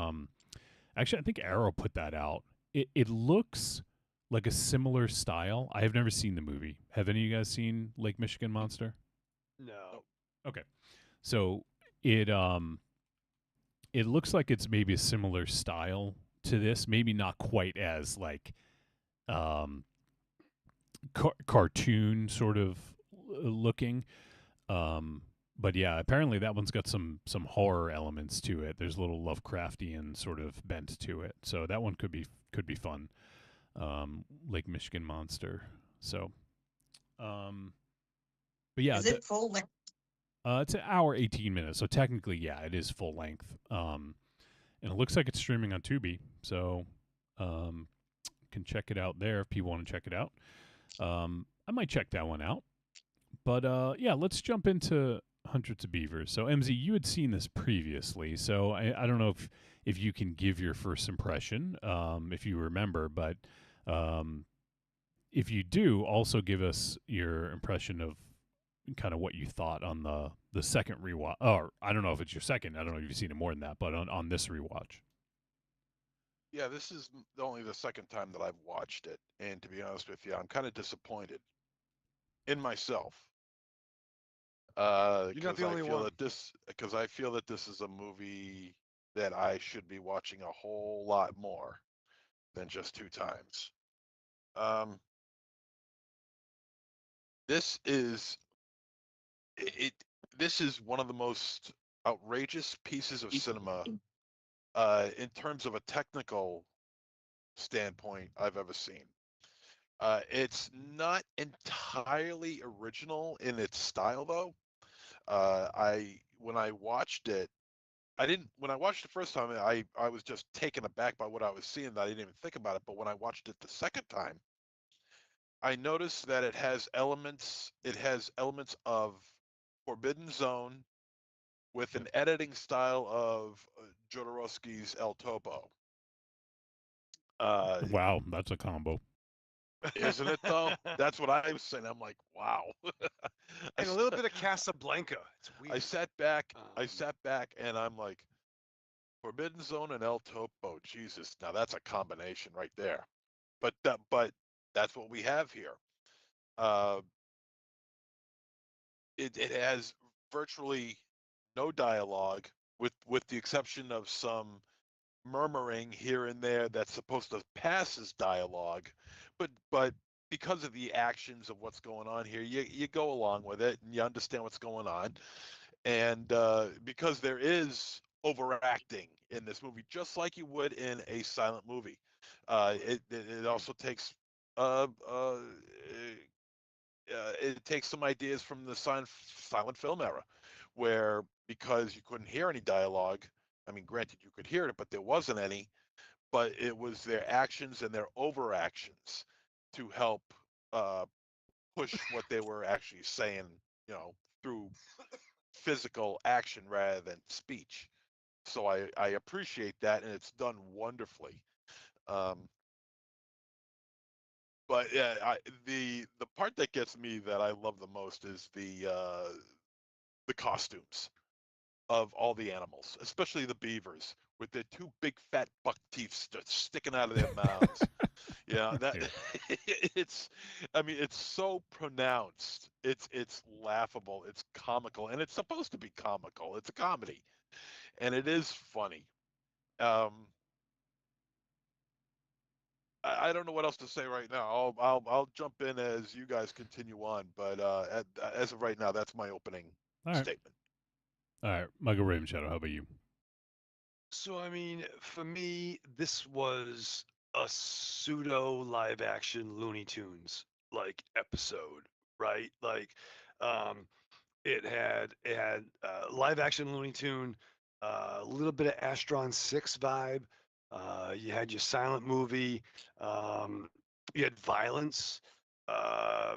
actually I think Arrow put that out. It looks like a similar style. I have never seen the movie. Have any of you guys seen Lake Michigan Monster? No. Okay. So it looks like it's maybe a similar style to this, maybe not quite as like cartoon sort of looking. But yeah, apparently that one's got some horror elements to it. There's a little Lovecraftian sort of bent to it. So that one could be fun. Lake Michigan Monster. So but yeah, is it full length? It's an hour 18 minutes, so technically, yeah, it is full length. And it looks like it's streaming on Tubi, so can check it out there if people want to check it out. I might check that one out. But yeah, let's jump into Hundreds of Beavers. So MZ, you had seen this previously, so I don't know if you can give your first impression, if you remember, but if you do, also give us your impression of kind of what you thought on the second rewatch. Or I don't know if it's your second. I don't know if you've seen it more than that, but on this rewatch. Yeah, this is only the second time that I've watched it, and to be honest with you, I'm kind of disappointed in myself. You're not the only one. Because I feel that this is a movie that I should be watching a whole lot more than just 2 times. This is one of the most outrageous pieces of cinema in terms of a technical standpoint I've ever seen. It's not entirely original in its style, though. When I watched it the first time, I was just taken aback by what I was seeing, that I didn't even think about it. But when I watched it the second time, I noticed that it has elements of Forbidden Zone with an editing style of Jodorowsky's El Topo. Wow, that's a combo. Isn't it though? That's what I was saying. I'm like, wow. And a little bit of Casablanca. It's weird. I sat back and I'm like, Forbidden Zone and El Topo. Jesus, now that's a combination right there. But that's what we have here. Uh, it has virtually no dialogue, with the exception of some murmuring here and there that's supposed to pass as dialogue, but because of the actions of what's going on here, you go along with it and you understand what's going on, and because there is overacting in this movie, just like you would in a silent movie. It also takes uh, uh, it takes some ideas from the silent film era, where because you couldn't hear any dialogue, I mean, granted you could hear it, but there wasn't any, but it was their actions and their overactions to help uh, push what they were actually saying, through physical action rather than speech. So I appreciate that, and it's done wonderfully. Um, but yeah, the part that gets me, that I love the most, is the costumes of all the animals, especially the beavers, with their two big fat buck teeth sticking out of their mouths. Yeah, that it's, I mean, it's so pronounced. It's laughable. It's comical, and it's supposed to be comical. It's a comedy, and it is funny. Um, I don't know what else to say right now. I'll jump in as you guys continue on, but as of right now, that's my opening All right. statement. All right, Michael Raven Shadow, how about you? So, I mean, for me, this was a pseudo live action Looney Tunes like episode, right? Like, um, it had live action Looney Tune, a little bit of Astron 6 vibe. You had your silent movie. You had violence. Uh,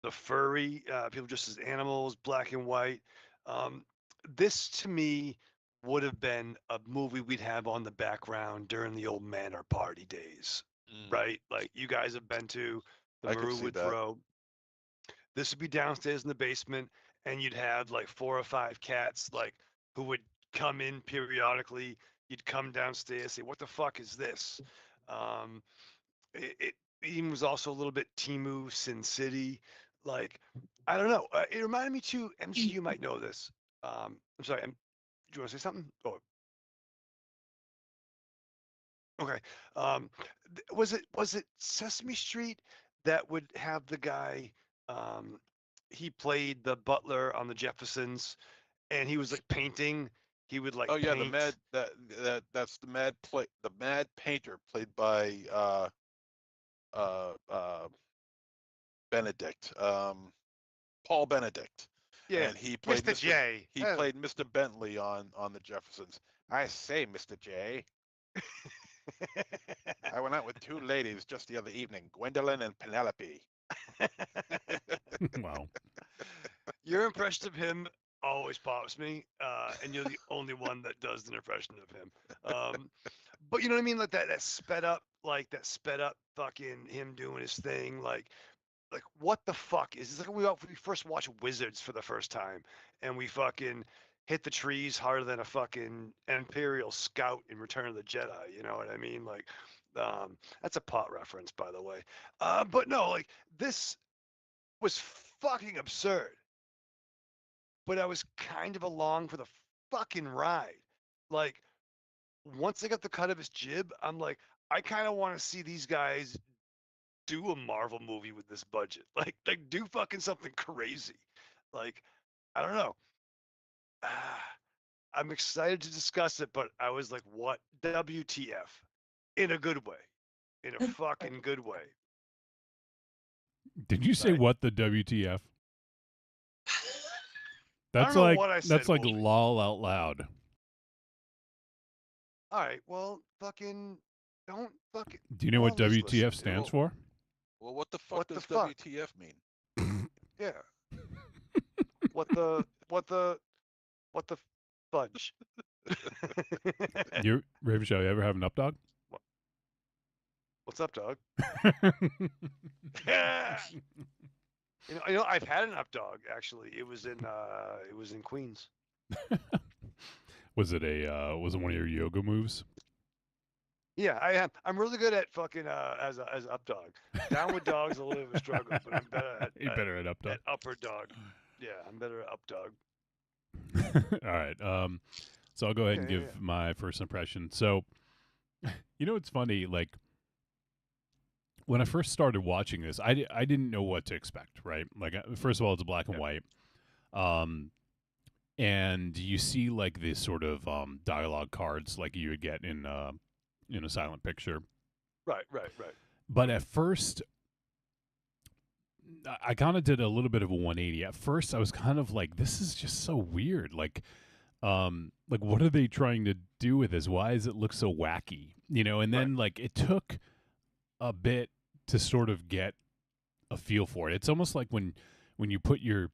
the furry people dressed as animals, black and white. Um, this to me would have been a movie we'd have on the background during the old Manor Party days, right? Like you guys have been to the I could see Maru that. throw. This would be downstairs in the basement, and you'd have like 4 or 5 cats like who would come in periodically. You'd come downstairs, say, "What the fuck is this?" Um, it even was also a little bit Timu Sin City. Like, I don't know. It reminded me too. MC, you might know this. I'm sorry. Do you want to say something? Oh, okay. Was it Sesame Street that would have the guy? He played the butler on the Jeffersons, and he was like painting. He would like Oh yeah, paint. that's the mad painter, played by uh, uh, Benedict, Paul Benedict, Yeah, and he played Mr. J. He played Mr. Bentley on the Jeffersons. I say, Mr. J. I went out with 2 ladies just the other evening, Gwendolyn and Penelope. Wow. Your impression of him always pops me, and you're the only one that does an impression of him. But you know what I mean, like that sped up, fucking him doing his thing, like what the fuck is this? Like we first watched Wizards for the first time, and we fucking hit the trees harder than a fucking Imperial scout in Return of the Jedi. You know what I mean? Like, that's a pot reference, by the way. But no, like this was fucking absurd. But I was kind of along for the fucking ride. Like, once I got the cut of his jib, I'm like, I kind of want to see these guys do a Marvel movie with this budget. Like do fucking something crazy. Like, I don't know. I'm excited to discuss it, but I was like, what? WTF? In a good way. In a fucking good way. Did you say Right. what the WTF? I That's don't know like what I said, that's like Wolfie. lol out loud. All right, well, fucking don't fucking. Do you know what all these WTF listeners- stands for? Well, what the fuck What does the fuck? WTF mean? Yeah. What the fudge? You Raven Shadow, you ever have an up dog? What's up, dog? You know, I've had an up dog actually. It was in Queens. Was it one of your yoga moves? Yeah, I am. I'm really good at fucking as up dog. Down with dogs a little bit of a struggle, but I'm better at You're better at up dog. at upper dog. Yeah, I'm better at up dog. All right. So I'll go ahead and give my first impression. So, it's funny. Like when I first started watching this, I didn't know what to expect. Right. Like first of all, it's black and white. And you see like this sort of dialogue cards like you would get in a silent picture. Right. But at first, I kind of did a little bit of a 180. At first, I was kind of like, this is just so weird. Like what are they trying to do with this? Why does it look so wacky? And then like it took a bit to sort of get a feel for it. It's almost like when you put your,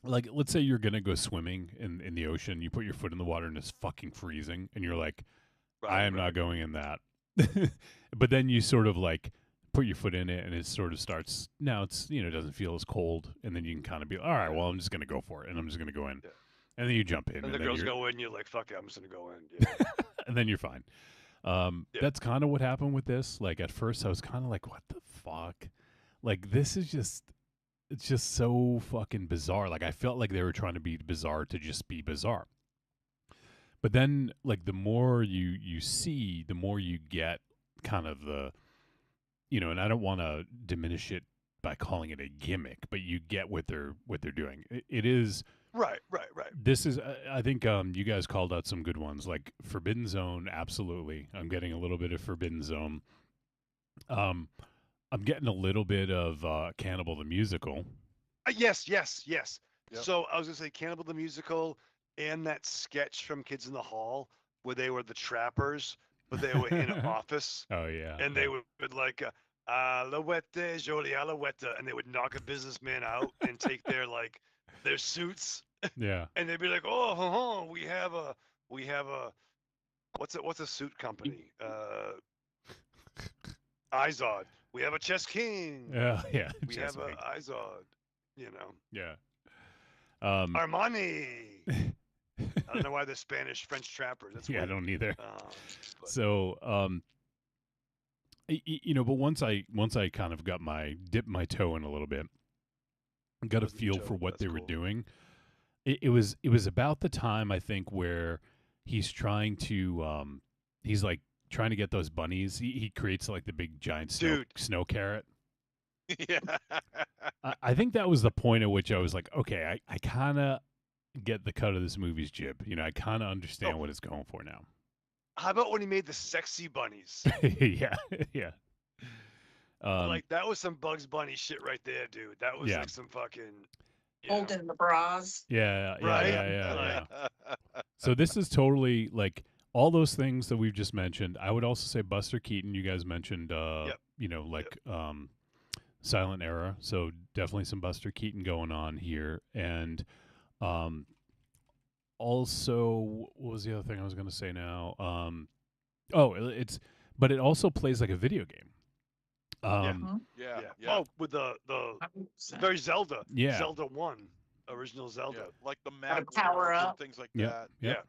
like, let's say you're going to go swimming in the ocean, you put your foot in the water and it's fucking freezing and you're like, I am not going in that. But then you sort of like put your foot in it and it sort of starts, now it's, it doesn't feel as cold. And then you can kind of be, all right, well, I'm just going to go for it. And I'm just going to go in. Yeah. And then you jump in. And the then girls go in, you're like, fuck it, I'm just going to go in. Yeah. And then you're fine. That's kind of what happened with this. Like at first I was kind of like, what the fuck? Like this is just, it's just so fucking bizarre. Like I felt like they were trying to be bizarre to just be bizarre. But then like the more you see, the more you get kind of the, and I don't want to diminish it by calling it a gimmick, but you get what they're doing. It is right. This is, I think you guys called out some good ones, like Forbidden Zone. Absolutely. I'm getting a little bit of Forbidden Zone. I'm getting a little bit of Cannibal the Musical. Yes. Yep. So I was going to say Cannibal the Musical and that sketch from Kids in the Hall where they were the trappers, but they were in an office. Oh, yeah. And they would like, Alouette, Jolie Alouette, and they would knock a businessman out and take their suits. Yeah. And they'd be like, oh, we have a what's a suit company? Izod. We have a Chess King. Yeah. We have a Izod. Yeah. Armani. I don't know why they're Spanish French trappers. That's weird. I don't either. So, but once I kind of dipped my toe in a little bit, got a feel for what they were doing. It was about the time I think where he's trying to he's like trying to get those bunnies. He creates like the big giant snow carrot. Yeah. I think that was the point at which I was like, okay, I kind of get the cut of this movie's jib. I kind of understand what it's going for now. How about when he made the sexy bunnies? Yeah. That was some Bugs Bunny shit right there, dude. That was like some fucking holding the bras. Yeah. Right? So this is totally like all those things that we've just mentioned. I would also say Buster Keaton. You guys mentioned, Silent Era. So definitely some Buster Keaton going on here. And also, what was the other thing I was going to say now? But it also plays like a video game. Yeah. Oh, with the very Zelda. Yeah. Zelda 1, original Zelda. Yeah, like the map power and up. things like Yeah. that.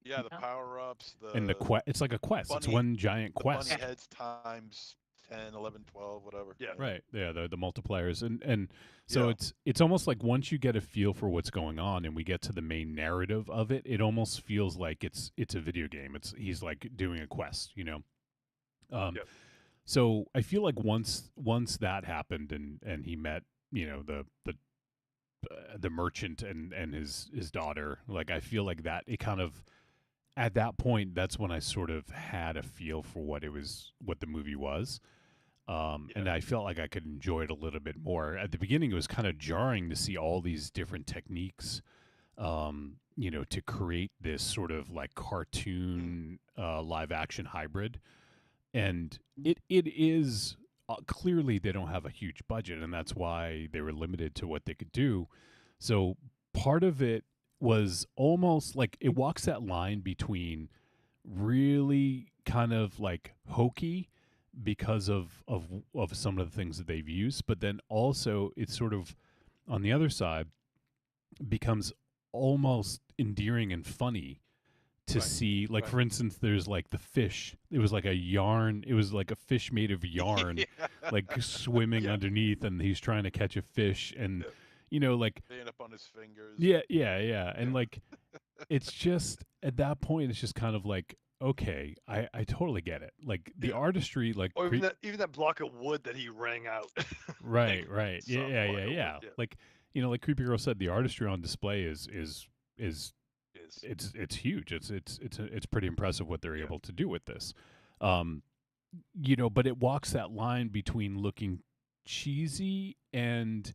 Yeah, the power ups. And the quest. It's like a quest. It's one giant quest. Bunny heads times 10, 11, 12, whatever. Yeah. Right. Yeah. The multipliers. And so it's almost like once you get a feel for what's going on and we get to the main narrative of it, it almost feels like it's a video game. He's like doing a quest, So I feel like once that happened and he met, the merchant and his daughter, like I feel like that it kind of at that point, that's when I sort of had a feel for what the movie was. And I felt like I could enjoy it a little bit more. At the beginning, it was kind of jarring to see all these different techniques, to create this sort of like cartoon, live action hybrid. And it is clearly they don't have a huge budget, and that's why they were limited to what they could do. So part of it was almost like it walks that line between really kind of like hokey because of some of the things that they've used, but then also it's sort of on the other side becomes almost endearing and funny to see, like, for instance, there's like the fish. It was like a yarn. It was like a fish made of yarn, like swimming underneath, and he's trying to catch a fish, and like Staying up on his fingers. yeah, and like it's just at that point, it's just kind of like, okay, I totally get it. Like the artistry, like Or even that block of wood that he rang out. right, yeah. Like like Creepy Girl said, the artistry on display is it's huge. It's pretty impressive what they're able to do with this. But it walks that line between looking cheesy and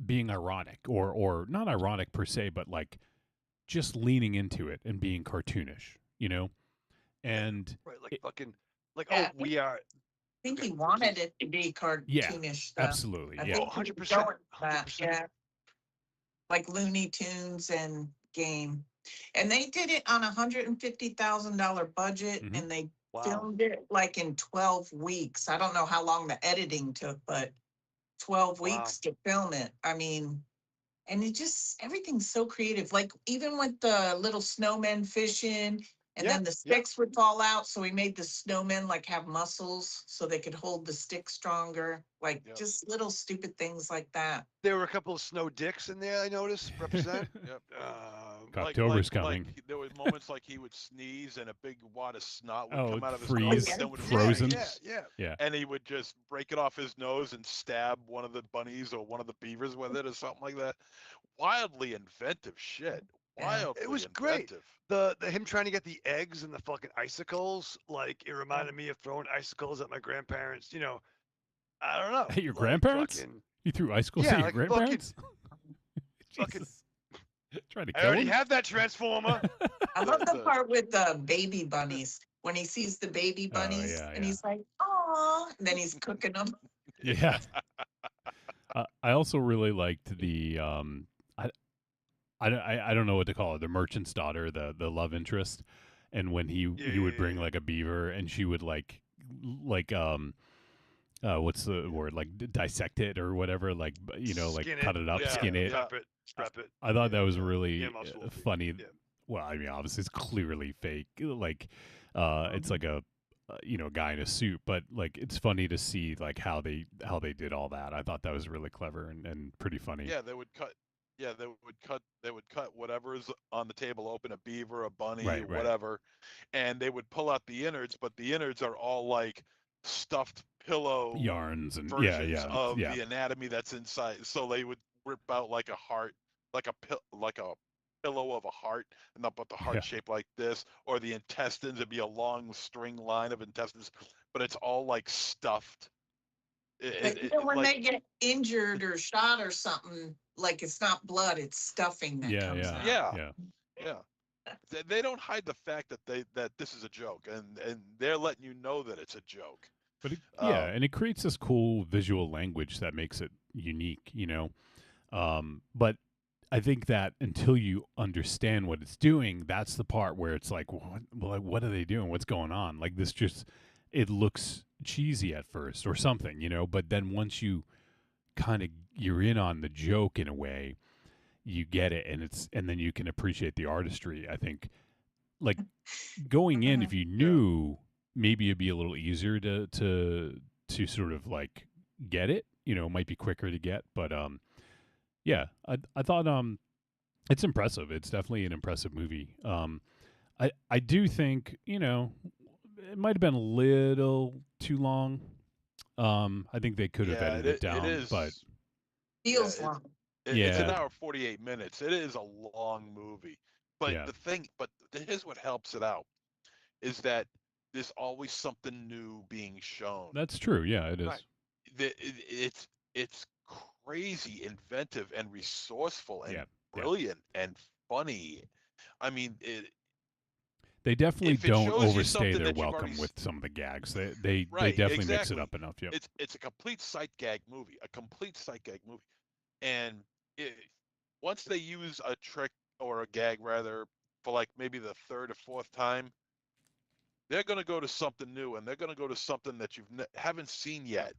being ironic, or not ironic per se, but like just leaning into it and being cartoonish, and right, like fucking, like, oh, we are. I think he wanted it to be cartoonish. Though. Absolutely, I yeah, think 100%. Yeah, like Looney Tunes and Game, and they did it on $150,000 budget, and they filmed it like in 12 weeks. I don't know how long the editing took, but 12 weeks to film it. I mean, and it just, everything's so creative. Like even with the little snowmen fishing, and then the sticks would fall out. So we made the snowmen like have muscles so they could hold the stick stronger. Like just little stupid things like that. There were a couple of snow dicks in there, I noticed, represent. October's coming. Like, there was moments like he would sneeze and a big wad of snot would come out of his freeze, nose. Then would frozen. Yeah. And he would just break it off his nose and stab one of the bunnies or one of the beavers with it or something like that. Wildly inventive shit. Wildly It was inventive. great. The him trying to get the eggs and the fucking icicles, like it reminded me of throwing icicles at my grandparents. I don't know. At your grandparents? You threw icicles at your grandparents? Fucking trying to I kill already him? have that transformer. I love the part with the baby bunnies when he sees the baby bunnies and he's like, "Aw," and then he's cooking them. Yeah. I also really liked the I don't know what to call it, the merchant's daughter, the love interest, and when he would bring like a beaver and she would like what's the word, like dissect it or whatever, like like cut it up, skin it. Strap it. I thought that was really funny. Well, I mean, obviously it's clearly fake. Like it's like a guy in a suit, but like it's funny to see like how they did all that. I thought that was really clever and pretty funny. Yeah, they would cut. Yeah, they would cut whatever's on the table open, a beaver, a bunny, Right. whatever, and they would pull out the innards, but the innards are all like stuffed pillow yarns and versions of the anatomy that's inside. So they would rip out like a heart, like a pillow of a heart, and they'll put the heart shape like this, or the intestines. It'd be a long string line of intestines, but it's all like stuffed. When they get injured or shot or something, like it's not blood, it's stuffing that comes out. Yeah. They don't hide the fact that this is a joke, and they're letting you know that it's a joke. But and it creates this cool visual language that makes it unique, But I think that until you understand what it's doing, that's the part where it's like, what are they doing? What's going on? Like this it looks cheesy at first or something, but then once you you're in on the joke in a way, you get it, and then you can appreciate the artistry. I think like going in, if you knew, maybe it'd be a little easier to sort of like get it, it might be quicker to get, but I thought it's impressive. It's definitely an impressive movie. I do think, it might have been a little too long. I think they could have edited it down, but feels long. It's an hour 48 minutes. It is a long movie. But here's what helps it out is that there's always something new being shown. That's true. Yeah, it is. Right. It's crazy, inventive, and resourceful, and brilliant, and funny. I mean, they definitely don't overstay their welcome with some of the gags. They definitely mix it up enough. Yeah, it's a complete sight gag movie. And once they use a trick or a gag, rather, for like maybe the third or fourth time, they're going to go to something new, and they're going to go to something that you haven't seen yet.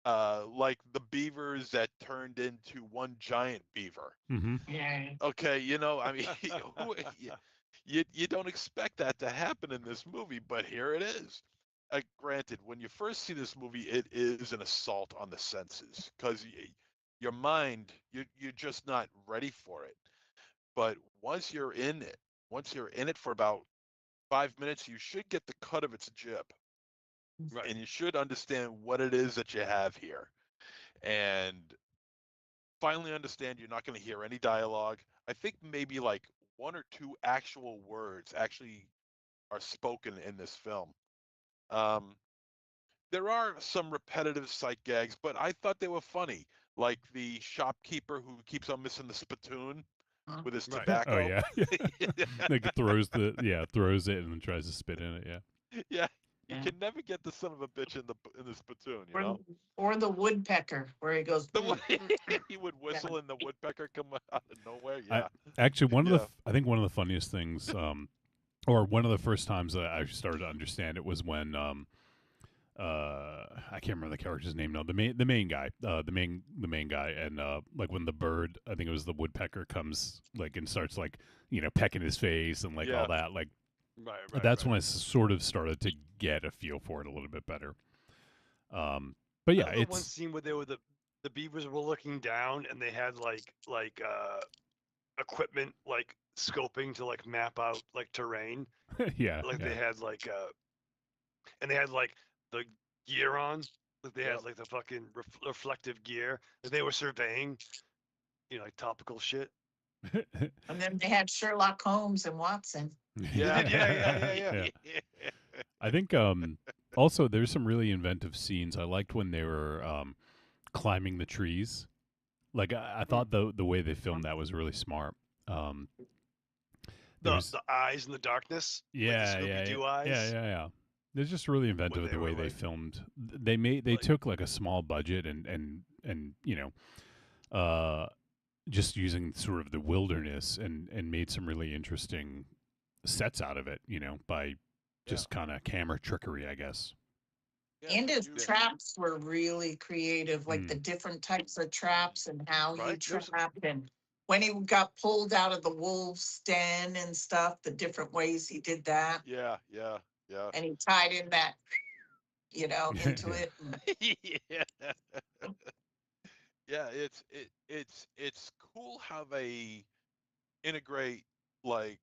Like the beavers that turned into one giant beaver. Mm-hmm. Yeah. Okay, I mean, you don't expect that to happen in this movie, but here it is. Granted, when you first see this movie, it is an assault on the senses because your mind, you're just not ready for it. But once you're in it for about 5 minutes, you should get the cut of its jib, Right. and you should understand what it is that you have here, and finally understand you're not going to hear any dialogue. I think maybe like one or two actual words actually are spoken in this film. Um, there are some repetitive sight gags, but I thought they were funny, like the shopkeeper who keeps on missing the spittoon with his Right. tobacco. Oh yeah. Like throws it and then tries to spit in it. Yeah. Yeah, you Yeah. can never get the son of a bitch in the spittoon, you Or, know. or the woodpecker, where he goes. The he would whistle and the woodpecker come out of nowhere. I Yeah, actually yeah. I think one of the funniest things, or one of the first times that I started to understand it was when I can't remember the character's name now. The main guy, the main guy, and like when the bird, I think it was the woodpecker, comes like and starts like pecking his face and like all Yeah. that. Like Right. that's when I sort of started to get a feel for it a little bit better. But yeah, I love one it's scene where they were the beavers were looking down and they had like equipment like scoping to like map out like terrain. yeah, Like yeah. they had like and they had like the gear on. Like they Yep. had like the fucking reflective gear. And they were surveying, like topical shit. And then they had Sherlock Holmes and Watson. Yeah. Yeah. I think also there's some really inventive scenes. I liked when they were climbing the trees. Like I thought the way they filmed that was really smart. The There's eyes in the darkness. yeah, Like the yeah, Scooby-Doo yeah, eyes. yeah. They're just really inventive with they the were way they like- filmed. They took like a small budget and just using sort of the wilderness and made some really interesting sets out of it. By just kind of camera trickery, I guess. Yeah, And his you- traps were really creative, like the different types of traps and how he Right, there's- trapped, and when he got pulled out of the wolf's den and stuff, the different ways he did that. Yeah. And he tied in that, into it. Yeah. Yeah, it's cool how they integrate like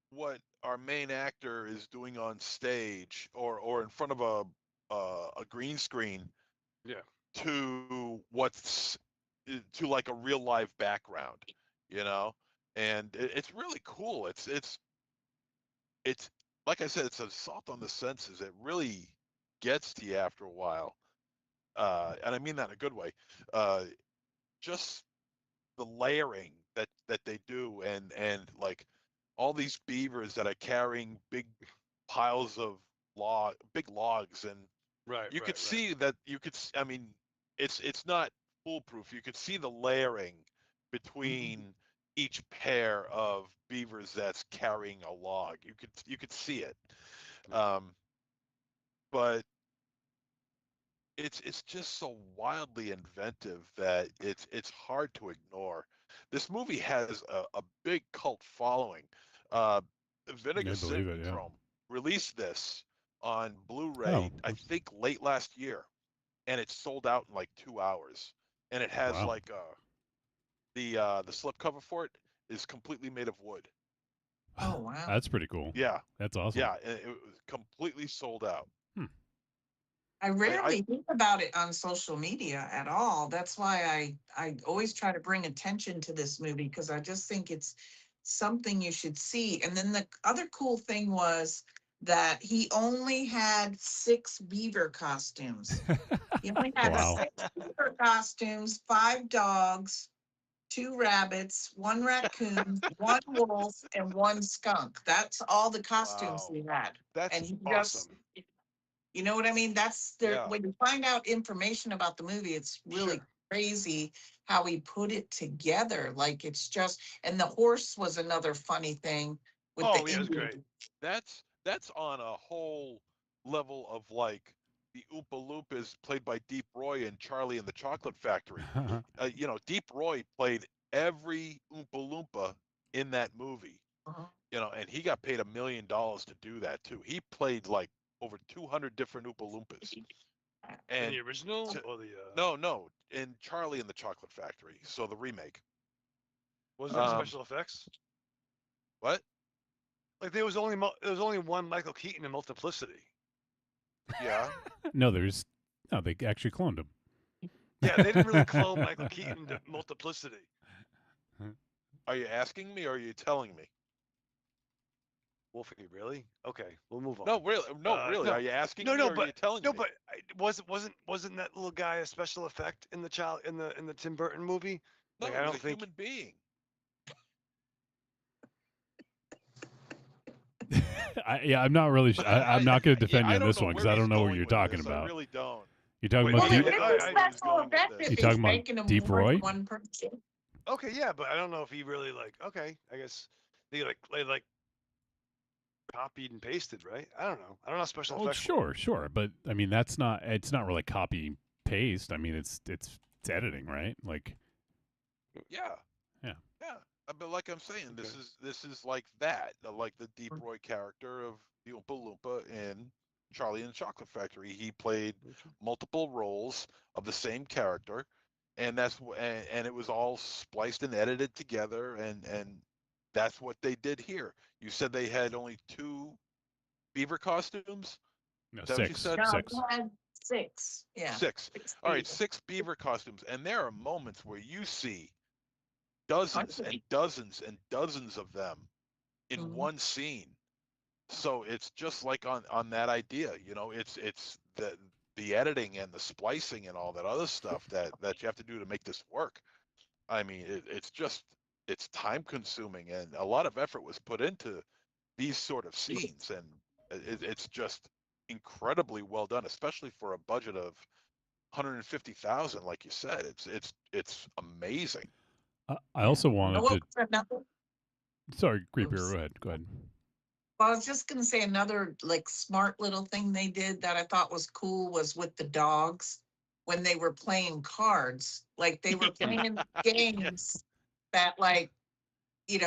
what our main actor is doing on stage or in front of a green screen Yeah. to what's to like a real live background, and it's really cool. It's like I said, it's an assault on the senses. It really gets to you after a while, and I mean that in a good way. Just the layering that they do, and like all these beavers that are carrying big piles of big logs, and Right. you right, could right. see that I mean, it's not foolproof. You could see the layering between each pair of beavers that's carrying a log. You could see it, but it's just so wildly inventive that it's hard to ignore. This movie has a big cult following. Uh, Vinegar I believe it, yeah. Syndrome released this on Blu-ray, Oh. I think late last year, and it sold out in like 2 hours. And it has Wow. like the slipcover for it is completely made of wood. Oh, wow. That's pretty cool. Yeah, That's awesome. yeah, and it was completely sold out. I rarely hear about it on social media at all. That's why I always try to bring attention to this movie, because I just think it's something you should see. And then the other cool thing was that he only had 6 beaver costumes. He only had Wow. 6 beaver costumes, 5 dogs, 2 rabbits, 1 raccoon, 1 wolf, and 1 skunk. That's all the costumes Wow. he had. That's And he awesome. you know what I mean? That's the Yeah. when you find out information about the movie, it's really Sure. crazy how he put it together. Like it's just, and the horse was another funny thing with Oh, the yeah, it was Indian. great. That's on a whole level of like the Oompa Loompas played by Deep Roy and Charlie and the Chocolate Factory. Deep Roy played every Oompa Loompa in that movie. Uh-huh. and he got paid $1 million to do that too. He played like over 200 different Oompa Loompas. In And the original or the no, in Charlie and the Chocolate Factory. So the remake. was there special effects? What? Like there was only one Michael Keaton in Multiplicity. Yeah. No, they actually cloned him. Yeah, they didn't really clone Michael Keaton to Multiplicity. Are you asking me or are you telling me? Wolfie, really? Okay, we'll move on. No, really. No, really. no. Are you asking No, me no, or are but you telling no, me? but wasn't that little guy a special effect in the Tim Burton movie? No, Like, he I was don't a think. human being. I'm not really. I'm not going to defend you on this one because I don't know what going you're with talking this. about. I really don't. You talking Wait, about Well, Deep? it is a special effect if You he's talking about making them Deep more Roy? than one person. Okay, yeah, but I don't know if he really okay, I guess they copied and pasted, right? I don't know. I don't know how special Oh, effects. sure, but I mean it's not really copy paste. I mean it's editing, right? Like Yeah. Yeah. But like I'm saying, this is like that, like the Deep Roy character of the Oompa Loompa in Charlie and the Chocolate Factory. He played multiple roles of the same character, and and it was all spliced and edited together, and that's what they did here. You said they had only 2 beaver costumes. No, Is that what you said? No, we had 6. Yeah. 6. All right, 6 beaver costumes, and there are moments where you see dozens and dozens and dozens of them in one scene. So it's just like on that idea, it's the editing and the splicing and all that other stuff that you have to do to make this work. I mean, it's time consuming, and a lot of effort was put into these sort of scenes, and it's just incredibly well done, especially for a budget of 150,000, like you said. It's amazing. I also wanted to. Another, Sorry, Creepier. Go ahead. well, I was just going to say another like smart little thing they did that I thought was cool was with the dogs when they were playing cards. Like they were playing games that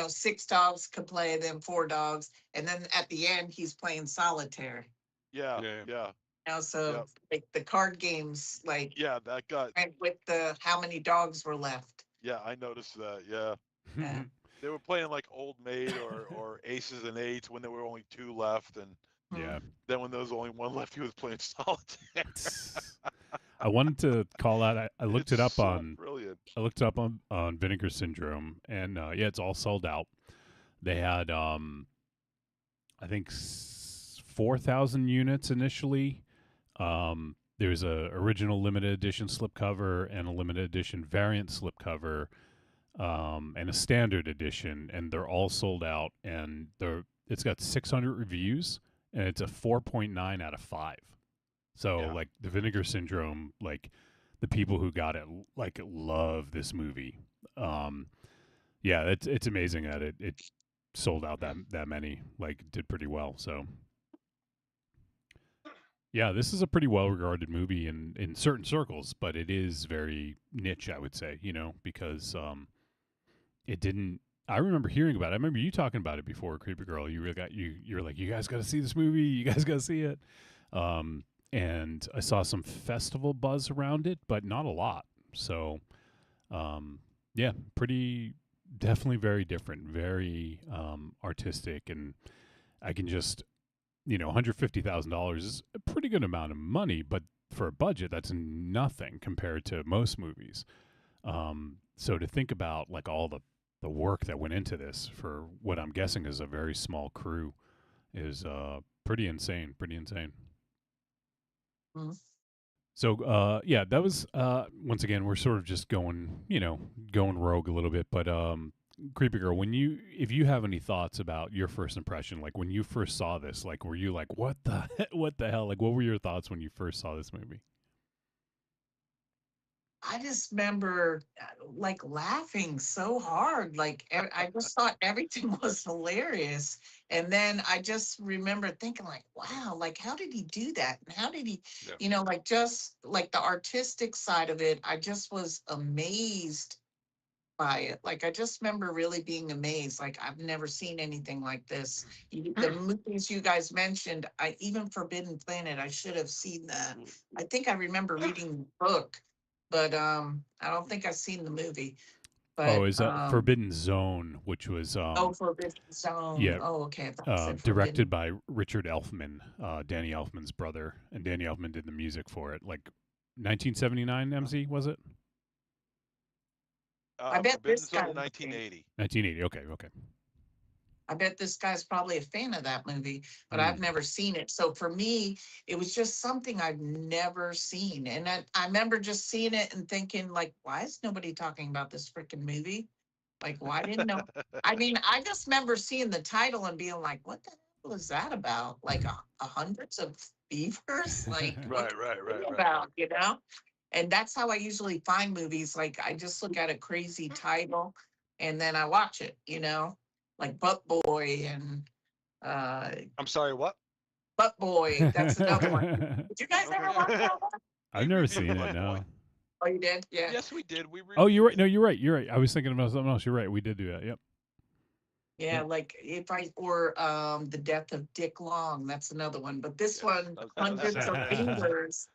6 dogs could play, then 4 dogs, and then at the end he's playing solitaire. Yeah. So like the card games, that got with the how many dogs were left. Yeah, I noticed that. Yeah. They were playing like Old Maid or Aces and Eights when there were only 2 left, and then when there was only 1 left, he was playing solitaire. I wanted to call out. I looked it up brilliant. I looked it up on Vinegar Syndrome, and it's all sold out. They had I think 4,000 units initially. There's a original limited edition slipcover and a limited edition variant slipcover, and a standard edition, and they're all sold out. And it's got 600 reviews, and it's a 4.9 out of 5. So like the Vinegar Syndrome, like the people who got it love this movie. It's amazing that it sold out that many, did pretty well. So yeah, this is a pretty well-regarded movie in certain circles, but it is very niche, I would say, because it didn't. I remember hearing about it. I remember you talking about it before, Creepy Girl. You're like, you guys got to see this movie. You guys got to see it. And I saw some festival buzz around it, but not a lot. So, definitely very different, very artistic, and I can just. $150,000 is a pretty good amount of money, but for a budget, that's nothing compared to most movies. So to think about all the work that went into this for what I'm guessing is a very small crew is pretty insane. So that was once again we're sort of just going rogue a little bit, but Creepy Girl, if you have any thoughts about your first impression, like when you first saw this, were you like, what the hell? What were your thoughts when you first saw this movie? I just remember laughing so hard. I just thought everything was hilarious. And then I just remember thinking wow, how did he do that? And how did he, just the artistic side of it, I just was amazed by it. Like, I just remember really being amazed. Like, I've never seen anything like this. The movies you guys mentioned, even Forbidden Planet, I should have seen that. I think I remember reading the book, but I don't think I've seen the movie. Oh, But is Forbidden Zone, which was Forbidden Zone. yeah, Oh, okay. I thought you said directed Forbidden. by Richard Elfman, Danny Elfman's brother, and Danny Elfman did the music for it. Like 1979, MZ was it? I bet Forbidden this guy. Zone, 1980. 1980. Okay. I bet this guy's probably a fan of that movie, but I've never seen it. So for me, it was just something I've never seen. And I remember just seeing it and thinking, like, why is nobody talking about this freaking movie? Like, why didn't know? I mean, I just remember seeing the title and being like, what the hell is that about? Like hundreds of beavers? Like, Right. about, you know? And that's how I usually find movies. Like, I just look at a crazy title and then I watch it, you know? Like Butt Boy and I'm sorry, what? Butt Boy. That's another one. Did you guys ever watch that one? I've never seen it. No. Oh, you did? Yeah. Yes, we did. Oh, you're right. No, you're right. You're right. I was thinking about something else. You're right. We did do that. Yep. Yeah, like The Death of Dick Long. That's another one. But this one, Hundreds of Beavers.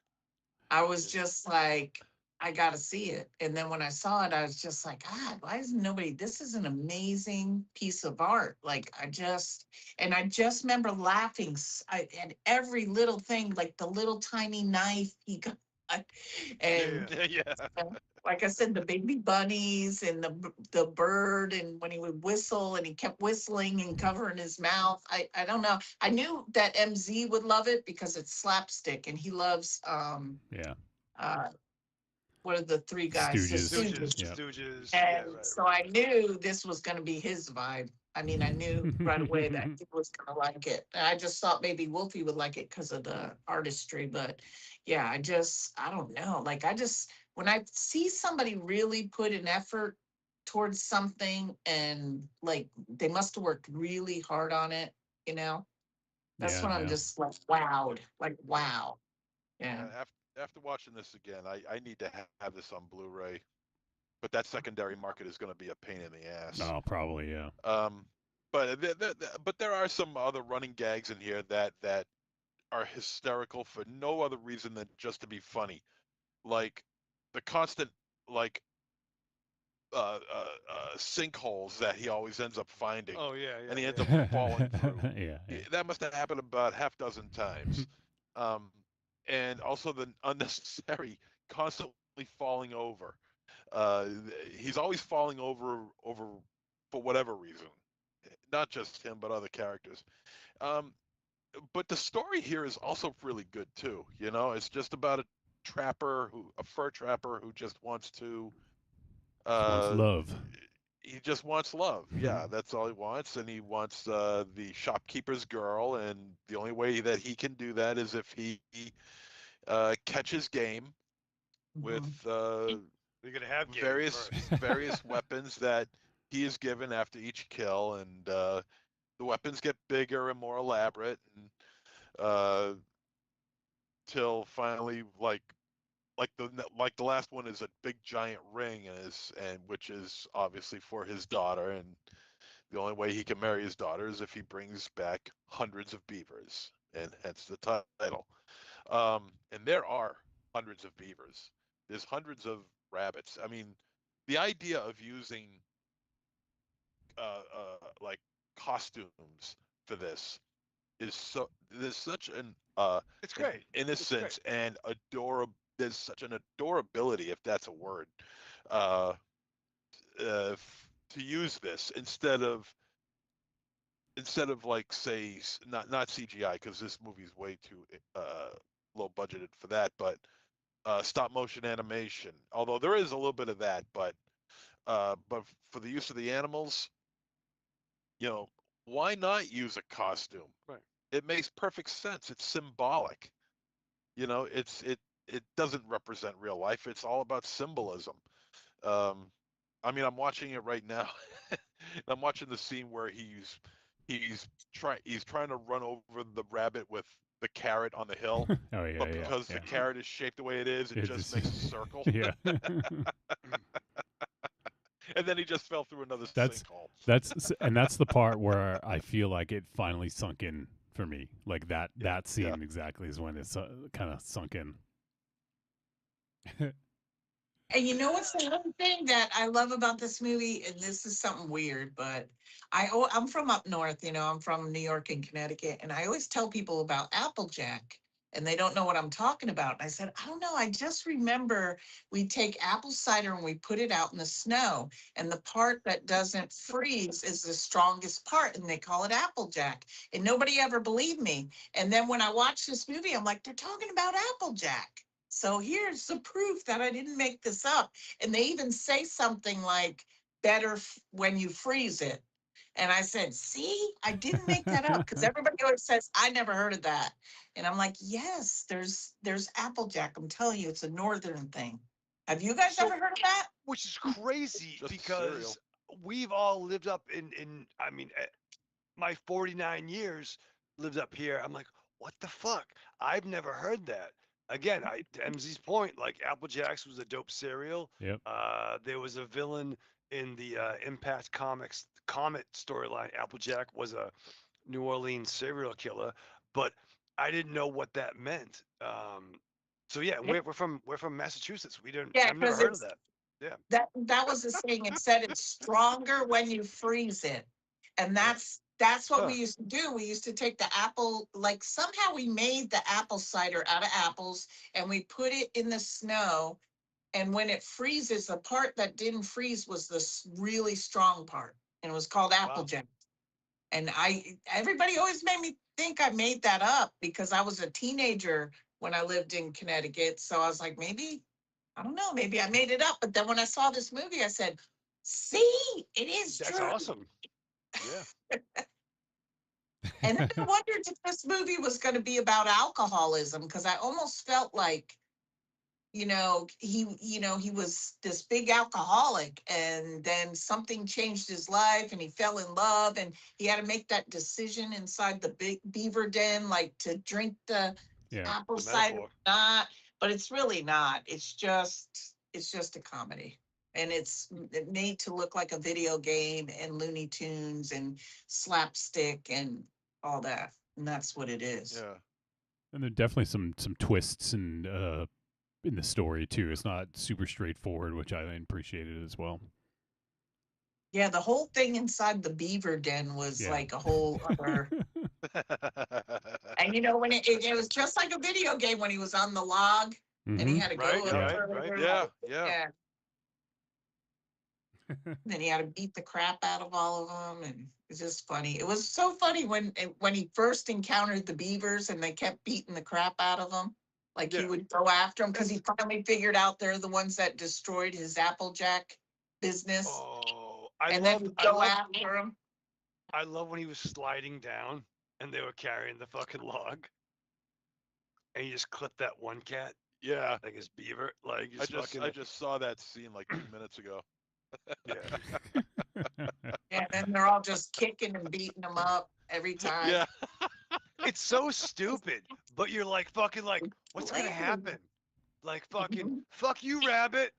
I was just like, I got to see it. And then when I saw it, I was just like, God, why isn't nobody? This is an amazing piece of art. Like, I just remember laughing at every little thing, like the little tiny knife he got. And like I said, the baby bunnies and the bird, and when he would whistle and he kept whistling and covering his mouth. I don't know. I knew that MZ would love it because it's slapstick and he loves what are the three guys? The Stooges. And so I knew this was going to be his vibe. I mean, I knew right away that he was going to like it. I just thought maybe Wolfie would like it because of the artistry. But yeah, I don't know. Like, when I see somebody really put an effort towards something and like they must have worked really hard on it, you know? That's when I'm just like wowed. Like, wow. Yeah. After watching this again, I need to have this on Blu-ray, but that secondary market is going to be a pain in the ass. Oh, probably, yeah. But there are some other running gags in here that are hysterical for no other reason than just to be funny, like the constant sinkholes that he always ends up finding. Oh yeah, and he ends up falling through. Yeah. That must have happened about half dozen times. And also the unnecessary constantly falling over. He's always falling over for whatever reason, not just him but other characters. But the story here is also really good too. You know, it's just about a fur trapper who just wants to love. He just wants love. Yeah, that's all he wants. And he wants the shopkeeper's girl. And the only way that he can do that is if he catches game with You're gonna have game various weapons that he is given after each kill. And the weapons get bigger and more elaborate. And till finally, like the last one is a big giant ring, and which is obviously for his daughter, and the only way he can marry his daughter is if he brings back hundreds of beavers, and hence the title. And there are hundreds of beavers. There's hundreds of rabbits. I mean, the idea of using like costumes for this is there's such an it's great innocence and adorable. There's such an adorability, if that's a word, to use this instead of like, say, not CGI, because this movie's way too low budgeted for that, but stop motion animation. Although there is a little bit of that, but for the use of the animals, you know, why not use a costume? Right. It makes perfect sense. It's symbolic. You know, it doesn't represent real life. It's all about symbolism. I mean, I'm watching it right now. I'm watching the scene where he's trying to run over the rabbit with the carrot on the hill. Oh yeah, but because the carrot is shaped the way it is, it just makes a circle. Yeah. and then he just fell through another That's sinkhole. that's the part where I feel like it finally sunk in for me. Like that scene exactly is when it's kind of sunk in. And you know what's the other thing that I love about this movie, and this is something weird, but I'm from up north, I'm from New York and Connecticut, and I always tell people about Applejack, and they don't know what I'm talking about. And I said, I don't know, I just remember we take apple cider and we put it out in the snow, and the part that doesn't freeze is the strongest part, and they call it Applejack. And nobody ever believed me. And then when I watched this movie, I'm like, they're talking about Applejack. So here's the proof that I didn't make this up. And they even say something like, better when you freeze it. And I said, see, I didn't make that up, because everybody always says, I never heard of that. And I'm like, yes, there's Applejack. I'm telling you, it's a northern thing. Have you guys ever heard of that? Which is crazy Just because we've all lived up in I mean, my 49 years lived up here. I'm like, what the fuck? I've never heard that. Again, to MZ's point, like Applejacks was a dope cereal. Yep. There was a villain in the Impact Comics Comet storyline. Applejack was a New Orleans serial killer, but I didn't know what that meant. So yeah, we're from Massachusetts. I've never heard of that. Yeah. That was the saying. It said it's stronger when you freeze it. And that's what we used to do. We used to take the apple, like somehow we made the apple cider out of apples and we put it in the snow. And when it freezes, the part that didn't freeze was this really strong part. And it was called Applejack. And everybody always made me think I made that up because I was a teenager when I lived in Connecticut. So I was like, maybe, I don't know, maybe I made it up. But then when I saw this movie, I said, see, it is That's true. awesome. Yeah. And then I wondered if this movie was going to be about alcoholism, because I almost felt like, he was this big alcoholic, and then something changed his life and he fell in love and he had to make that decision inside the big beaver den, like to drink the apple cider or not. But it's really not. It's just a comedy. And it's made to look like a video game and Looney Tunes and slapstick and all that. And that's what it is. Yeah. And there are definitely some twists and in the story too. It's not super straightforward, which I appreciated as well. Yeah, the whole thing inside the beaver den was like a whole other. And when it was just like a video game when he was on the log and he had to go right. Yeah. Then he had to beat the crap out of all of them, and it's just funny. It was so funny when he first encountered the beavers and they kept beating the crap out of him. Like he would go after them because he finally figured out they're the ones that destroyed his Applejack business. Oh, then he'd go after him. I love when he was sliding down and they were carrying the fucking log, and he just clipped that one cat. Yeah, like his beaver. Like I just saw that scene like 2 minutes ago. Yeah. And then they're all just kicking and beating him up every time. Yeah. It's so stupid, but you're like fucking like, what's gonna happen? Like fucking fuck you, rabbit.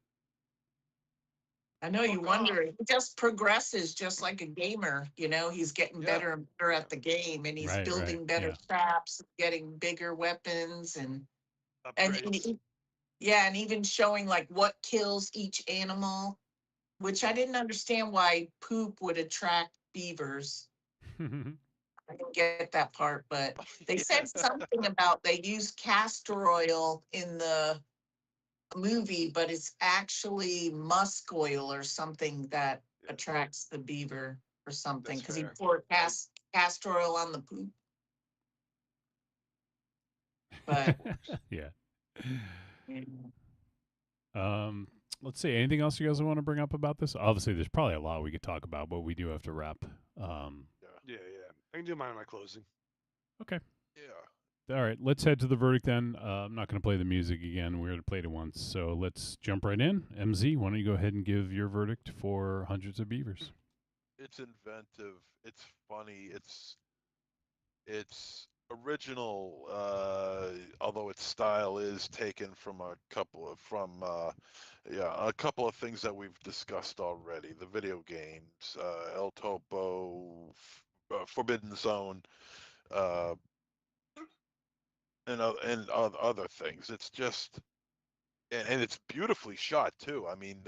I know you wonder. It just progresses just like a gamer. He's getting better and better at the game, and he's building better traps, getting bigger weapons, and even showing like what kills each animal, which I didn't understand why poop would attract beavers. I didn't get that part, but they said something about they used castor oil in the movie, but it's actually musk oil or something that attracts the beaver or something, because he poured castor oil on the poop. But yeah. Let's see. Anything else you guys want to bring up about this? Obviously, there's probably a lot we could talk about, but we do have to wrap. Yeah. I can do mine in my closing. Okay. Yeah. All right. Let's head to the verdict then. I'm not going to play the music again. We already played it once, so let's jump right in. MZ, why don't you go ahead and give your verdict for Hundreds of Beavers? It's inventive. It's funny. It's original, although its style is taken from a couple of things that we've discussed already. The video games, El Topo, Forbidden Zone, uh, and other things. It's just, and it's beautifully shot too. I mean,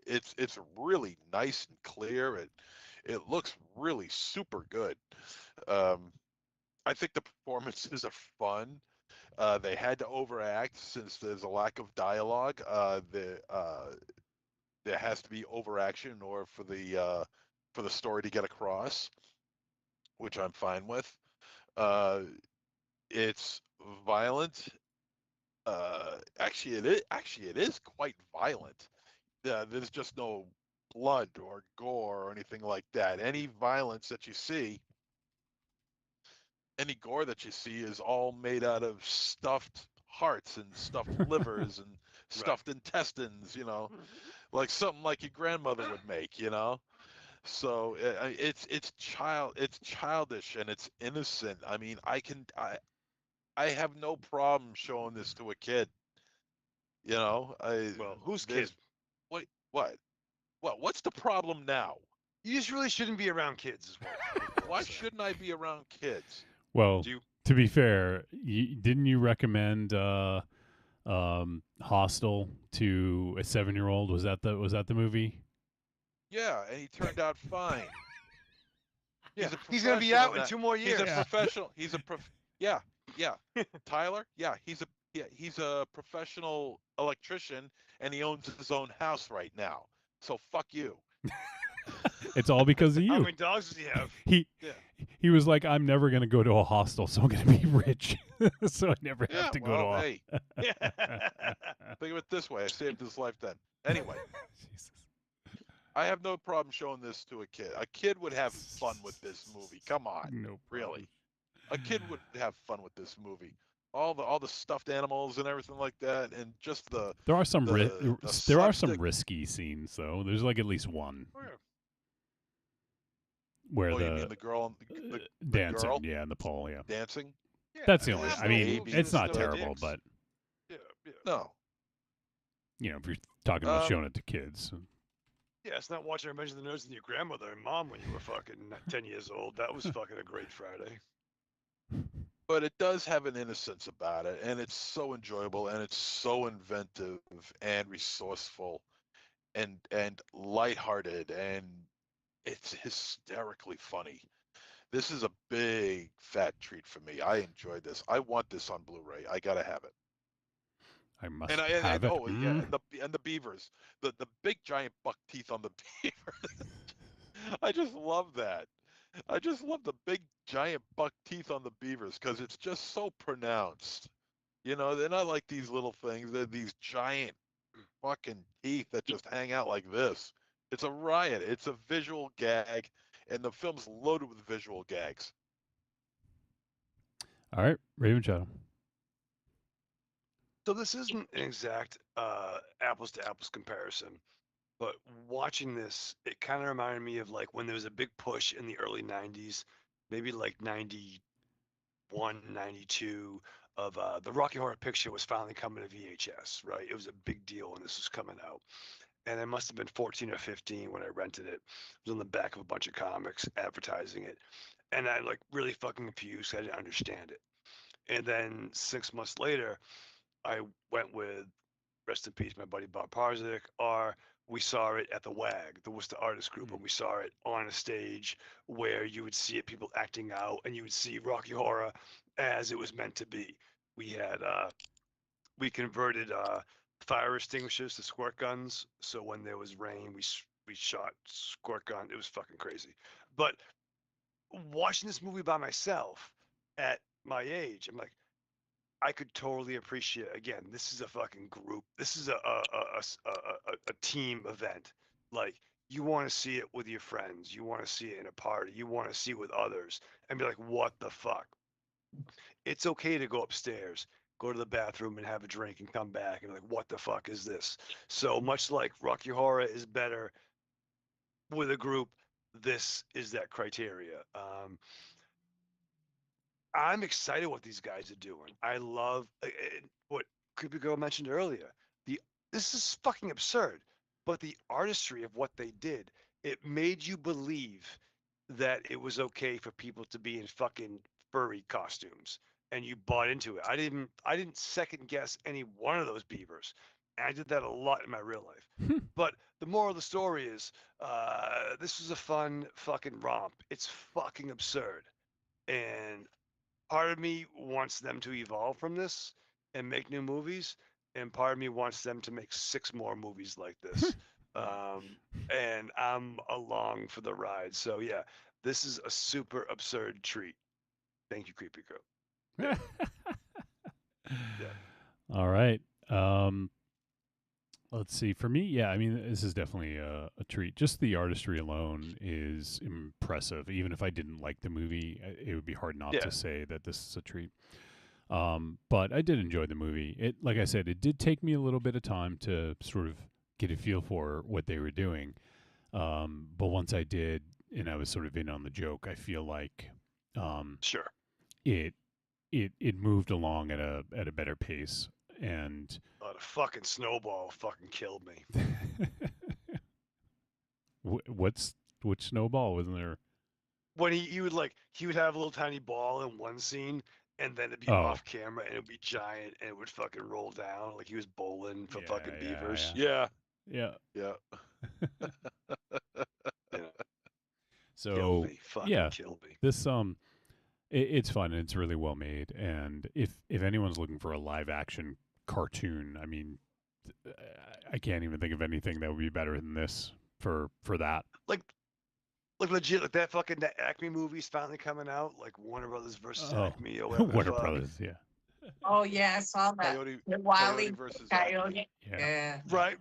it's really nice and clear. It looks really super good. I think the performances are fun. They had to overact since there's a lack of dialogue. There has to be overaction in order for the story to get across, which I'm fine with. It's violent. Actually, it is quite violent. There's just no blood or gore or anything like that. Any violence that you see, any gore that you see is all made out of stuffed hearts and stuffed livers and stuffed intestines, like something like your grandmother would make, So it's childish and it's innocent. I mean, I have no problem showing this to a kid. Well, who's kid? What's the problem now? You just really shouldn't be around kids. Is what Why shouldn't I be around kids? Well, to be fair, didn't you recommend Hostel to a 7-year-old? Was that the movie? Yeah, and he turned out fine. He's gonna be out in 2 more years. He's a professional. Yeah. Tyler, he's a professional electrician, and he owns his own house right now. So fuck you. It's all because of you. How many dogs does he have? He was like, I'm never going to go to a hostel, so I'm going to be rich, so I never have to go to a. Hey. Think of it this way: I saved his life then. Anyway, I have no problem showing this to a kid. A kid would have fun with this movie. Come on, really. A kid would have fun with this movie. All the stuffed animals and everything like that, and just the. There are some risky scenes though. There's like at least one. Where you mean the girl, the dancing, girl? in the pole, dancing. Yeah, that's the only. I mean, it's not terrible, but no. If you're talking about showing it to kids. Yeah, it's not watching Revenge of the Nerds with your grandmother and mom when you were fucking 10 years old. That was fucking a great Friday. But it does have an innocence about it, and it's so enjoyable, and it's so inventive and resourceful, and lighthearted, and it's hysterically funny. This is a big fat treat for me. I enjoyed this. I want this on Blu-ray. I gotta have it. I must have it. Oh yeah, and the beavers, the big giant buck teeth on the beaver. I just love that. I just love the big giant buck teeth on the beavers because it's just so pronounced. They're not like these little things. They're these giant fucking teeth that just hang out like this. It's a riot. It's a visual gag, and the film's loaded with visual gags. All right, Raven Shadow. So this isn't an exact apples to apples comparison, but watching this, it kind of reminded me of like when there was a big push in the early 90s, maybe like 91, 92, of the Rocky Horror Picture was finally coming to VHS, right? It was a big deal when this was coming out. And I must have been 14 or 15 when I rented it. It was on the back of a bunch of comics advertising it. And I like really fucking confused. I didn't understand it. And then 6 months later, I went with, rest in peace, my buddy Bob Parzik, we saw it at the WAG, the Worcester Artist Group, and we saw it on a stage where you would see it, people acting out, and you would see Rocky Horror as it was meant to be. We had, we converted fire extinguishers to squirt guns, so when there was rain, we shot squirt gun. It was fucking crazy. But watching this movie by myself at my age, I'm like, I could totally appreciate. Again, this is a fucking group. This is a team event. Like, you want to see it with your friends. You want to see it in a party. You want to see it with others and be like, what the fuck? It's okay to go upstairs, go to the bathroom and have a drink and come back and be like, what the fuck is this? So much like Rocky Horror is better with a group, this is that criteria. I'm excited what these guys are doing. I love what Creepy Girl mentioned earlier. This is fucking absurd, but the artistry of what they did, it made you believe that it was okay for people to be in fucking furry costumes, and you bought into it. I didn't second guess any one of those beavers, and I did that a lot in my real life. But the moral of the story is, this was a fun fucking romp. It's fucking absurd, and part of me wants them to evolve from this and make new movies, and part of me wants them to make 6 more movies like this. And I'm along for the ride. So yeah, this is a super absurd treat. Thank you, Creepy Girl. Yeah. All right. Let's see. For me, yeah, I mean, this is definitely a treat. Just the artistry alone is impressive. Even if I didn't like the movie, it would be hard not to say that this is a treat. But I did enjoy the movie. It, like I said, it did take me a little bit of time to sort of get a feel for what they were doing. But once I did, and I was sort of in on the joke, I feel like sure it moved along at a better pace. And the fucking snowball fucking killed me. Which snowball wasn't there? When he would have a little tiny ball in one scene, and then it'd be off camera, and it'd be giant, and it would fucking roll down like he was bowling for fucking beavers. Yeah. So kill me, fucking kill me. This it's fun and it's really well made. And if anyone's looking for a live action cartoon, I mean, I can't even think of anything that would be better than this for that. Like legit, like that Acme movie's finally coming out, like Warner Brothers versus Acme or whatever. Warner Brothers, yeah. Oh yeah, I saw that. Wile versus Coyote. Yeah. Right.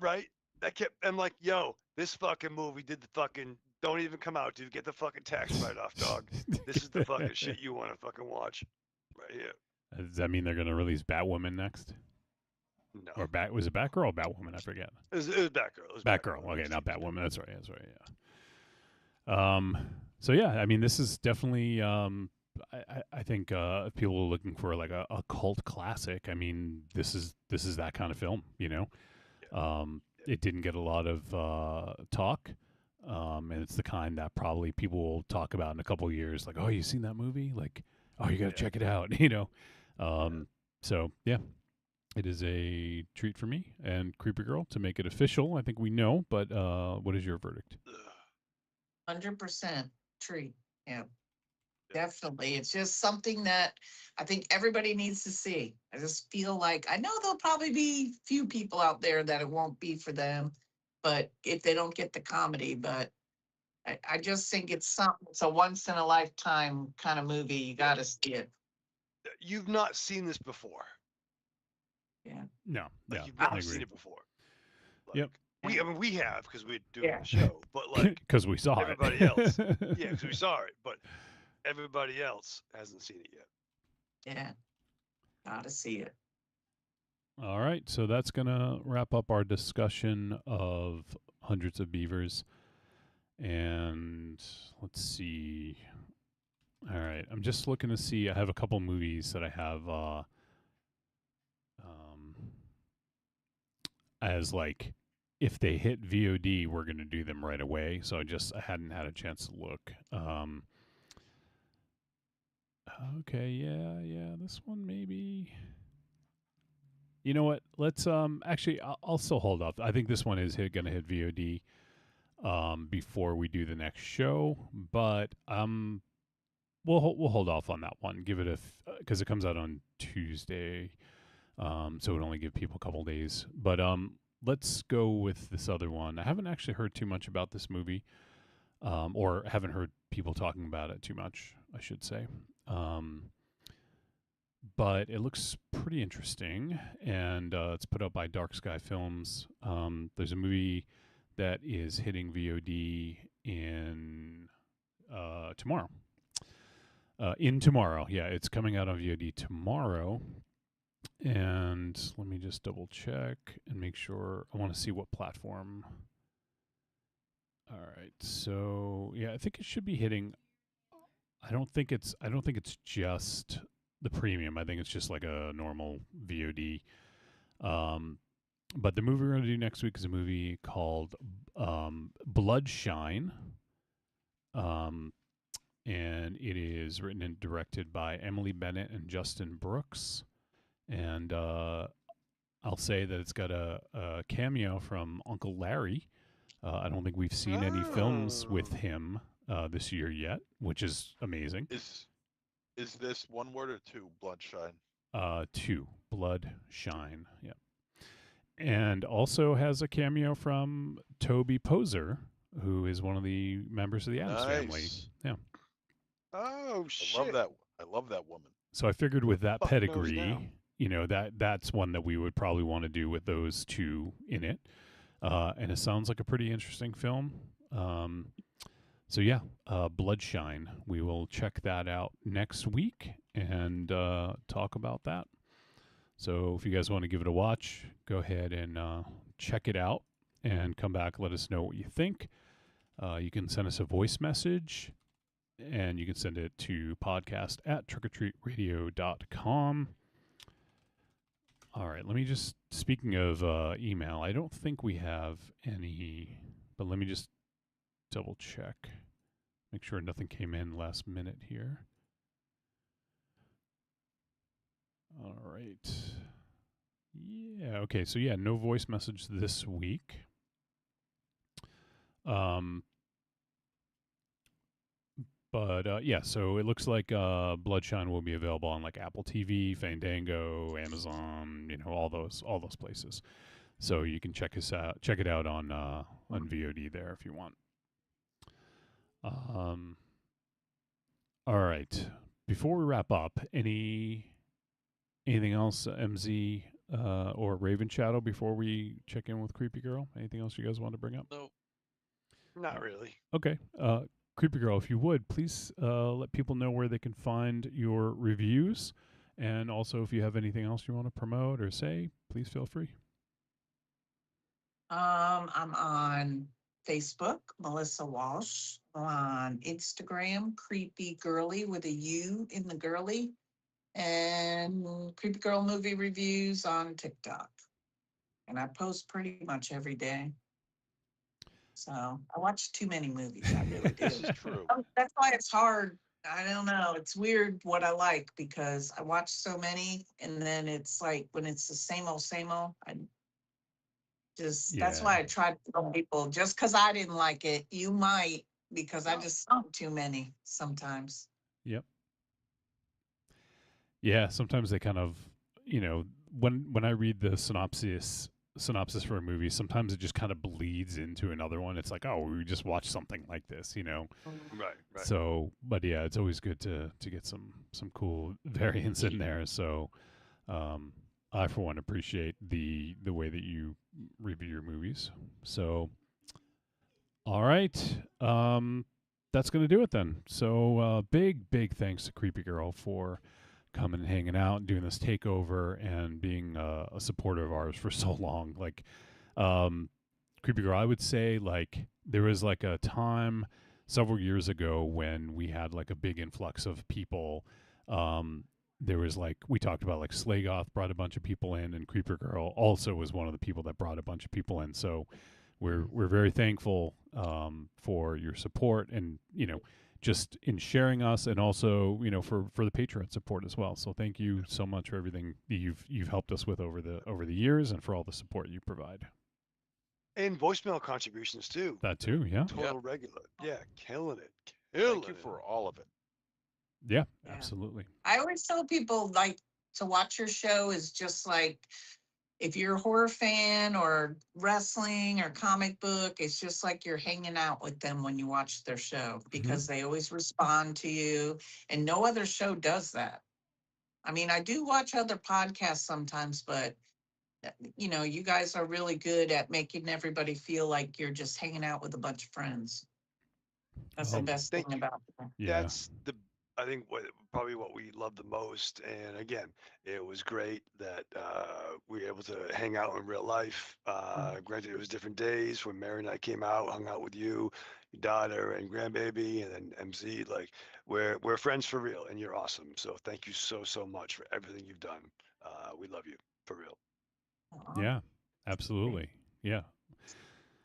I'm like, yo, this fucking movie did the fucking. Don't even come out, dude. Get the fucking tax write-off, dog. This is the fucking shit you want to fucking watch, right here. Does that mean they're going to release Batwoman next? No. Or was it Batgirl or Batwoman? I forget. It was Batgirl. Batgirl. Okay, not Batwoman. That's right. Yeah. So yeah, I mean, this is definitely. I think if people are looking for like a cult classic, I mean, this is that kind of film. You know, it didn't get a lot of talk. And it's the kind that probably people will talk about in a couple of years, like, oh, you seen that movie? Like, oh, you got to check it out, you know? So, yeah, it is a treat for me and Creepy Girl to make it official. I think we know, but what is your verdict? 100% treat. Yeah, definitely. It's just something that I think everybody needs to see. I just feel like, I know there'll probably be few people out there that it won't be for them, but if they don't get the comedy, but I just think it's something, it's a once in a lifetime kind of movie. You got to see it. You've not seen this before. Yeah. No. Like you've never seen it before. Like, yep. We have because we're doing the show, but like because we saw everybody else. Yeah, because we saw it, but everybody else hasn't seen it yet. Yeah. Gotta see it. All right, so that's going to wrap up our discussion of Hundreds of Beavers. And let's see. All right, I'm just looking to see. I have a couple movies that I have as like, if they hit VOD, we're going to do them right away. So I hadn't had a chance to look. Okay, yeah, this one maybe. You know what? Let's actually I'll still hold off. I think this one is going to hit VOD before we do the next show, but we'll hold off on that one. Give it because it comes out on Tuesday, so it would only give people a couple days. But let's go with this other one. I haven't actually heard too much about this movie, or haven't heard people talking about it too much, I should say. But it looks pretty interesting, and it's put out by Dark Sky Films. There's a movie that is hitting VOD in tomorrow. Yeah, it's coming out on VOD tomorrow. And let me just double check and make sure. I want to see what platform. All right, so yeah, I think it should be hitting I don't think it's just the premium. I think it's just like a normal VOD. But the movie we're going to do next week is a movie called Bloodshine. And it is written and directed by Emily Bennett and Justin Brooks. And I'll say that it's got a cameo from Uncle Larry. I don't think we've seen any films with him this year yet, which is amazing. Is this one word or two? Bloodshine. 2 Bloodshine. Yeah. And also has a cameo from Toby Poser, who is one of the members of the Addams family. Yeah. Oh shit! I love that woman. So I figured with that Fuck knows pedigree, that's one that we would probably want to do with those two in it. And it sounds like a pretty interesting film. So yeah, Bloodshine. We will check that out next week and talk about that. So if you guys want to give it a watch, go ahead and check it out and come back. Let us know what you think. You can send us a voice message, and you can send it to podcast@trickortreatradio.com. All right, let me just, speaking of email, I don't think we have any, but let me just double check. Make sure nothing came in last minute here. All right. Yeah, okay, so yeah, no voice message this week. But yeah, so it looks like Bloodshine will be available on like Apple TV, Fandango, Amazon, all those places. So you can check it out on VOD there if you want. All right. Before we wrap up, anything else, MZ or Raven Shadow, before we check in with Creepy Girl? Anything else you guys want to bring up? No, not really. Okay. Creepy Girl, if you would, please let people know where they can find your reviews. And also, if you have anything else you want to promote or say, please feel free. I'm on Facebook, Melissa Walsh. I'm on Instagram, Creepy Girly with a U in the girly. And Creepy Girl movie reviews on TikTok. And I post pretty much every day. So I watch too many movies. I really do. This is true. That's why it's hard. I don't know. It's weird what I like because I watch so many, and then it's like when it's the same old, that's why I try to tell people, just because I didn't like it, you might, because I just saw too many sometimes. Yep. Yeah, sometimes they kind of, when I read the synopsis for a movie, sometimes it just kind of bleeds into another one. It's like, oh, we just watched something like this, Right. So, but yeah, it's always good to get some cool variants in there. So, I for one appreciate the way that you review your movies. So, all right, that's gonna do it then. So, big thanks to Creepy Girl for coming and hanging out and doing this takeover and being a supporter of ours for so long. Like, Creepy Girl, I would say, like, there was like a time several years ago when we had like a big influx of people. There was like, we talked about like Slagoth brought a bunch of people in, and Creeper Girl also was one of the people that brought a bunch of people in. So we're very thankful for your support and, just in sharing us, and also, for the Patreon support as well. So thank you so much for everything that you've helped us with over the years, and for all the support you provide. And voicemail contributions too. That too, yeah. Total regular. Yeah, killing it. Thank you for all of it. Yeah, absolutely. I always tell people, like, to watch your show is just like, if you're a horror fan or wrestling or comic book, it's just like you're hanging out with them when you watch their show, because they always respond to you, and no other show does that. I mean, I do watch other podcasts sometimes, but you guys are really good at making everybody feel like you're just hanging out with a bunch of friends. That's the best thing about it. Yeah. That's I think probably what we love the most. And again, it was great that we were able to hang out in real life. Granted, it was different days when Mary and I came out, hung out with you. your daughter and grandbaby, and then MC. Like we're friends for real, and you're awesome. So thank you so much for everything you've done. We love you for real. Yeah, absolutely. Yeah.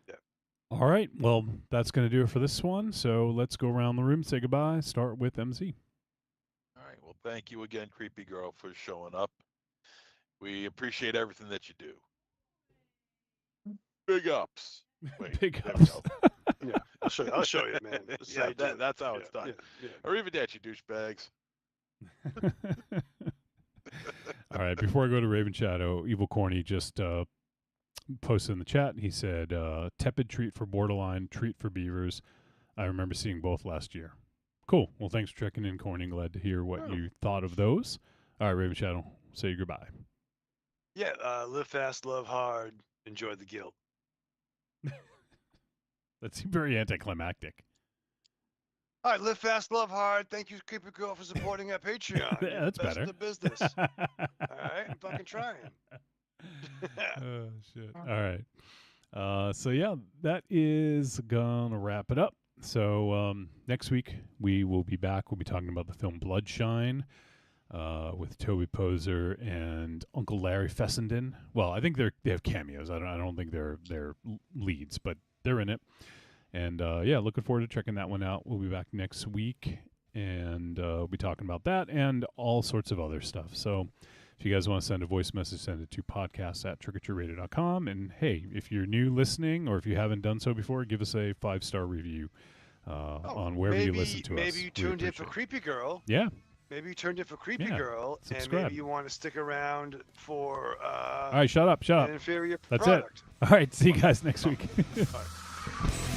Yeah. All right. Well, that's going to do it for this one. So let's go around the room, say goodbye. Start with MC. All right. Well, thank you again, Creepy Girl, for showing up. We appreciate everything that you do. Big ups. Wait, Big there ups. we go. Yeah, I'll show you, man. This is how Yeah, you do it. that's how it's done. Yeah. Arrivederci, douchebags. All right. Before I go to Raven Shadow, Evil Corny just posted in the chat. He said, tepid treat for Borderline, treat for Beavers. I remember seeing both last year. Cool. Well, thanks for checking in, Corny. Glad to hear what you thought of those. All right, Raven Shadow, say goodbye. Yeah, live fast, love hard, enjoy the guilt. That seemed very anticlimactic. All right, live fast, love hard. Thank you, Creepy Girl, for supporting our Patreon. Yeah, You're that's the best better. in the business. All right, I'm fucking trying. Oh, shit. All right. So, yeah, that is going to wrap it up. So, next week we will be back. We'll be talking about the film Bloodshine with Toby Poser and Uncle Larry Fessenden. Well, I think they have cameos. I don't think they're leads, but they're in it. And, yeah, looking forward to checking that one out. We'll be back next week, and we'll be talking about that and all sorts of other stuff. So if you guys want to send a voice message, send it to podcast@trickortreatradio.com. And, hey, if you're new listening or if you haven't done so before, give us a 5-star review on wherever you listen to us. Maybe you tuned in for Creepy Girl. Yeah. Maybe you turned in for Creepy Yeah. Girl, Subscribe. and maybe you want to stick around for all right, shut up. an inferior That's product. it. All right, see you guys next week. All right.